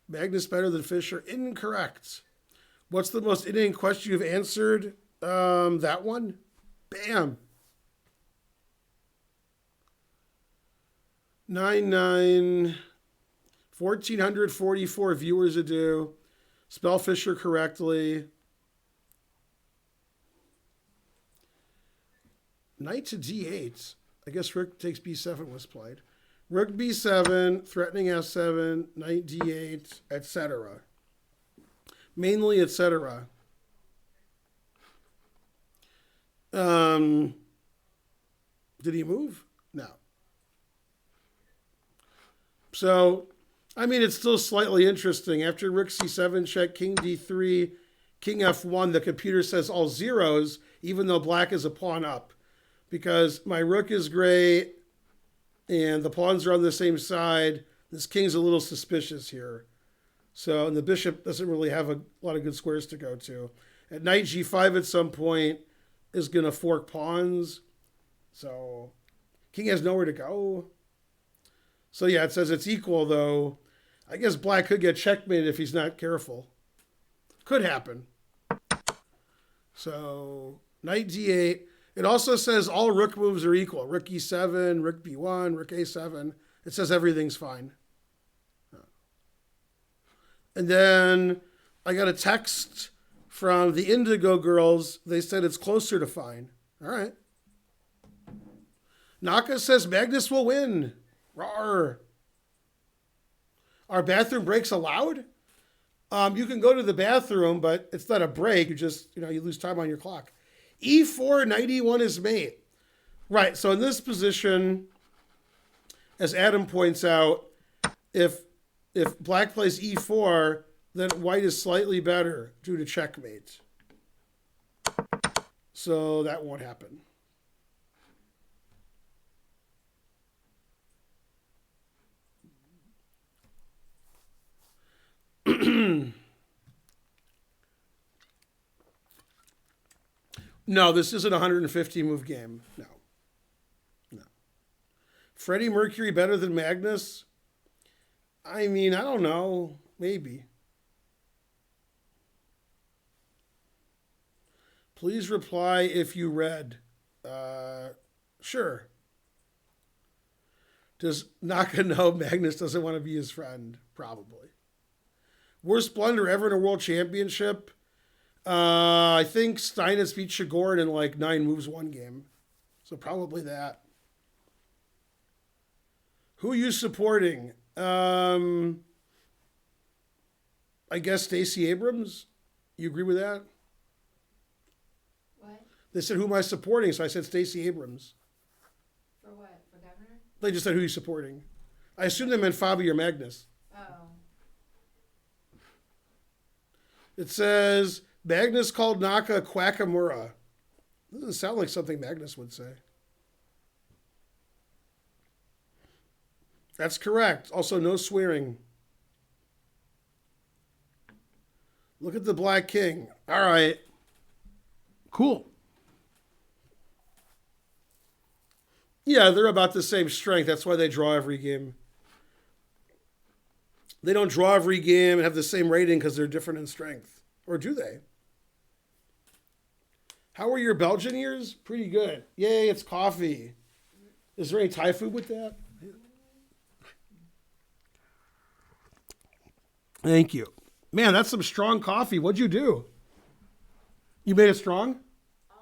Magnus better than Fischer. Incorrect. What's the most inane question you've answered? That one. Bam. 99. 1,444 viewers a do. Spell Fischer correctly. Knight to d8. I guess rook takes b7 was played. Rook b7, threatening f7, knight d8, etc. Mainly etc. Did he move? No. So, I mean, it's still slightly interesting. After rook c7 check, king d3, king f1, the computer says all zeros, even though black is a pawn up. Because my rook is great, and the pawns are on the same side. This king's a little suspicious here. So, and the bishop doesn't really have a lot of good squares to go to. At knight g5 at some point is going to fork pawns. So, king has nowhere to go. So, yeah, it says it's equal, though. I guess black could get checkmated if he's not careful. Could happen. So, knight d8. It also says all rook moves are equal. Rook e7, rook b1, rook a7. It says everything's fine. And then I got a text from the Indigo girls. They said it's closer to fine. All right. Naka says Magnus will win. Rawr. Are bathroom breaks allowed? You can go to the bathroom, but it's not a break. You just, you lose time on your clock. E4, knight e1 is mate. Right, so in this position, as Adam points out, if black plays e4, then white is slightly better due to checkmate. So that won't happen. No, this isn't a 150 move game. No. Freddie Mercury better than Magnus? I mean, I don't know. Maybe. Please reply if you read. Sure. Does Naka know Magnus doesn't want to be his friend? Probably. Worst blunder ever in a world championship? I think Steinitz beat Chigorin in like 9 moves one game. So probably that. Who are you supporting? I guess Stacey Abrams? You agree with that? What? They said, who am I supporting? So I said Stacey Abrams. For what? For governor? They just said, who are you supporting? I assume they meant Fabi or Magnus. Oh. It says, Magnus called Naka Quackamura. Doesn't sound like something Magnus would say. That's correct. Also, no swearing. Look at the Black King. All right. Cool. Yeah, they're about the same strength. That's why they draw every game. They don't draw every game and have the same rating because they're different in strength. Or do they? How are your Belgian years? Pretty good. Yay, it's coffee. Is there any Thai food with that? Thank you. Man, that's some strong coffee. What'd you do? You made it strong? I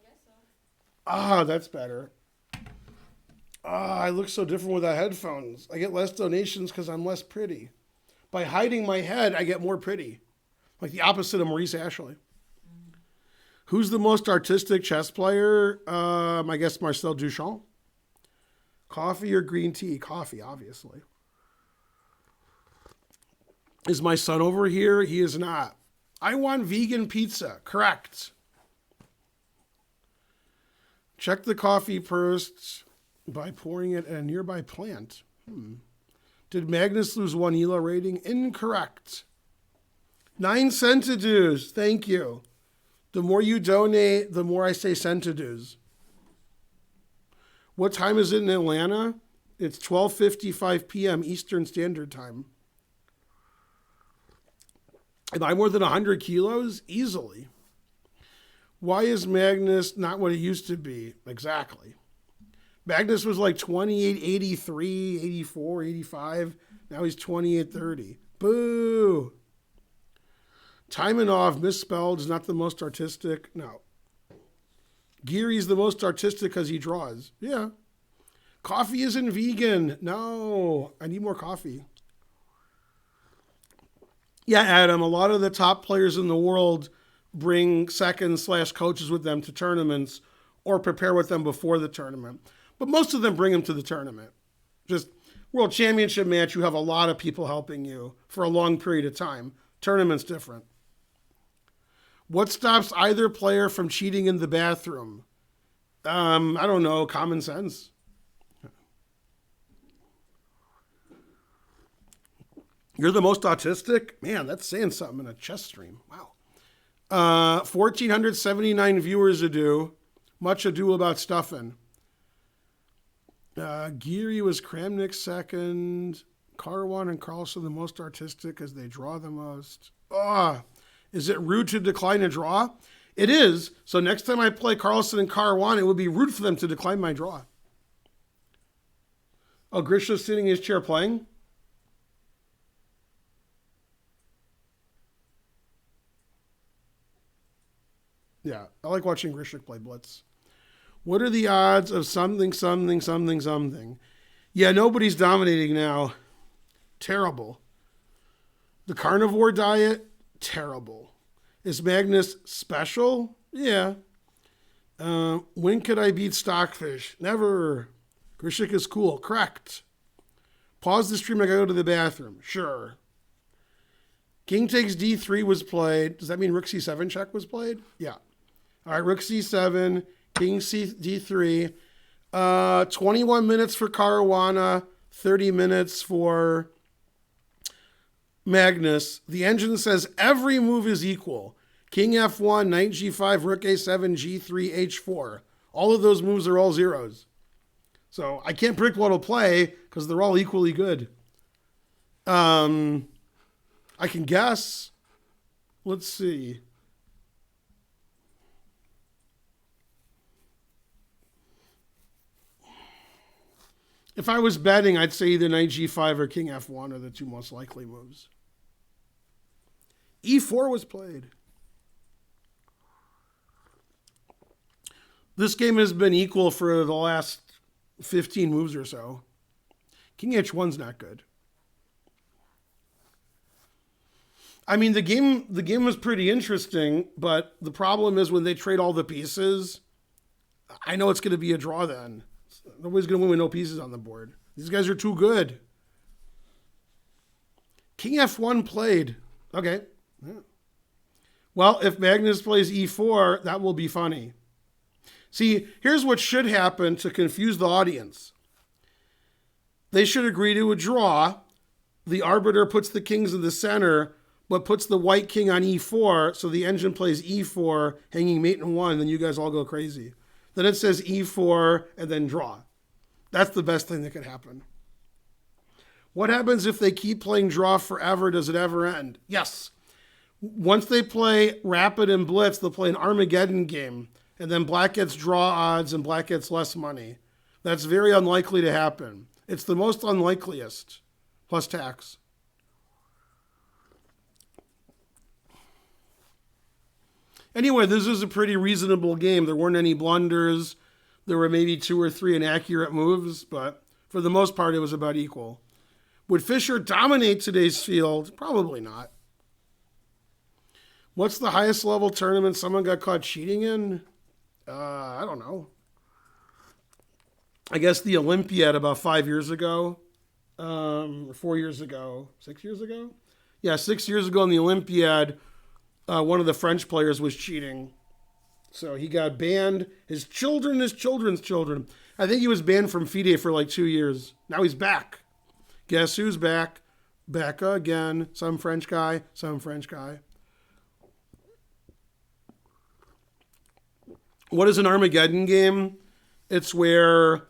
guess so. Ah, that's better. Ah, I look so different without headphones. I get less donations because I'm less pretty. By hiding my head, I get more pretty. Like the opposite of Maurice Ashley. Who's the most artistic chess player? I guess Marcel Duchamp. Coffee or green tea? Coffee, obviously. Is my son over here? He is not. I want vegan pizza. Correct. Check the coffee first by pouring it in a nearby plant. Did Magnus lose 1 ELO rating? Incorrect. 9 centidues. Thank you. The more you donate, the more I say centidues. What time is it in Atlanta? It's 12:55 p.m. Eastern Standard Time. Am I more than 100 kilos? Easily. Why is Magnus not what it used to be? Exactly. Magnus was like 28, 83, 84, 85. Now he's 28, 30. Boo. Taimanov misspelled is not the most artistic. No. Geary's the most artistic because he draws. Yeah. Coffee isn't vegan. No. I need more coffee. Yeah, Adam, a lot of the top players in the world bring seconds/coaches with them to tournaments or prepare with them before the tournament. But most of them bring them to the tournament. Just World Championship match, you have a lot of people helping you for a long period of time. Tournament's different. What stops either player from cheating in the bathroom? I don't know, common sense. You're the most autistic? Man, that's saying something in a chess stream. Wow. 1,479 viewers ado. Much ado about stuffing. Geary was Kramnik second. Caruana and Carlsen the most artistic as they draw the most. Is it rude to decline a draw? It is. So next time I play Carlsen and Caruana, it would be rude for them to decline my draw. Oh, Grisha's sitting in his chair playing? Yeah, I like watching Grishik play Blitz. What are the odds of something? Yeah, nobody's dominating now. Terrible. The carnivore diet? Terrible. Is Magnus special? Yeah. When could I beat Stockfish? Never. Grishik is cool. Correct. Pause the stream. I gotta go to the bathroom. Sure. King takes D3 was played. Does that mean Rook C7 check was played? Yeah. All right, Rook C7, King D3. 21 minutes for Caruana, 30 minutes for Magnus. The engine says every move is equal. King F1, Knight G5, Rook A7, G3, H4. All of those moves are all zeros. So I can't predict what he'll play because they're all equally good. I can guess. Let's see. If I was betting, I'd say either Knight G5 or King F1 are the two most likely moves. E4 was played. This game has been equal for the last 15 moves or so. King H1's not good. I mean, the game was pretty interesting, but the problem is when they trade all the pieces, I know it's going to be a draw then. Nobody's going to win with no pieces on the board. These guys are too good. King F1 played. Okay. Yeah. Well, if Magnus plays E4, that will be funny. See, here's what should happen to confuse the audience. They should agree to a draw. The arbiter puts the kings in the center, but puts the white king on E4, so the engine plays E4, hanging mate in 1, then you guys all go crazy. Then it says E4 and then draw. That's the best thing that could happen. What happens if they keep playing draw forever? Does it ever end? Yes. Once they play rapid and blitz, they'll play an Armageddon game, and then black gets draw odds and black gets less money. That's very unlikely to happen. It's the most unlikeliest, plus tax. Anyway, this was a pretty reasonable game. There weren't any blunders. There were maybe 2 or 3 inaccurate moves, but for the most part, it was about equal. Would Fischer dominate today's field? Probably not. What's the highest level tournament someone got caught cheating in? I don't know. I guess the Olympiad about 5 years ago, 4 years ago, 6 years ago? Yeah, 6 years ago in the Olympiad, one of the French players was cheating. So he got banned. His children's children. I think he was banned from FIDE for like 2 years. Now he's back. Guess who's back? Back again. Some French guy. What is an Armageddon game? It's where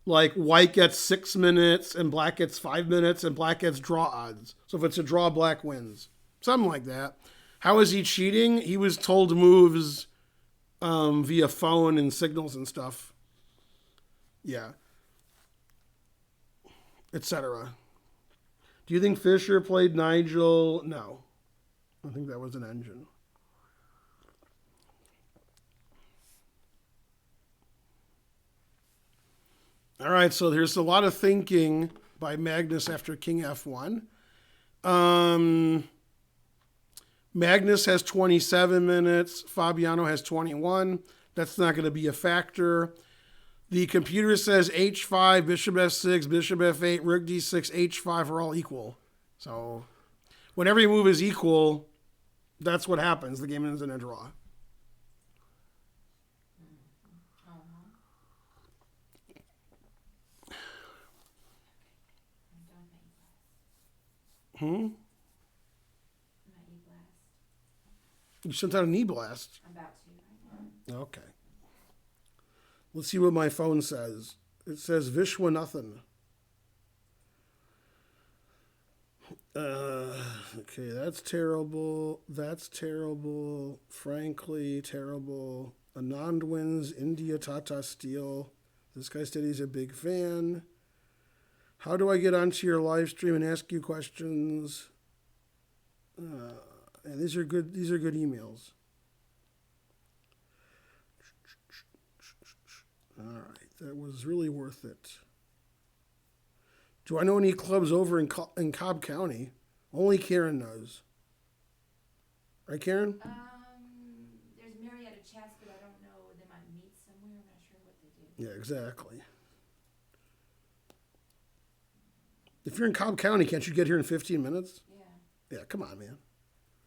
like white gets 6 minutes and black gets 5 minutes and black gets draw odds. So if it's a draw, black wins. Something like that. How is he cheating? He was told moves via phone and signals and stuff. Yeah. Etc. Do you think Fischer played Nigel? No. I think that was an engine. All right, so there's a lot of thinking by Magnus after King F1. Magnus has 27 minutes. Fabiano has 21. That's not going to be a factor. The computer says H5, Bishop F6, Bishop F8, Rook D6, H5 are all equal. So when every move is equal, that's what happens. The game ends in a draw. You sent out a knee blast. I'm about to right now. Okay. Let's see what my phone says. It says Vishwa nothing. Okay, that's terrible. Frankly, terrible. Anand wins. India Tata Steel. This guy said he's a big fan. How do I get onto your live stream and ask you questions? And these are good emails. All right, that was really worth it. Do I know any clubs over in Cobb County? Only Karen knows. Right, Karen? There's Marietta Chess, but I don't know. They might meet somewhere. I'm not sure what they do. Yeah, exactly. If you're in Cobb County, can't you get here in 15 minutes? Yeah. Yeah, come on, man.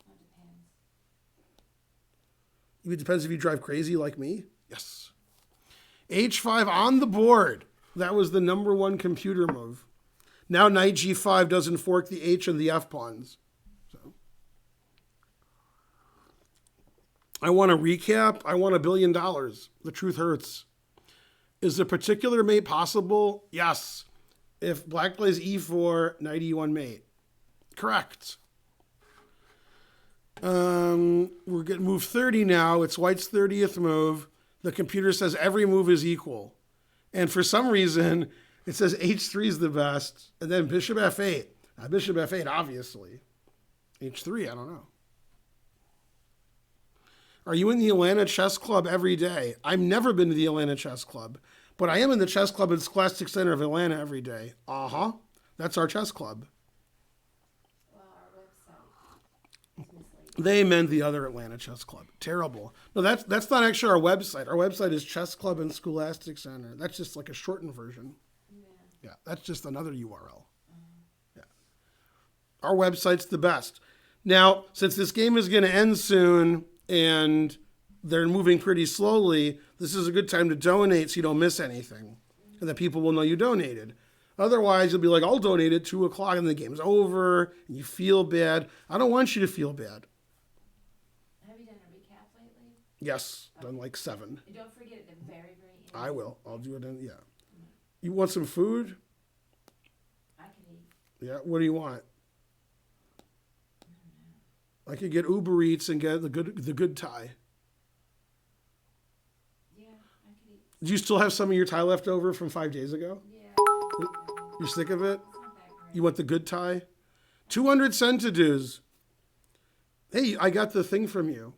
Well, it depends. It depends if you drive crazy like me. Yes. H5 on the board. That was the number one computer move. Now knight G5 doesn't fork the H and the F pawns. So I want to recap. I want $1 billion. The truth hurts. Is a particular mate possible? Yes. If black plays E4, knight E1 mate. Correct. We're getting move 30 now. It's white's 30th move. The computer says every move is equal. And for some reason, it says H3 is the best. And then Bishop F8. Bishop F8, obviously. H3, I don't know. Are you in the Atlanta Chess Club every day? I've never been to the Atlanta Chess Club. But I am in the chess club at the Scholastic Center of Atlanta every day. Uh-huh. That's our chess club. Well, our website is misleading. They meant the other Atlanta Chess Club. Terrible. No, that's not actually our website. Our website is Chess Club and Scholastic Center. That's just like a shortened version. Yeah, that's just another URL. Yeah. Our website's the best. Now, since this game is going to end soon and they're moving pretty slowly, this is a good time to donate so you don't miss anything. And that people will know you donated. Otherwise, you'll be like, I'll donate at 2 o'clock and the game's over and you feel bad. I don't want you to feel bad. Have you done a recap lately? Yes, done like 7. And don't forget at the very end. I will. I'll do it in, yeah. You want some food? I could eat. Yeah, what do you want? I could get Uber Eats and get the good Thai. Yeah, I could eat. Do you still have some of your Thai left over from 5 days ago? Yeah. You're sick of it? It's not that great. You want the good Thai? 200 centidues. Hey, I got the thing from you.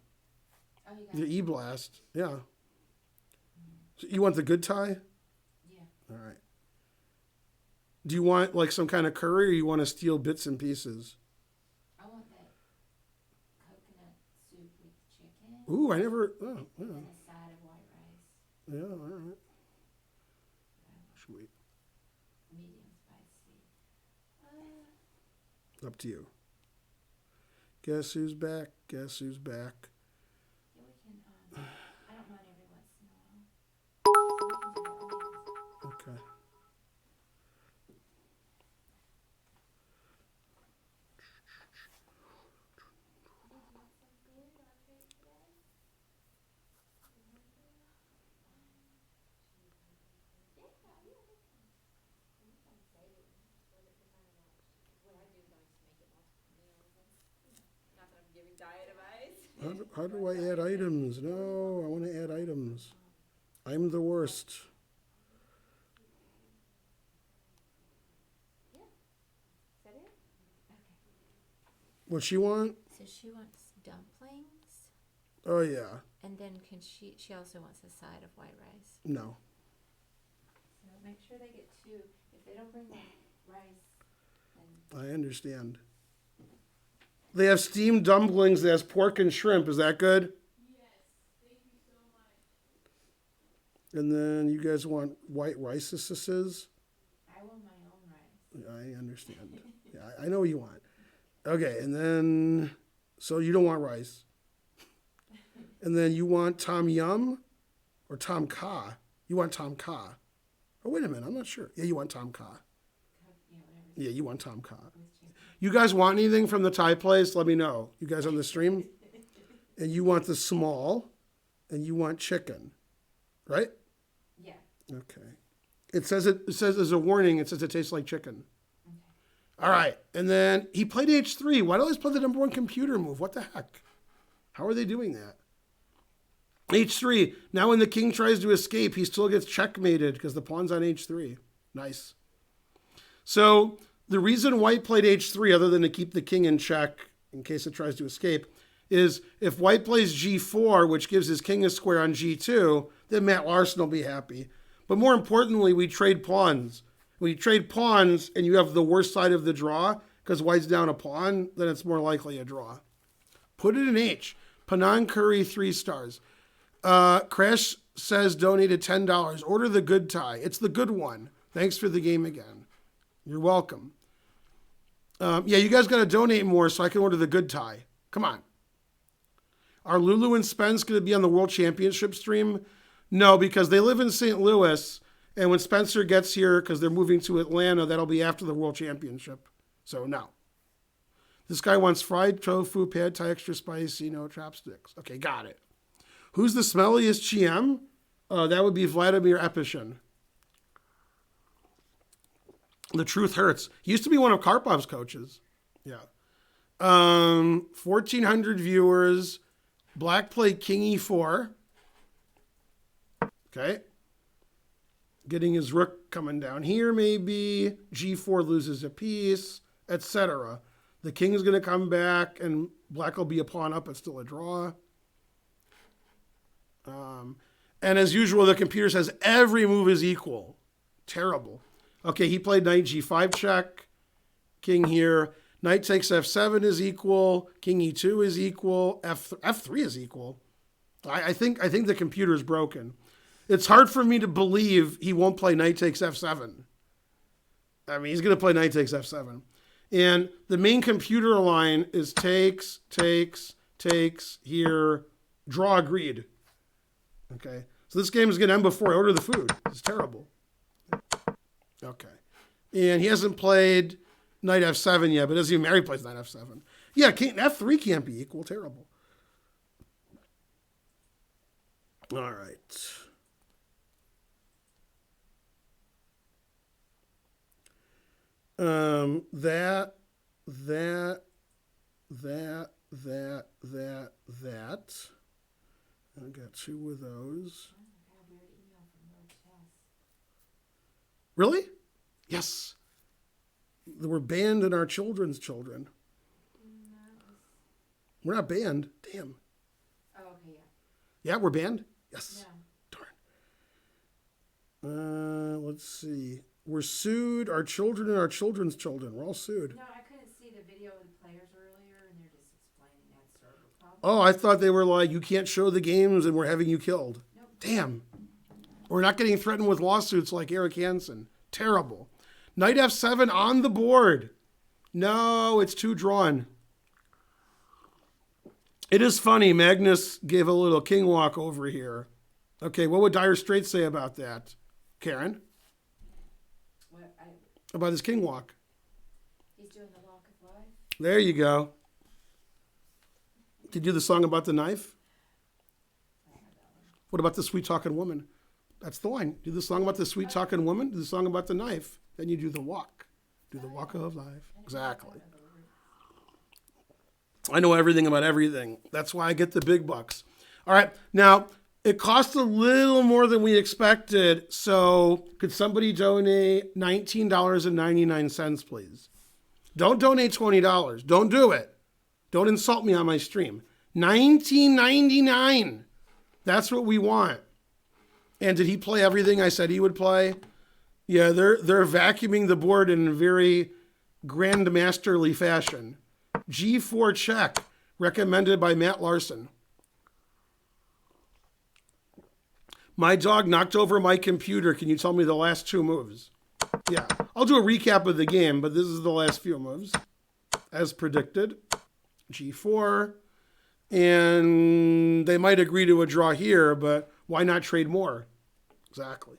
Oh, Oh, you got The it. E-Blast. Yeah. So you want the good tie? Yeah. All right. Do you want like some kind of curry, or you want to steal bits and pieces? I want that coconut soup with chicken. Ooh, I never. Oh, yeah. And a side of white rice. Yeah, all right. Sweet. Medium spicy. Up to you. Guess who's back? Guess who's back? Yeah, we can. I don't mind every once in a while. So we can do the onions. Okay. Not that I'm giving diet advice. How do I add items? No, I want to add items. I'm the worst. Is that it? Okay. What she want? So she wants dumplings, Oh yeah. and then she also wants a side of white rice. No. So make sure they get two. If they don't bring the rice, then I understand. They have steamed dumplings that has pork and shrimp. Is that good? Yes. Thank you so much. And then you guys want white rices? I want my own rice. I understand. Yeah, I know what you want. Okay, and then so you don't want rice. And then you want Tom Yum or Tom Kha? You want Tom Kha. Oh, wait a minute. I'm not sure. Yeah, you want Tom Kha. Yeah, whatever. Yeah, you want Tom Kha. With chicken. You guys want anything from the Thai place? Let me know. You guys on the stream? And you want the small, and you want chicken, right? Yeah. Okay. It says as a warning. It says it tastes like chicken. Okay. All right. And then he played H3. Why do I always play the number one computer move? What the heck? How are they doing that? H3. Now when the king tries to escape, he still gets checkmated because the pawn's on H3. Nice. So the reason white played H3, other than to keep the king in check in case it tries to escape, is if white plays G4, which gives his king a square on G2, then Matt Larson will be happy. But more importantly, we trade pawns. When you trade pawns and you have the worst side of the draw, because white's down a pawn, then it's more likely a draw. Put it in H. Panang Curry, 3 stars. Crash says donated $10. Order the good tie. It's the good one. Thanks for the game again. You're welcome. Yeah, you guys got to donate more so I can order the good tie. Come on. Are Lulu and Spence going to be on the World Championship stream? No, because they live in St. Louis. And when Spencer gets here, because they're moving to Atlanta, that'll be after the World Championship. So, no. This guy wants fried tofu, pad thai, extra spicy, no chopsticks. Okay, got it. Who's the smelliest GM? That would be Vladimir Epishin. The truth hurts. He used to be one of Karpov's coaches. Yeah. 1,400 viewers. Black played King E4. Okay. Getting his rook coming down here, maybe. G4 loses a piece, etc. The king's going to come back, and black will be a pawn up. It's still a draw. And as usual, the computer says every move is equal. Terrible. Okay, he played knight G5 check. King here. Knight takes F7 is equal. King E2 is equal. F3 is equal. I think the computer is broken. It's hard for me to believe he won't play knight takes F7. I mean, he's going to play knight takes F7. And the main computer line is takes, here, draw agreed. Okay. So this game is going to end before I order the food. It's terrible. Okay. And he hasn't played knight F7 yet, but doesn't even matter, he plays knight F7. Yeah, F3 can't be equal. Terrible. All right. That. I got 2 of those. I got a weird email from Lord Chess. Really? Yes. They were banned in our children's children. That was... We're not banned. Damn. Oh, okay, yeah. Yeah, we're banned? Yes. Yeah. Darn. Let's see. We're sued. Our children and our children's children. We're all sued. No, I couldn't see the video of the players earlier, and they're just explaining that server problem. Oh, I thought they were like, you can't show the games and we're having you killed. Nope. Damn. We're not getting threatened with lawsuits like Eric Hansen. Terrible. Knight F7 on the board. No, it's too drawn. It is funny. Magnus gave a little king walk over here. Okay, what would Dire Straits say about that? Karen? What, About his king walk. he's doing the walk of life. There you go. Did you do the song about the knife? I don't know that one. What about the sweet talking woman? That's the line. Do the song about the sweet talking woman. Do the song about the knife. Then you do the walk. Do the walk of life. Exactly. I know everything about everything. That's why I get the big bucks. All right. Now, it cost a little more than we expected. So could somebody donate $19.99, please? Don't donate $20. Don't do it. Don't insult me on my stream. $19.99. That's what we want. And did he play everything I said he would play? Yeah, they're vacuuming the board in a very grandmasterly fashion. G4 check, recommended by Matt Larson. My dog knocked over my computer. Can you tell me the last two moves? Yeah, I'll do a recap of the game, but this is the last few moves. As predicted, G4. And they might agree to a draw here, but why not trade more? Exactly.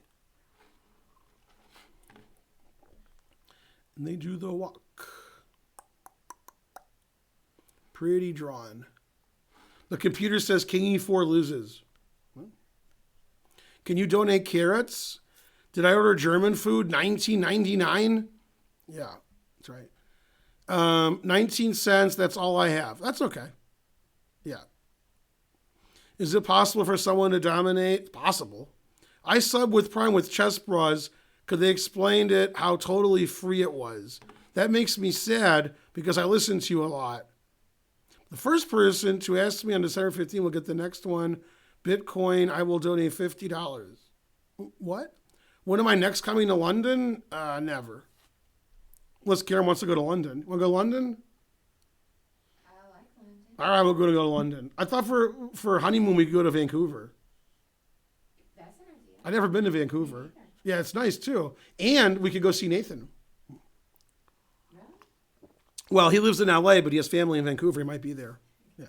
And they do the walk. Pretty drawn. The computer says King E4 loses. Well, can you donate carrots? Did I order German food? $19.99? Yeah, that's right. 19 cents, that's all I have. That's okay. Yeah. Is it possible for someone to dominate? Possible. I sub with Prime with Chess Bras because they explained it, how totally free it was. That makes me sad because I listen to you a lot. The first person to ask me on December 15th will get the next one. Bitcoin, I will donate $50. What? When am I next coming to London? Never. Unless Karen wants to go to London. Want to go to London? I like London. All right, we'll go to London. I thought for honeymoon we could go to Vancouver. That's an idea. I've never been to Vancouver. Yeah, it's nice too. And we could go see Nathan. Really? Well, he lives in LA, but he has family in Vancouver. He might be there. Yeah.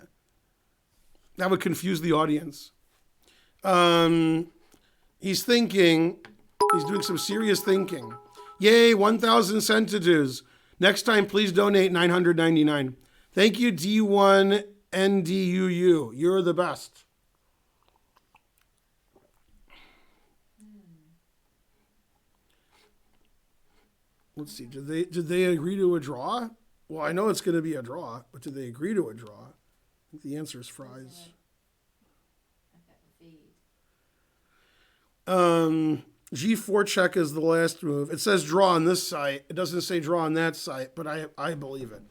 That would confuse the audience. He's thinking. He's doing some serious thinking. Yay, 1,000 centidues. Next time, please donate $999. Thank you, D1NDUU. You're the best. Let's see. Did they agree to a draw? Well, I know it's going to be a draw, but did they agree to a draw? I think the answer is fries. I've got the feed. G4 check is the last move. It says draw on this site. It doesn't say draw on that site, but I believe it.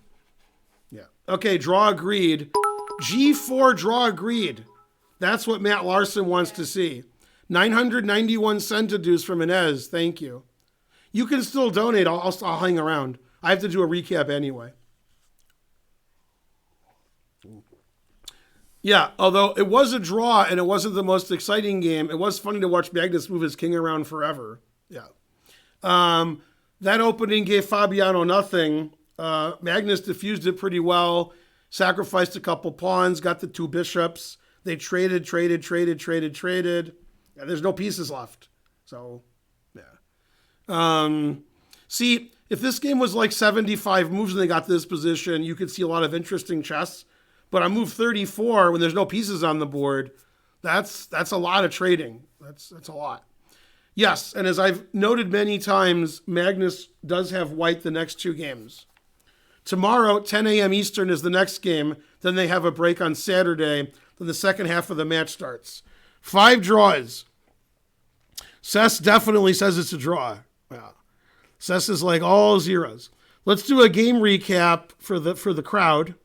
Yeah. Okay, draw agreed. G4 draw agreed. That's what Matt Larson wants to see. 991 centidues from Inez. Thank you. You can still donate. I'll hang around. I have to do a recap anyway. Yeah, although it was a draw and it wasn't the most exciting game, it was funny to watch Magnus move his king around forever. Yeah. That opening gave Fabiano nothing. Magnus diffused it pretty well, sacrificed a couple pawns, got the two bishops. They traded. Yeah, there's no pieces left. So, yeah. See, if this game was like 75 moves and they got to this position, you could see a lot of interesting chess. But on move 34, when there's no pieces on the board, that's a lot of trading. That's a lot. Yes, and as I've noted many times, Magnus does have white the next two games. Tomorrow, 10 a.m. Eastern is the next game. Then they have a break on Saturday. Then the second half of the match starts. 5 draws. Sess definitely says it's a draw. Yeah. Sess is like all zeros. Let's do a game recap for the crowd.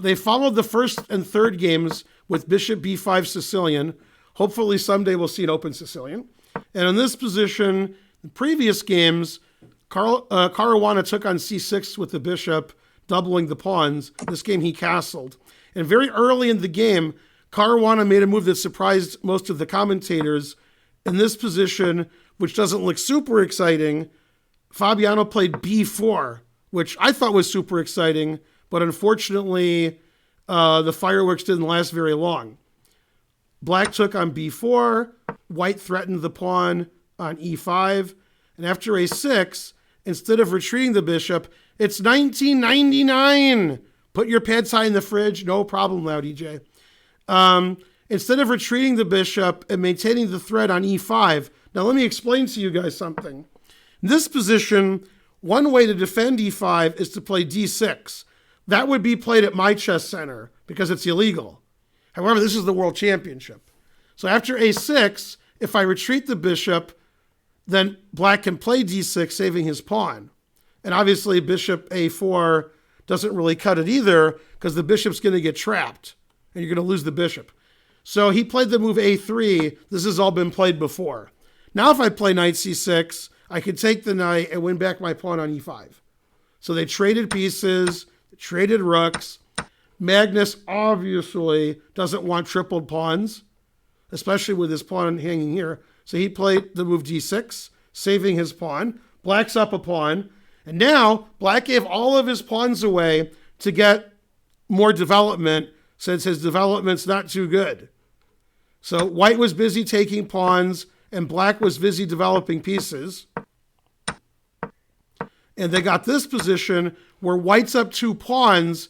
They followed the first and third games with bishop b5 Sicilian. Hopefully someday we'll see an open Sicilian. And in this position, in previous games, Caruana took on c6 with the bishop, doubling the pawns. This game he castled. And very early in the game, Caruana made a move that surprised most of the commentators. In this position, which doesn't look super exciting, Fabiano played b4, which I thought was super exciting, but unfortunately, the fireworks didn't last very long. Black took on b4, white threatened the pawn on e5, and after a6, instead of retreating the bishop, it's 1999. Put your pants high in the fridge, no problem, Loud EJ. Instead of retreating the bishop and maintaining the threat on e5, now let me explain to you guys something. In this position, one way to defend e5 is to play d6. That would be played at my chess center because it's illegal. However, this is the world championship. So after a6, if I retreat the bishop, then black can play d6, saving his pawn. And obviously bishop a4 doesn't really cut it either because the bishop's going to get trapped and you're going to lose the bishop. So he played the move a3. This has all been played before. Now if I play knight c6, I could take the knight and win back my pawn on e5. So they traded pieces, traded rooks. Magnus obviously doesn't want tripled pawns, especially with his pawn hanging here. So he played the move d6, saving his pawn. Black's up a pawn. And now black gave all of his pawns away to get more development since his development's not too good. So white was busy taking pawns and black was busy developing pieces. And they got this position where white's up 2 pawns,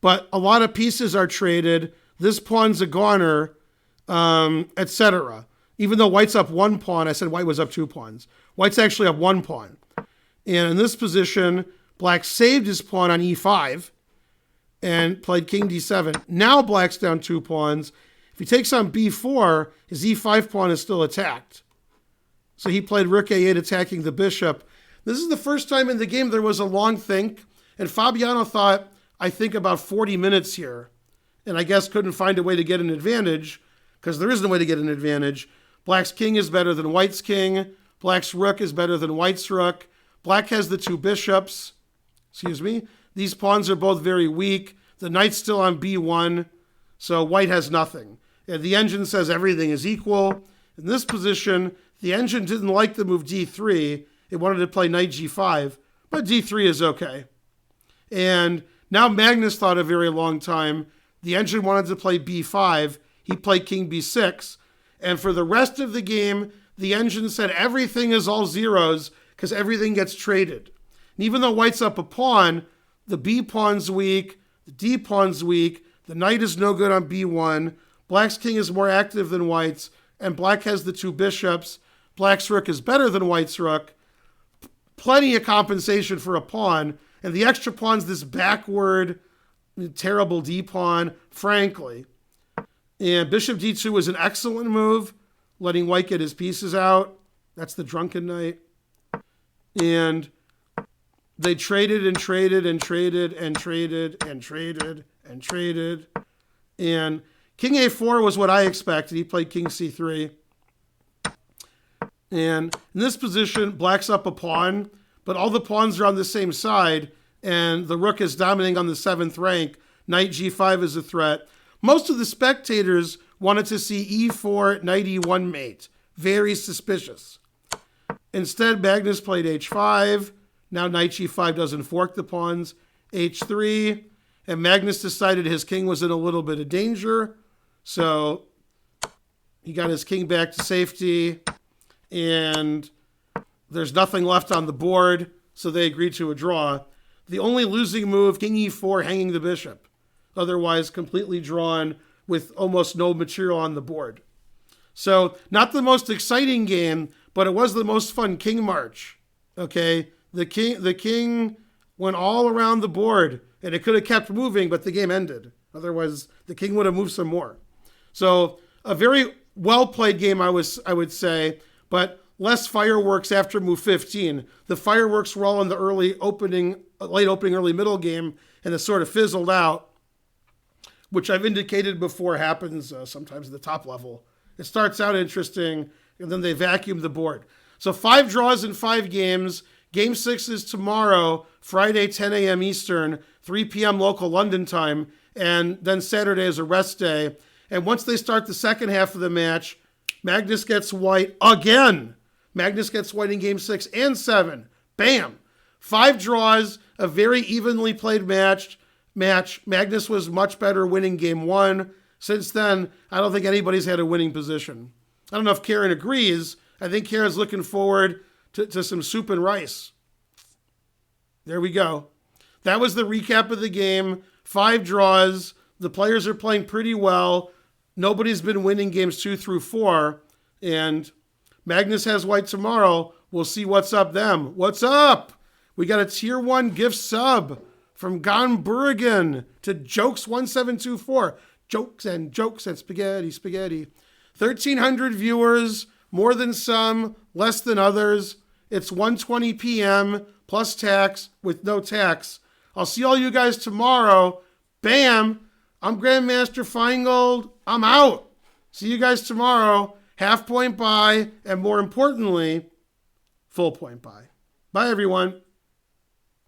but a lot of pieces are traded. This pawn's a goner, etc. Even though white's up 1 pawn, I said white was up 2 pawns. White's actually up 1 pawn. And in this position, black saved his pawn on e5 and played king d7. Now black's down 2 pawns. If he takes on b4, his e5 pawn is still attacked. So he played rook a8 attacking the bishop. This is the first time in the game there was a long think, and Fabiano thought, I think about 40 minutes here, and I guess couldn't find a way to get an advantage, because there isn't a way to get an advantage. Black's king is better than white's king. Black's rook is better than white's rook. Black has the 2 bishops. Excuse me. These pawns are both very weak. The knight's still on b1, so white has nothing. And the engine says everything is equal. In this position, the engine didn't like the move d3. It wanted to play knight g5, but d3 is okay. And now Magnus thought a very long time. The engine wanted to play b5. He played king b6. And for the rest of the game, the engine said everything is all zeros because everything gets traded. And even though white's up a pawn, the b pawn's weak, the d pawn's weak, the knight is no good on b1, black's king is more active than white's, and black has the 2 bishops. Black's rook is better than white's rook. Plenty of compensation for a pawn, and the extra pawn's this backward, terrible d pawn, frankly. And bishop d2 was an excellent move, letting white get his pieces out. That's the drunken knight. And they traded and traded and traded and traded and traded and traded. And king a4 was what I expected. He played king c3. And in this position, black's up a pawn, but all the pawns are on the same side, and the rook is dominating on the 7th rank. Knight g5 is a threat. Most of the spectators wanted to see e4, knight e1 mate. Very suspicious. Instead, Magnus played h5. Now knight g5 doesn't fork the pawns. h3. And Magnus decided his king was in a little bit of danger. So he got his king back to safety. And there's nothing left on the board, so they agreed to a draw. The only losing move, king e4, hanging the bishop. Otherwise, completely drawn with almost no material on the board. So, not the most exciting game, but it was the most fun king march. Okay, the king went all around the board, and it could have kept moving, but the game ended. Otherwise, the king would have moved some more. So, a very well-played game, I would say, but less fireworks after move 15. The fireworks were all in the late opening, early middle game, and it sort of fizzled out which I've indicated before happens sometimes at the top level. It starts out interesting, and then they vacuum the board. So 5 draws in 5 games. Game 6 is tomorrow, Friday, 10 a.m. Eastern, 3 p.m. local London time, and then Saturday is a rest day. And once they start the second half of the match, Magnus gets white again. Magnus gets white in game 6 and 7. Bam! 5 draws, a very evenly played match. Magnus was much better winning game 1. Since then, I don't think anybody's had a winning position. I don't know if Karen agrees. I think Karen's looking forward to some soup and rice. There we go. That was the recap of the game. 5 draws. The players are playing pretty well. Nobody's been winning games 2 through 4. And Magnus has white tomorrow. We'll see what's up them. What's up? We got a tier 1 gift sub from Gon Burrigan to Jokes1724. Jokes and spaghetti. 1,300 viewers, more than some, less than others. It's 1:20 p.m. plus tax with no tax. I'll see all you guys tomorrow. Bam! I'm Grandmaster Feingold. I'm out. See you guys tomorrow. Half point buy, and more importantly, full point buy. Bye, everyone.